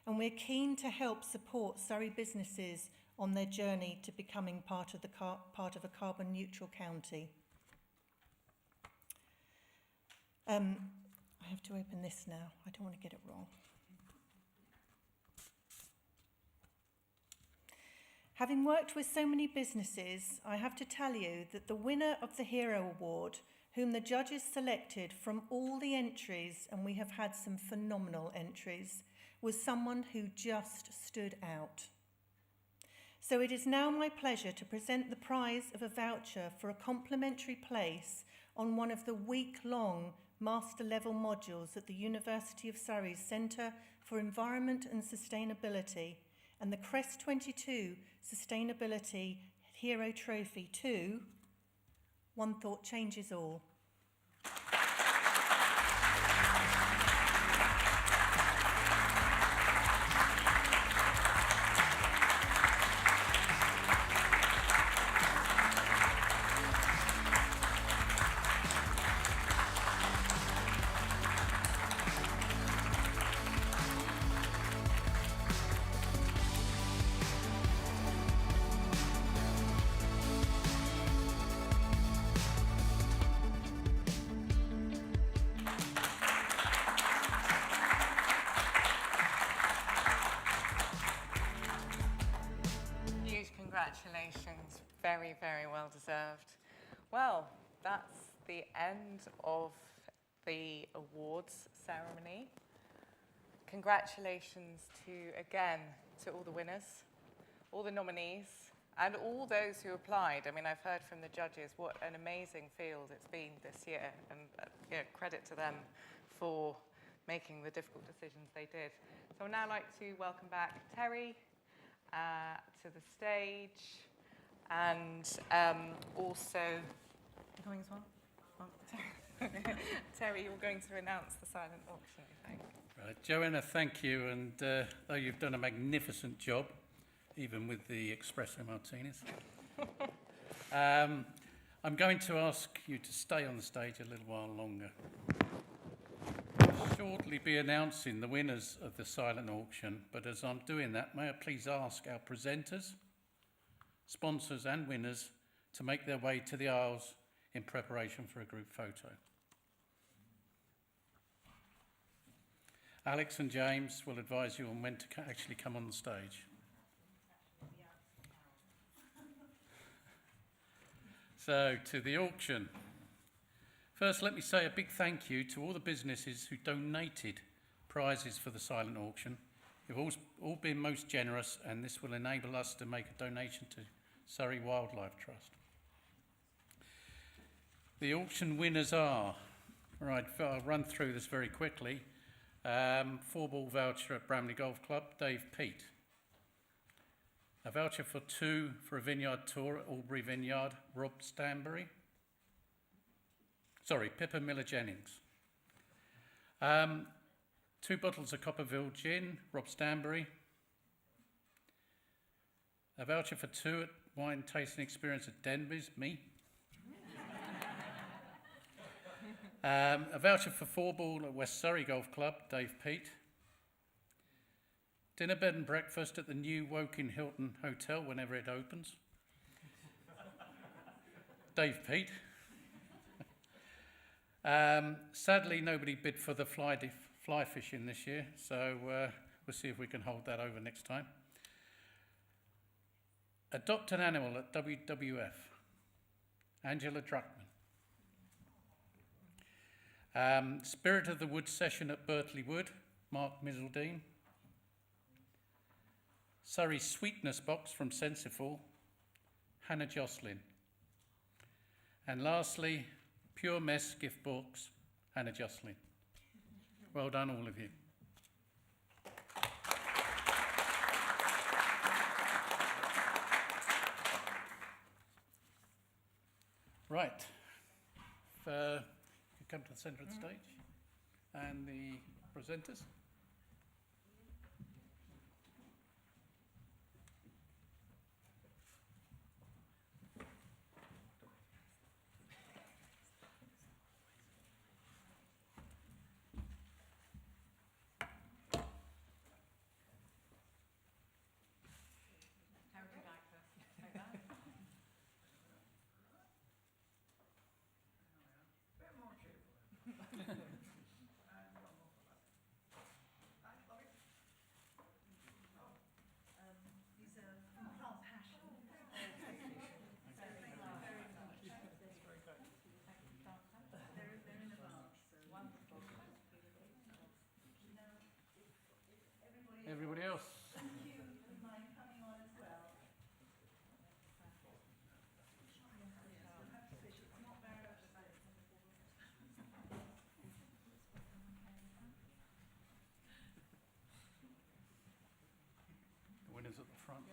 And we're keen to help support Surrey businesses on their journey to becoming part of a carbon neutral county. I have to open this now. I don't want to get it wrong. Having worked with so many businesses, I have to tell you that the winner of the Hero Award, whom the judges selected from all the entries, and we have had some phenomenal entries, was someone who just stood out. So it is now my pleasure to present the prize of a voucher for a complimentary place on one of the week-long master level modules at the University of Surrey's Centre for Environment and Sustainability, and the CREST22 Sustainability Hero Trophy to One Thought Changes All. Congratulations, very, very well deserved. Well, that's the end of the awards ceremony. Congratulations to all the winners, all the nominees, and all those who applied. I mean, I've heard from the judges what an amazing field it's been this year, and credit to them for making the difficult decisions they did. So I'd now like to welcome back Terry to the stage, and also, coming as well? Oh, Terry, you're going to announce the silent auction, I think. Right, Joanna, thank you, and though you've done a magnificent job, even with the espresso martinis, I'm going to ask you to stay on the stage a little while longer. I'll shortly be announcing the winners of the silent auction, but as I'm doing that, may I please ask our presenters, sponsors and winners to make their way to the aisles in preparation for a group photo. Alex and James will advise you on when to actually come on the stage. So, to the auction. First, let me say a big thank you to all the businesses who donated prizes for the silent auction. You've all been most generous, and this will enable us to make a donation to Surrey Wildlife Trust. The auction winners are, right, I'll run through this very quickly. 4-ball voucher at Bramley Golf Club, Dave Peat. A voucher for 2 for a vineyard tour at Albury Vineyard, Rob Stanbury. Sorry, Pippa Miller-Jennings. 2 bottles of Copperville Gin, Rob Stanbury. A voucher for 2 at wine tasting experience at Denby's, me. A voucher for 4-ball at West Surrey Golf Club, Dave Peat. Dinner, bed and breakfast at the new Woking Hilton Hotel whenever it opens. Dave Peat. Sadly, nobody bid for the fly fishing this year, so we'll see if we can hold that over next time. Adopt an animal at WWF, Angela Druckmann. Spirit of the Wood session at Bertley Wood, Mark Mizzledine. Surrey Sweetness Box from Sensifor, Hannah Jocelyn. And lastly, Pure Mess gift box, Hannah Jocelyn. Well done, all of you. Right. You come to the centre of the stage, and the presenters. Everybody else? The winners at the front.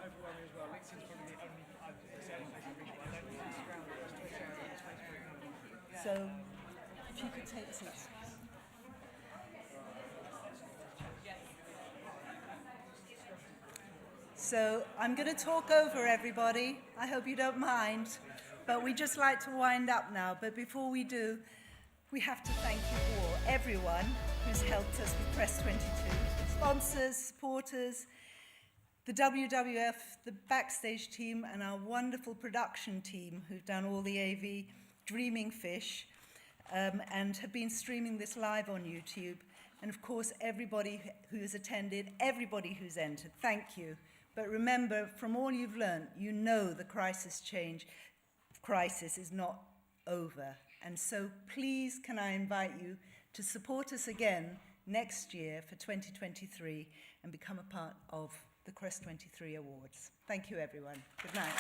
overwhelming as well. LinkedIn's probably the only place I reach, but I don't use Instagram, Twitter, Facebook. So, if you could take seats. So, I'm going to talk over everybody. I hope you don't mind. But we just like to wind up now. But before we do, we have to thank you all, everyone who's helped us with CREST22. Sponsors, supporters, the WWF, the backstage team, and our wonderful production team who've done all the AV Dreaming Fish and have been streaming this live on YouTube. And of course, everybody who has attended, everybody who's entered, thank you. But remember, from all you've learned, you know the crisis is not over. And so please can I invite you to support us again next year for 2023 and become a part of the CREST23 Awards. Thank you, everyone. Good night.